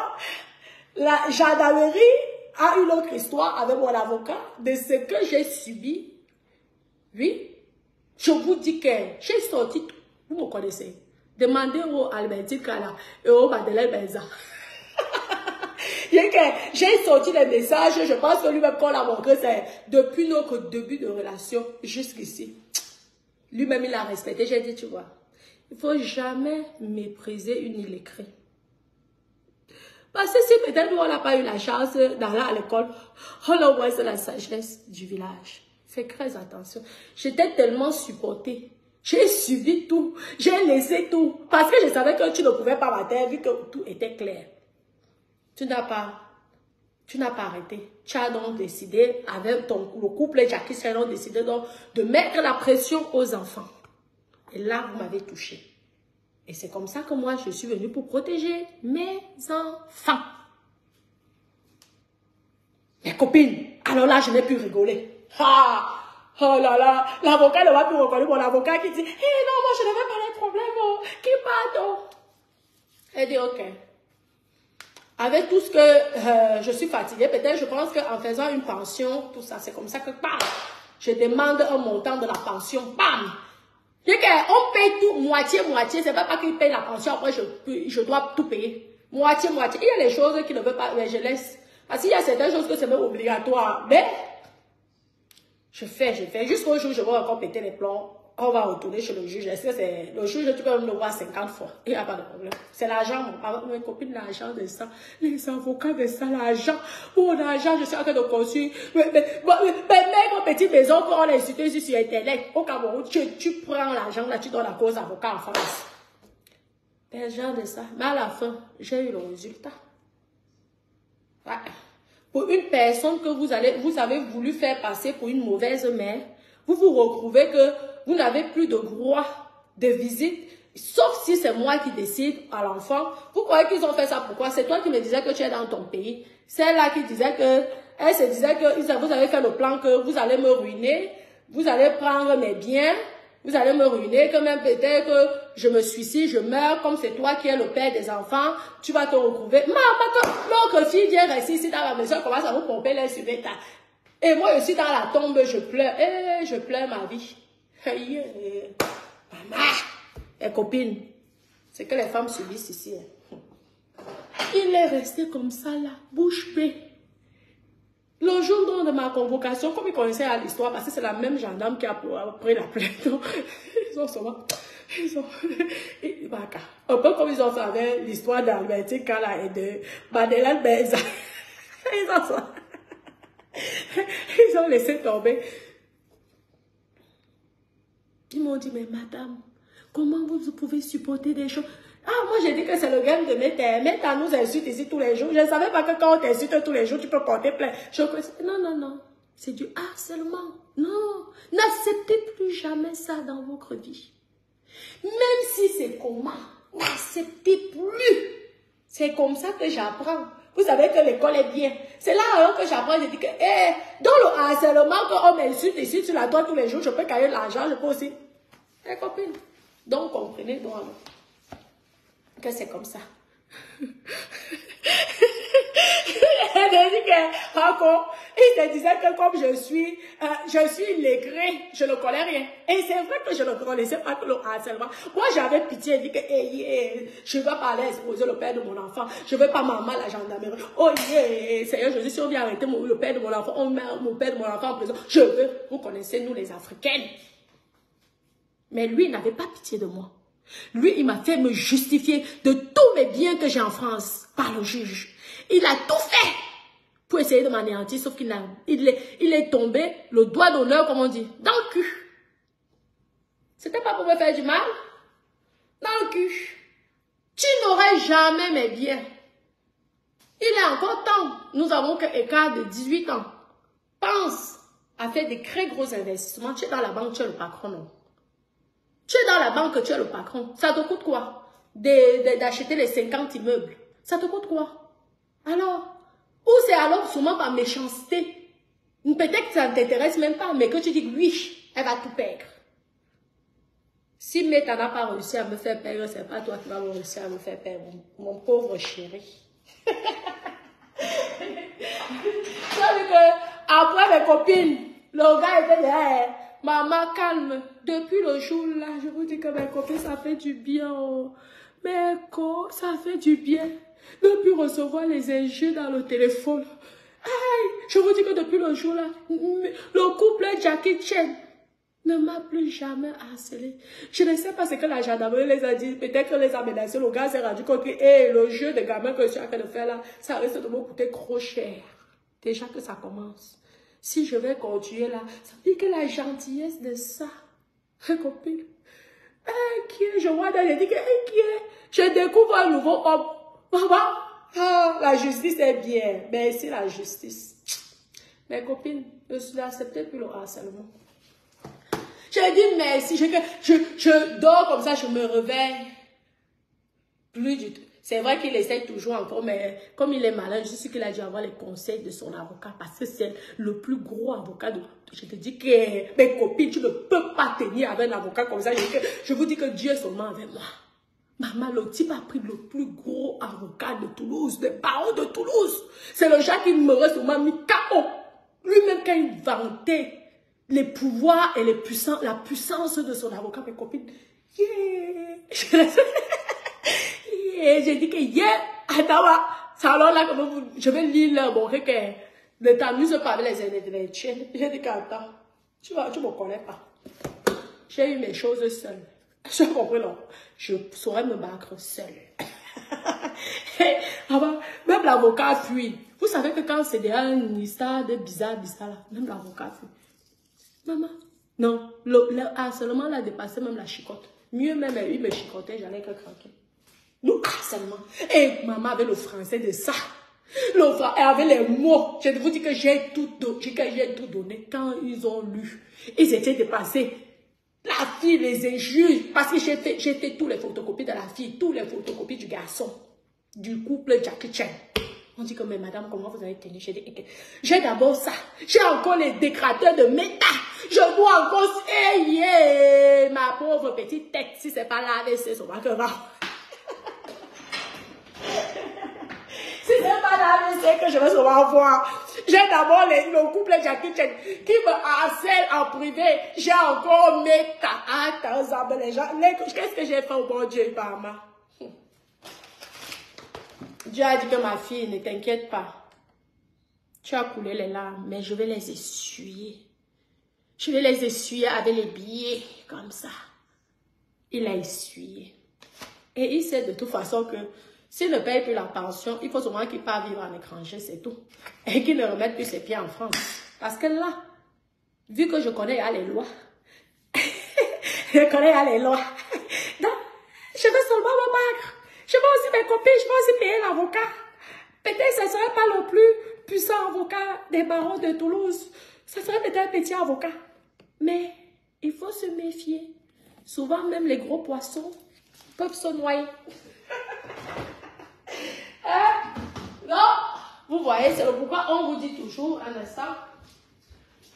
la gendarmerie a une autre histoire avec mon avocat de ce que j'ai subi. Oui, je vous dis que j'ai sorti tout. Vous me connaissez. Demandez au Albertine Kala et au Madeleine Benza. J'ai sorti des messages, je pense que lui-même, quand on l'a montré, c'est depuis notre début de relation jusqu'ici. Lui-même, il a respecté. J'ai dit, tu vois, il ne faut jamais mépriser une illettrée. Parce que si peut-être on n'a pas eu la chance d'aller à l'école, on a au moins la sagesse du village. Fais très attention. J'étais tellement supportée. J'ai subi tout. J'ai laissé tout. Parce que je savais que tu ne pouvais pas m'atteindre vu que tout était clair. Tu n'as pas Tu n'as pas arrêté. Tu as donc décidé, avec le couple Jackie Chan, ont décidé donc de mettre la pression aux enfants. Et là, vous m'avez touché. Et c'est comme ça que moi, je suis venue pour protéger mes enfants. Mes copines. Alors là, je n'ai plus rigolé. Ah! Oh là là, l'avocat ne va plus reconnaître mon avocat qui dit, non, moi je n'avais pas de problème, oh. Qui pardon? Elle dit, ok. Avec tout ce que je suis fatiguée, peut-être je pense qu'en faisant une pension, tout ça, c'est comme ça que, bam, je demande un montant de la pension, bam. On paye tout, moitié, c'est pas qu'il paye la pension, après je dois tout payer. Moitié. Il y a les choses qui ne veulent pas, mais je laisse. Parce qu'il y a certaines choses que c'est même obligatoire, mais je fais. Jusqu'au jour où je vais encore péter les plombs, on va retourner chez le juge. Est-ce que c'est le juge, tu peux même le voir 50 fois. Il n'y a pas de problème. C'est l'argent, mes copines, l'argent de ça. Les avocats de ça, l'argent. Mon argent, je suis en train de construire. Même une petite maison qu'on a insulté ici sur Internet. Au Cameroun, tu prends l'argent, là, tu donnes la cause avocat en France. L'argent de ça. Mais à la fin, j'ai eu le résultat. Ouais. Pour une personne que vous avez voulu faire passer pour une mauvaise mère, vous vous retrouvez que vous n'avez plus de droit de visite, sauf si c'est moi qui décide à l'enfant. Vous croyez qu'ils ont fait ça pourquoi? C'est toi qui me disais que tu es dans ton pays. C'est là qui disait que, elle se disait que vous avez fait le plan que vous allez me ruiner, vous allez prendre mes biens, vous allez me ruiner, que même peut-être que je me suicide, je meurs, comme c'est toi qui es le père des enfants, tu vas te retrouver. Maman, quand l'autre fille vient rester ici dans la maison, elle commence à vous pomper les sur l'état. Et moi, je suis dans la tombe, je pleure. Je pleure ma vie. Maman, les copines, c'est que les femmes subissent ici. Il est resté comme ça là, bouche bée. Le jour de ma convocation, comme ils connaissaient à l'histoire, parce que c'est la même gendarme qui a pris la plainte, ils ont souvent... un peu comme ils ont fait avec l'histoire d'Albertine Kala et de Madeleine Benza. Ils ont laissé tomber. Ils m'ont dit, mais madame, comment vous pouvez supporter des choses? Ah, moi j'ai dit que c'est le game de Meta. Meta nous insulte ici tous les jours. Je ne savais pas que quand on t'insulte tous les jours, tu peux porter plainte. Non. C'est du harcèlement. Non. N'acceptez plus jamais ça dans votre vie. Même si c'est comment, n'acceptez plus. C'est comme ça que j'apprends. Vous savez que l'école est bien. C'est là alors que j'apprends. Je dis que, dans le harcèlement, quand on m'insulte ici sur la toile tous les jours, je peux gagner de l'argent, je peux aussi. Copine. Donc, comprenez donc que c'est comme ça. Il te disait que comme je suis illégré, je ne connais rien. Et c'est vrai que je ne connaissais pas que le harcèlement. Moi, j'avais pitié, je dis que je ne vais pas aller exposer le père de mon enfant. Je ne vais pas maman la gendarmerie. Oh Seigneur Jésus, si on vient arrêter le père de mon enfant, on met mon père de mon enfant en prison. Je veux. Vous connaissez, nous les Africaines. Mais lui, il n'avait pas pitié de moi. Lui, il m'a fait me justifier de tous mes biens que j'ai en France par le juge. Il a tout fait pour essayer de m'anéantir, sauf qu'il est tombé, le doigt d'honneur, comme on dit, dans le cul. C'était pas pour me faire du mal? Dans le cul. Tu n'aurais jamais mes biens. Il est encore temps. Nous avons qu'un écart de 18 ans. Pense à faire des très gros investissements. Tu es dans la banque, tu es le patron, non? Tu es dans la banque, tu es le patron. Ça te coûte quoi? D'acheter les 50 immeubles. Ça te coûte quoi? Alors, ou c'est alors souvent par méchanceté. Peut-être que ça ne t'intéresse même pas, mais que tu dis que oui, elle va tout perdre. Si Meta n'a pas réussi à me faire perdre, c'est pas toi qui vas réussir à me faire perdre, mon pauvre chéri. Après mes copines, le gars était là, maman calme. Depuis le jour là, je vous dis que mes copines, ça fait du bien. Oh. Mais ça fait du bien. Ne plus recevoir les injures dans le téléphone. Aïe, je vous dis que depuis le jour là, le couple Jackie Chan ne m'a plus jamais harcelé. Je ne sais pas ce que la gendarmerie les a dit. Peut-être que les a menacés. Le gars s'est rendu compte que le jeu de gamin que je suis en train de faire là, ça risque de me coûter trop cher. Déjà que ça commence. Si je vais continuer là, ça veut dire que la gentillesse de ça, copine, inquiet, je vois dans les dits que inquiet, je découvre un nouveau homme. Maman, Ah, la justice est bien. Merci la justice. Mes copines, je n'acceptais plus le harcèlement. J'ai dit merci. Je dors comme ça, je me réveille. Plus du tout. C'est vrai qu'il essaie toujours encore, mais comme il est malin, je suis sûre qu'il a dû avoir les conseils de son avocat parce que c'est le plus gros avocat de... Je te dis que mes copines, tu ne peux pas tenir avec un avocat comme ça. Je vous dis que Dieu est seulement avec moi. Maman, le type a pris le plus gros avocat de Toulouse, des barreaux de Toulouse. C'est le genre qui me reste seulement mis KO. Lui-même, quand il vantait les pouvoirs et la puissance de son avocat, mes copines, yeah. J'ai dit que attends, alors là, je vais lire là, bon, que ne t'amuse pas avec les Égyptiens. J'ai dit qu'attends, tu me connais pas. J'ai eu mes choses seule. Je comprends, non? Je saurais me battre seule. Même l'avocat fuit. Vous savez que quand c'est une histoire de bizarre là, même l'avocat fuit. Maman, non, le harcèlement l'a dépassé même la chicotte. Mieux même, il me chicotait, j'allais que craquer. Le harcèlement. Et maman avait le français de ça. Elle avait les mots. Je vous dis que j'ai tout donné. Quand ils ont lu, ils étaient dépassés. La fille les injure. Parce que j'ai fait tous les photocopies de la fille, tous les photocopies du garçon. Du couple Jackie Chan. On dit que, mais madame, comment vous avez tenu? J'ai dit, j'ai d'abord ça. J'ai encore les décrateurs de méta. Je dois encore... ma pauvre petite tête, si c'est pas lavé, c'est son va. Si c'est pas lavé, que je vais souvent voir. J'ai d'abord le couple Jackie Chan qui me harcèle en privé. J'ai encore méta. Attends, les gens. Qu'est-ce que j'ai fait au bon Dieu, maman? Dieu a dit que ma fille, ne t'inquiète pas. Tu as coulé les larmes, mais je vais les essuyer. Je vais les essuyer avec les billets, comme ça. Il a essuyé. Et il sait de toute façon que s'il ne paye plus la pension, il faut seulement qu'il parte vivre en étranger, c'est tout. Et qu'il ne remette plus ses pieds en France. Parce que là, vu que je connais les lois, je connais les lois, donc je vais seulement me battre. Je vais aussi mes copines, je vais aussi payer l'avocat. Peut-être que ce ne serait pas le plus puissant avocat des barreaux de Toulouse. Ce serait peut-être un petit avocat. Mais il faut se méfier. Souvent, même les gros poissons peuvent se noyer. Non, vous voyez, c'est pourquoi on vous dit toujours, un instant,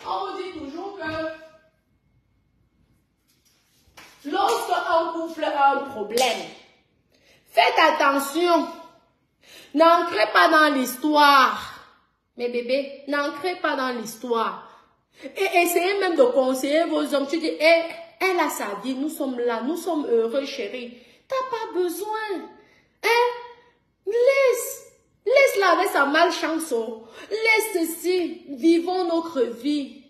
on vous dit toujours que lorsqu'un couple a un problème, faites attention. N'entrez pas dans l'histoire. Mes bébés, n'entrez pas dans l'histoire. Et essayez même de conseiller vos hommes. Tu dis, elle a sa vie, nous sommes là, nous sommes heureux, chérie. T'as pas besoin. Laisse-la avec sa malchance. Laisse ceci, vivons notre vie.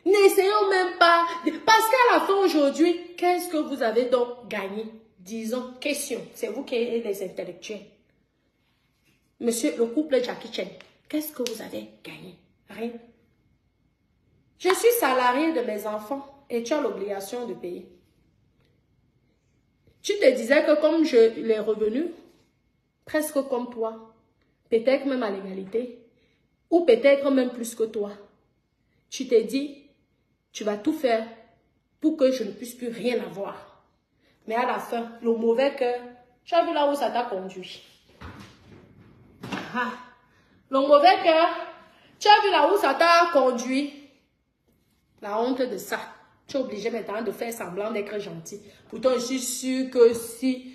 N'essayons même pas. Parce qu'à la fin aujourd'hui, qu'est-ce que vous avez donc gagné? Disons, question. C'est vous qui êtes les intellectuels. Monsieur, le couple Jackie Chan, qu'est-ce que vous avez gagné? Rien. Je suis salarié de mes enfants et tu as l'obligation de payer. Tu te disais que comme les revenus, presque comme toi, peut-être même à l'égalité, ou peut-être même plus que toi, tu t'es dit, tu vas tout faire pour que je ne puisse plus rien avoir. Mais à la fin, le mauvais cœur, tu as vu là où ça t'a conduit. Le mauvais cœur, tu as vu là où ça t'a conduit. La honte de ça. Tu es obligé maintenant de faire semblant d'être gentil. Pourtant, je suis sûre que si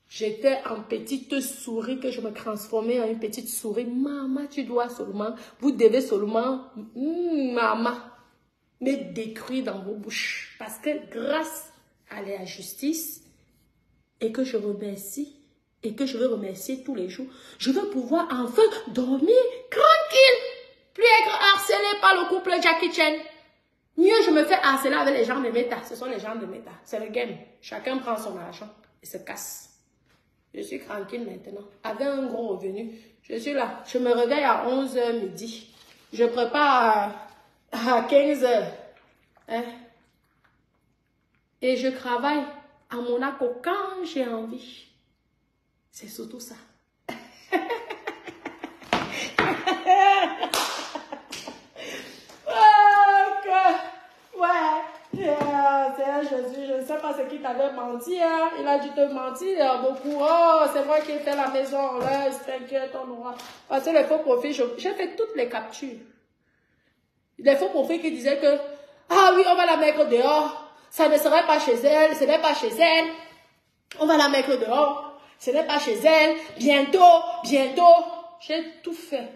j'étais en petite souris, que je me transformais en une petite souris, maman, vous devez seulement, maman, me détruire dans vos bouches. Parce que grâce à la justice, et que je remercie, et que je veux remercier tous les jours, je veux pouvoir enfin dormir tranquille. Plus être harcelé par le couple Jackie Chan. Mieux je me fais harceler avec les gens de méta. Ce sont les gens de méta. C'est le game. Chacun prend son argent et se casse. Je suis tranquille maintenant. Avec un gros revenu. Je suis là. Je me réveille à 11h midi. Je prépare à 15h. Hein? Et je travaille à Monaco quand j'ai envie. C'est surtout ça. Seigneur Jésus, je ne sais pas ce qui t'avait menti. Hein. Il a dû te mentir beaucoup. Oh, c'est moi qui ai fait la maison. Là, t'inquiète, on aura. Parce que les faux prophètes, j'ai fait toutes les captures. Les faux prophètes qui disaient que, ah oui, on va la mettre dehors. Ça ne serait pas chez elle, ce n'est pas chez elle. On va la mettre dehors. Ce n'est pas chez elle. Bientôt, bientôt. J'ai tout fait.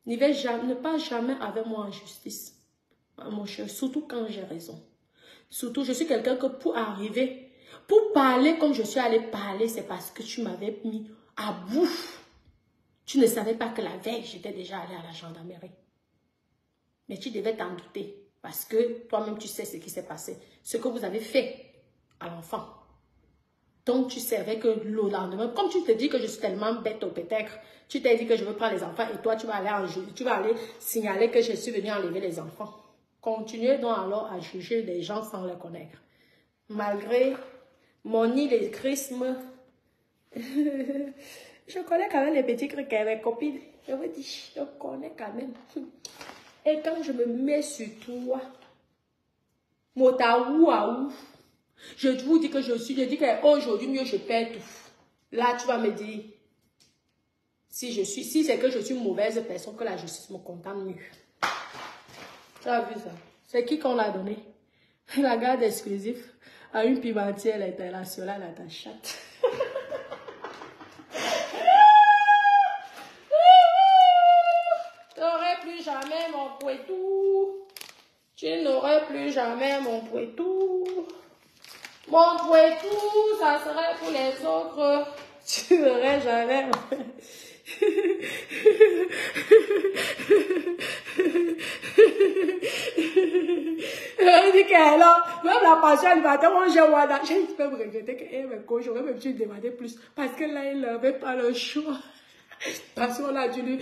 Ne pas jamais avec moi en justice. Mon cher, surtout quand j'ai raison. Surtout, je suis quelqu'un que pour arriver, pour parler comme je suis allée parler, c'est parce que tu m'avais mis à bout. Tu ne savais pas que la veille, j'étais déjà allée à la gendarmerie. Mais tu devais t'en douter. Parce que toi-même, tu sais ce qui s'est passé. Ce que vous avez fait à l'enfant. Donc, tu savais que le lendemain, comme tu te dis que je suis tellement bête peut-être, tu t'es dit que je veux prendre les enfants et toi, tu vas aller signaler que je suis venue enlever les enfants. Continuez donc alors à juger des gens sans les connaître. Malgré mon illétrisme, je connais quand même les petits trucs avec mes copines. Je vous dis, je connais quand même. Et quand je me mets sur toi, je vous dis que je dis qu'aujourd'hui, mieux je perds tout. Là, tu vas me dire, si c'est que je suis une mauvaise personne, que la justice me condamne mieux. Tu as vu ça? C'est qui qu'on l'a donné? La garde exclusive à une pimentière internationale à ta chatte. Tu n'aurais plus jamais mon Poitou. Tu n'aurais plus jamais mon Poitou. Mon Poitou, ça serait pour les autres. Tu n'aurais jamais. Je dis qu'elle a, même la passion alimentaire, moi j'ai peux me regretter qu'elle me coach, j'aurais même dû demander plus. Parce que là, il n'avait pas le choix. Parce qu'on a dû lui,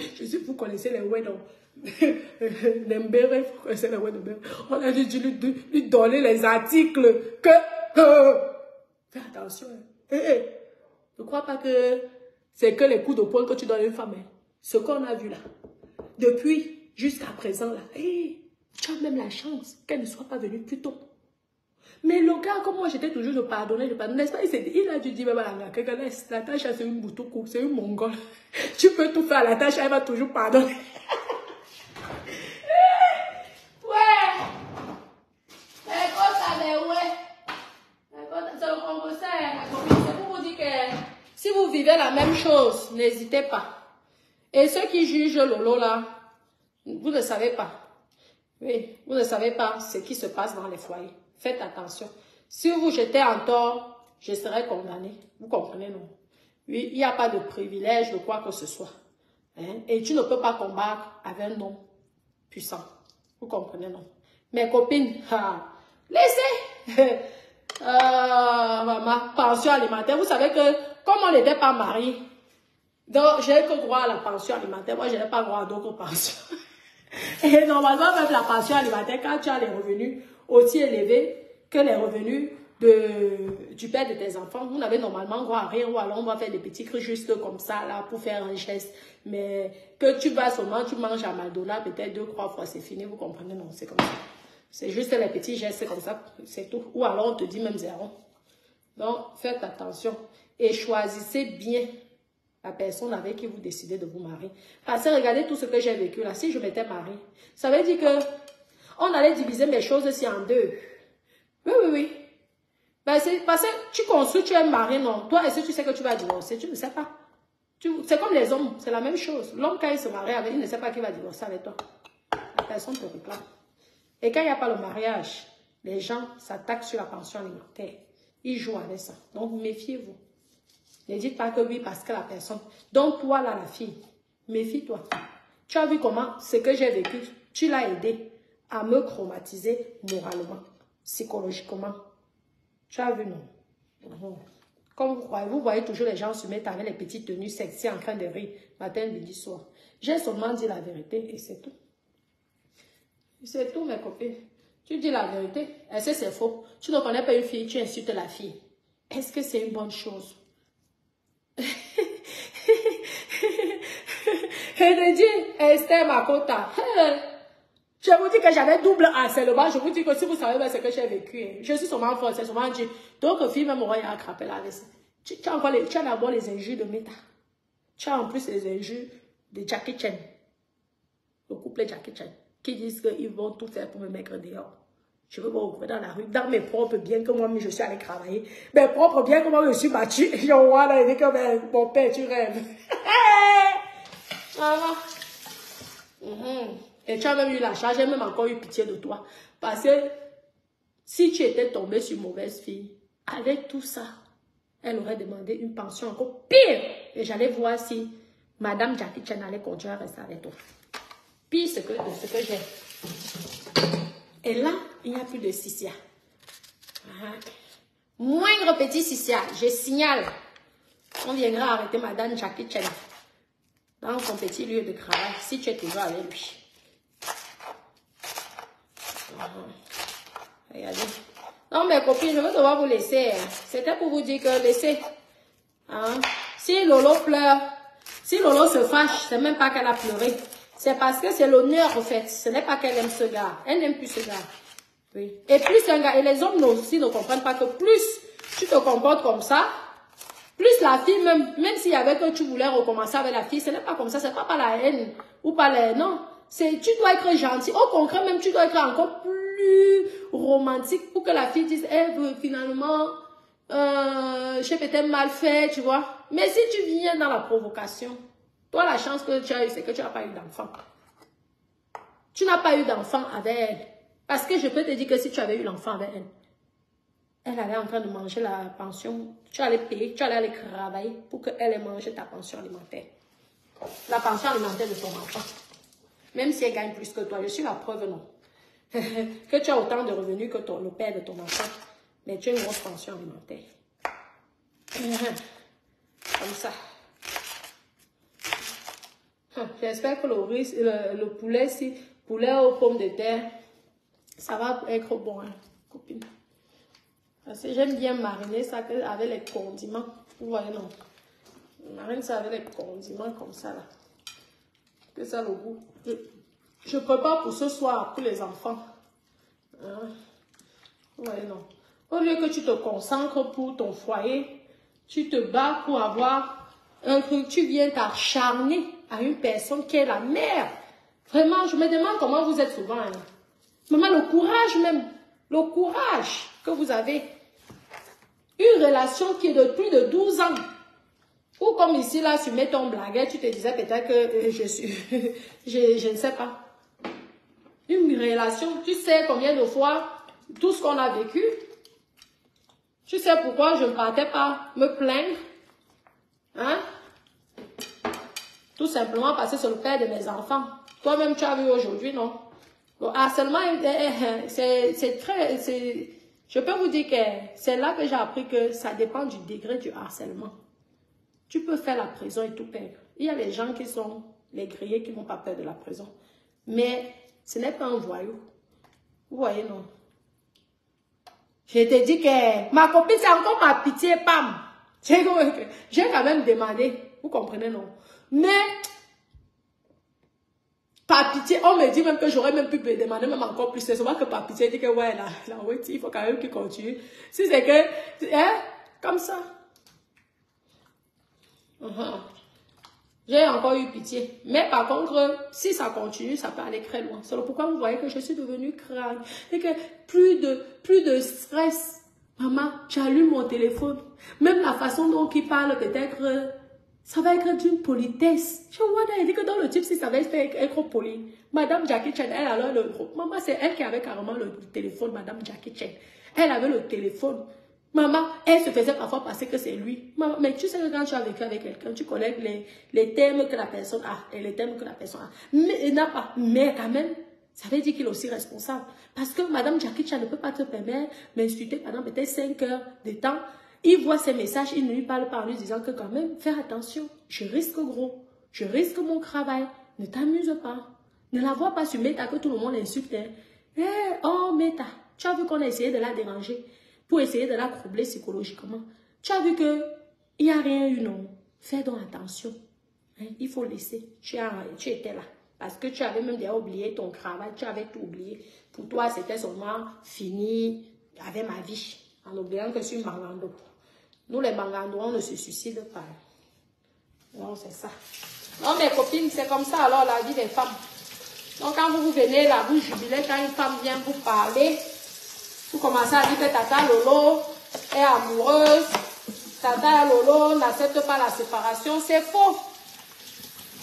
vous connaissez les Wedon. Les mbérés, vous connaissez les Wedon. On a dû lui donner les articles que. Fais attention. Ne crois pas que c'est que les coups de poing que tu donnes à une femme. Ce qu'on a vu là. Depuis jusqu'à présent là. Tu as même la chance qu'elle ne soit pas venue plus tôt. Mais le gars, comme moi, j'étais toujours de pardonner, n'est-ce pas? Il a dû dire, même à la tâche, c'est une boutoukou, c'est une mongole. Tu peux tout faire à la tâche, elle va toujours pardonner. Ouais. C'est quoi ça, mais ouais. C'est le conseil. C'est pour vous dire que si vous vivez la même chose, n'hésitez pas. Et ceux qui jugent Lolo là, vous ne savez pas. Oui, vous ne savez pas ce qui se passe dans les foyers. Faites attention. Si vous jetez en tort, je serai condamné. Vous comprenez, non? Oui, il n'y a pas de privilège de quoi que ce soit. Hein? Et tu ne peux pas combattre avec un homme puissant. Vous comprenez, non? Mes copines, laissez. Ma pension alimentaire. Vous savez que comme on n'était pas mariés, donc j'ai que droit à la pension alimentaire. Moi, je n'ai pas droit à d'autres pensions. Et normalement, même la pension alimentaire, quand tu as les revenus aussi élevés que les revenus du père de tes enfants, vous n'avez normalement droit à rien, ou alors on va faire des petits cris juste comme ça, là, pour faire un geste. Mais que tu vas seulement, tu manges à Madonna, peut-être 2-3 fois, c'est fini, vous comprenez? Non, c'est comme ça. C'est juste les petits gestes comme ça, c'est tout. Ou alors on te dit même zéro. Donc, faites attention et choisissez bien la personne avec qui vous décidez de vous marier. Parce que regardez tout ce que j'ai vécu là. Si je m'étais mariée, ça veut dire que on allait diviser mes choses ici en deux. Oui. Ben, parce que tu construis, tu es marié, non. Toi, est-ce que tu sais que tu vas divorcer? Tu ne sais pas. C'est comme les hommes, c'est la même chose. L'homme, quand il se marie avec, il ne sait pas qu'il va divorcer avec toi. La personne te réclame. Et quand il n'y a pas le mariage, les gens s'attaquent sur la pension alimentaire. Ils jouent avec ça. Donc, méfiez-vous. Ne dites pas que oui, parce que la personne... Donc, toi, là, la fille, méfie-toi. Tu as vu comment ce que j'ai vécu, tu l'as aidé à me traumatiser moralement, psychologiquement. Tu as vu, non? Comme vous voyez toujours les gens se mettre avec les petites tenues sexy en train de rire, matin, midi, soir. J'ai seulement dit la vérité et c'est tout. C'est tout, mes copines. Tu dis la vérité. Est-ce que c'est faux? Tu ne connais pas une fille, tu insultes la fille. Est-ce que c'est une bonne chose? Je te dis, Esther Makota, Je vous dis que j'avais double harcèlement. Je vous dis que si vous savez ce que j'ai vécu, hein, je suis seulement forte, c'est seulement Dieu. Donc, fille, même moi, il a attrapé la vaisselle. Tu as d'abord les injures de Meta. Tu as en plus les injures de Jackie Chan. Le couple Jackie Chan. Qui disent qu'ils vont tout faire pour me mettre dehors. Je veux me retrouver dans la rue, dans mes propres biens que moi-même je suis allée travailler. Mes propres biens que moi je suis battue. Je vois là, il dit que ben, mon père, tu rêves. Voilà. Et tu as même eu la charge, j'ai même encore eu pitié de toi. Parce que si tu étais tombée sur mauvaise fille, avec tout ça, elle aurait demandé une pension encore pire. Et j'allais voir si Madame Jackie Chan allait continuer à rester avec toi. Pire ce que j'ai. Et là, il n'y a plus de Sissia. Moindre petit Sissia, je signale. On viendra arrêter Madame Jackie Chan dans son petit lieu de travail, si tu es toujours avec lui. Regardez. Non, mes copines, je vais devoir vous laisser. C'était pour vous dire que laissez. Hein? Si Lolo pleure, si Lolo se fâche, c'est même pas qu'elle a pleuré. C'est parce que c'est l'honneur, en fait. Ce n'est pas qu'elle aime ce gars. Elle n'aime plus ce gars. Oui. Et plus un gars, et les hommes aussi ne comprennent pas que plus tu te comportes comme ça, plus la fille, même s'il y avait que tu voulais recommencer avec la fille, ce n'est pas comme ça, c'est pas par la haine ou par les... Non, tu dois être gentil. Au contraire, même tu dois être encore plus romantique pour que la fille dise, finalement, j'ai peut-être mal fait, tu vois. Mais si tu viens dans la provocation, toi, la chance que tu as eue, c'est que tu n'as pas eu d'enfant. Tu n'as pas eu d'enfant avec elle. Parce que je peux te dire que si tu avais eu l'enfant avec elle, elle allait en train de manger la pension. Tu allais payer, tu allais aller travailler pour qu'elle ait mangé ta pension alimentaire. La pension alimentaire de ton enfant. Même si elle gagne plus que toi, je suis la preuve, non. Que tu as autant de revenus que le père de ton enfant. Mais tu as une grosse pension alimentaire. Comme ça. J'espère que le poulet, poulet aux pommes de terre, ça va être bon, hein, copine. Parce que j'aime bien mariner ça avec les condiments. Vous voyez, non? Je marine ça avec les condiments comme ça, là. Que ça le goût. Je prépare pour ce soir, pour les enfants. Hein? Vous voyez, non? Au lieu que tu te concentres pour ton foyer, tu te bats pour avoir un truc, tu viens t'acharner à une personne qui est la mère. Vraiment, je me demande comment vous êtes souvent. Hein. Maman, le courage même, le courage que vous avez. Une relation qui est de plus de 12 ans. Ou comme ici, là, tu mets ton blaguet, tu te disais peut-être que je suis... je ne sais pas. Une relation, tu sais combien de fois, tout ce qu'on a vécu, tu sais pourquoi je ne partais pas me plaindre. Hein? Tout simplement parce que c'est le père de mes enfants. Toi-même, tu as vu aujourd'hui, non? Le harcèlement, c'est très... Je peux vous dire que c'est là que j'ai appris que ça dépend du degré du harcèlement. Tu peux faire la prison et tout perdre. Il y a les gens qui sont les grillés qui n'ont pas peur de la prison. Mais ce n'est pas un voyou. Vous voyez, non? Je te dis que ma copine, c'est encore ma pitié, pam. J'ai quand même demandé. Vous comprenez, non? Mais, par pitié, on me dit même que j'aurais même pu me demander même encore plus. C'est souvent que par pitié, il dit que ouais, là, oui, il faut quand même qu'il continue. Si c'est que, hein, comme ça. J'ai encore eu pitié. Mais par contre, si ça continue, ça peut aller très loin. C'est pourquoi vous voyez que je suis devenue crâne. Et que plus de stress. Maman, j'allume mon téléphone. Même la façon dont il parle, peut-être, ça va être d'une politesse. Je vois, il dit que dans le type, si ça va être poli. Madame Jackie Chan, elle alors maman, c'est elle qui avait carrément le téléphone, Madame Jackie Chan. Elle avait le téléphone. Maman, elle se faisait parfois passer que c'est lui. Maman, mais tu sais que quand tu as vécu avec quelqu'un, tu connais les termes que la personne a et les termes que la personne a. Mais il n'a pas. Mais quand même, ça veut dire qu'il est aussi responsable. Parce que Madame Jackie Chan ne peut pas te permettre d'insulter pendant peut-être 5 heures de temps. Il voit ses messages, il ne lui parle pas en lui disant que quand même, fais attention, je risque gros, je risque mon travail, ne t'amuse pas. Ne la vois pas sur Meta que tout le monde insulte. Hein. Oh Meta, tu as vu qu'on a essayé de la déranger pour essayer de la troubler psychologiquement. Tu as vu qu'il n'y a rien eu, non. Fais donc attention. Hein? Il faut laisser. Tu étais là. Parce que tu avais même déjà oublié ton travail, tu avais tout oublié. Pour toi, c'était seulement fini avec ma vie, en oubliant que je suis Mangando. Nous, les Mangando, on ne se suicide pas. Non, c'est ça. Non, mes copines, c'est comme ça, alors, la vie des femmes. Donc, quand vous venez là, vous jubilez, quand une femme vient vous parler, vous commencez à dire que Tata Lolo est amoureuse, Tata Lolo n'accepte pas la séparation. C'est faux.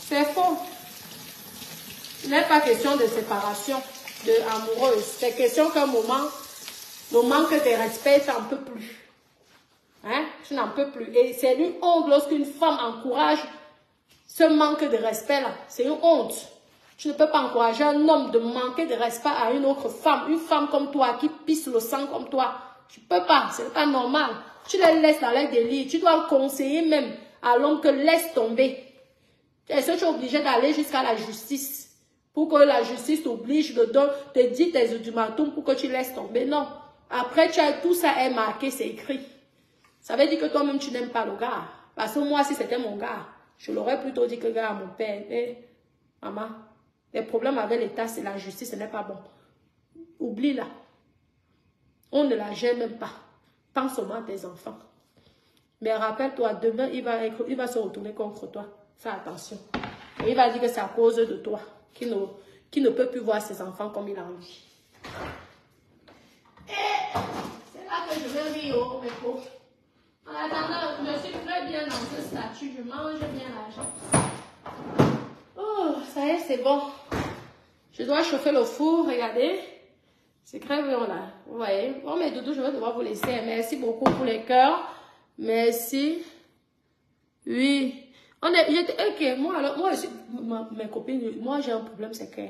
C'est faux. Il n'est pas question de séparation, de amoureuse. C'est question qu'un moment, le manque de respect, tu n'en peux plus. Hein? Tu n'en peux plus. Et c'est une honte lorsqu'une femme encourage ce manque de respect-là. C'est une honte. Tu ne peux pas encourager un homme de manquer de respect à une autre femme. Une femme comme toi qui pisse le sang comme toi. Tu ne peux pas. Ce n'est pas normal. Tu les laisses dans les délits. Tu dois conseiller même à l'homme que laisse tomber. Est-ce que tu es obligé d'aller jusqu'à la justice pour que la justice t'oblige de te dire tes ultimatums pour que tu laisses tomber? Non. Après, tout ça est marqué, c'est écrit. Ça veut dire que toi-même, tu n'aimes pas le gars. Parce que moi, si c'était mon gars, je l'aurais plutôt dit que gars à mon père. Maman, les problèmes avec l'État, c'est la justice, ce n'est pas bon. Oublie-la. On ne la gère même pas. Pense seulement à tes enfants. Mais rappelle-toi, demain, il va se retourner contre toi. Fais attention. Et il va dire que c'est à cause de toi qui ne peut plus voir ses enfants comme il a envie. Et c'est là que je vais rire, oh, mes pauvres. En attendant, je suis très bien dans ce statut. Je mange bien l'argent. Oh, ça y est, c'est bon. Je dois chauffer le four, regardez. C'est crève là. Vous voyez. Bon, mes doudous, je vais devoir vous laisser. Merci beaucoup pour les cœurs. Merci. Oui. Ok, moi, alors, moi, mes copines, moi, j'ai un problème, c'est que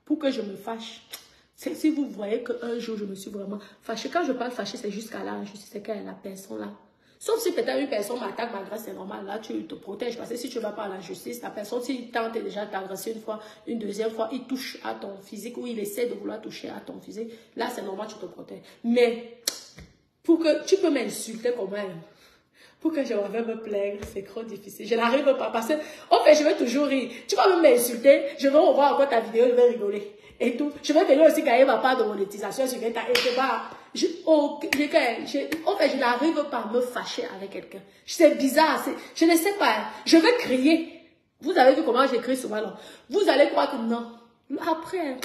pour que je me fâche, c'est si vous voyez qu'un jour, je me suis vraiment fâchée. Quand je parle fâchée, c'est jusqu'à là, c'est qu'elle la personne là. Sauf si peut-être une personne m'attaque, malgré c'est normal, là, tu te protèges. Parce que si tu ne vas pas à la justice, la personne, s'il tente déjà de t'agresser une fois, une deuxième fois, il touche à ton physique ou il essaie de vouloir toucher à ton physique, là, c'est normal, tu te protèges. Mais, pour que tu peux m'insulter quand même. Pour que je vais me plaindre, c'est trop difficile. Je n'arrive pas parce que, en fait, je vais toujours rire. Tu vas même m'insulter, je vais revoir encore ta vidéo, je vais rigoler. Et tout. Je vais venir aussi gagner ma part de monétisation sur ta en fait, je n'arrive pas à me fâcher avec quelqu'un. C'est bizarre, je ne sais pas. Je vais crier. Vous avez vu comment j'écris souvent là. Vous allez croire que non. Après,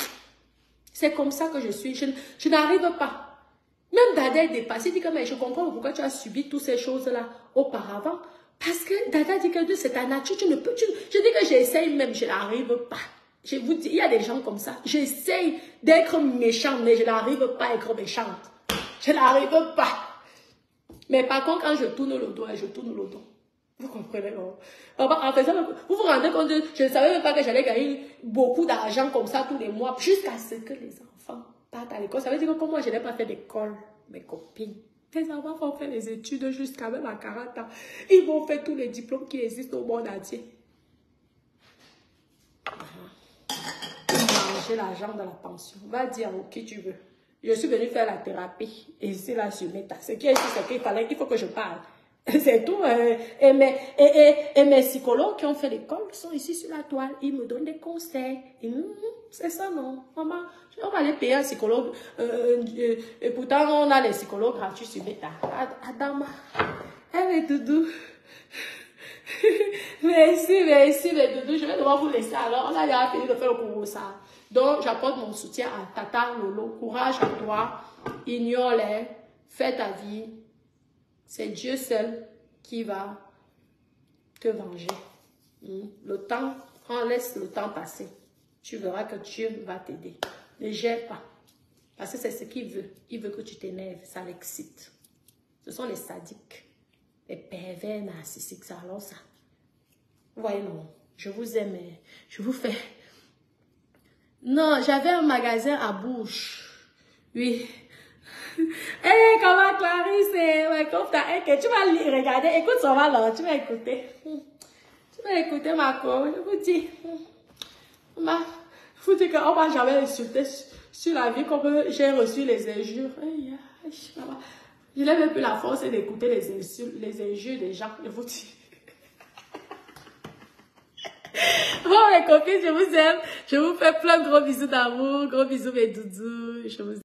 c'est comme ça que je suis. Je n'arrive pas. Même Dada est dépassé, il dit que mais je comprends pourquoi tu as subi toutes ces choses-là auparavant. Parce que Dada dit que c'est ta nature, tu ne peux. Je dis que j'essaye même, je n'arrive pas. Je vous dis, il y a des gens comme ça. J'essaye d'être méchante, mais je n'arrive pas à être méchante. Je n'arrive pas. Mais par contre, quand je tourne le dos, je tourne le dos. Vous comprenez, non? En faisant, vous vous rendez compte, je ne savais même pas que j'allais gagner beaucoup d'argent comme ça tous les mois, jusqu'à ce que les enfants partent à l'école. Ça veut dire que comme moi, je n'ai pas fait d'école, mes copines. Les enfants vont faire les études jusqu'à même à 40 ans. Ils vont faire tous les diplômes qui existent au monde entier. Pour manger l'argent de la pension. Va dire à qui tu veux. Je suis venue faire la thérapie. Et c'est là sur Meta. Ce qui est ici, c'est qu'il faut que je parle. C'est tout. Et mes psychologues qui ont fait l'école sont ici sur la toile. Ils me donnent des conseils. C'est ça, non? Maman, on va aller payer un psychologue. Et pourtant, on a les psychologues gratuits sur Meta. Adama. Eh, mes doudous. Merci, mes doudous. Je vais devoir vous laisser. Alors, on a déjà fini de faire le cours ça. Donc, j'apporte mon soutien à Tata Lolo. Courage à toi. Ignore-les. Fais ta vie. C'est Dieu seul qui va te venger. Le temps, laisse le temps passer. Tu verras que Dieu va t'aider. Ne gère pas. Parce que c'est ce qu'il veut. Il veut que tu t'énerves. Ça l'excite. Ce sont les sadiques. Les pervers narcissiques. Ça, alors ça. Vous voyez, non. Je vous aime. Je vous fais. Non, j'avais un magasin à Bouche. Oui. Hey, comment Clarisse, tu vas regarder, écoute ça va là, tu vas écouter. Tu vas écouter ma co, je vous dis. Je vous dis qu'on ne va jamais insulter sur la vie comme j'ai reçu les injures. Je n'ai même plus la force d'écouter les injures des gens, je vous dis. Bon, mes copines, je vous aime. Je vous fais plein de gros bisous d'amour. Gros bisous, mes doudous. Je vous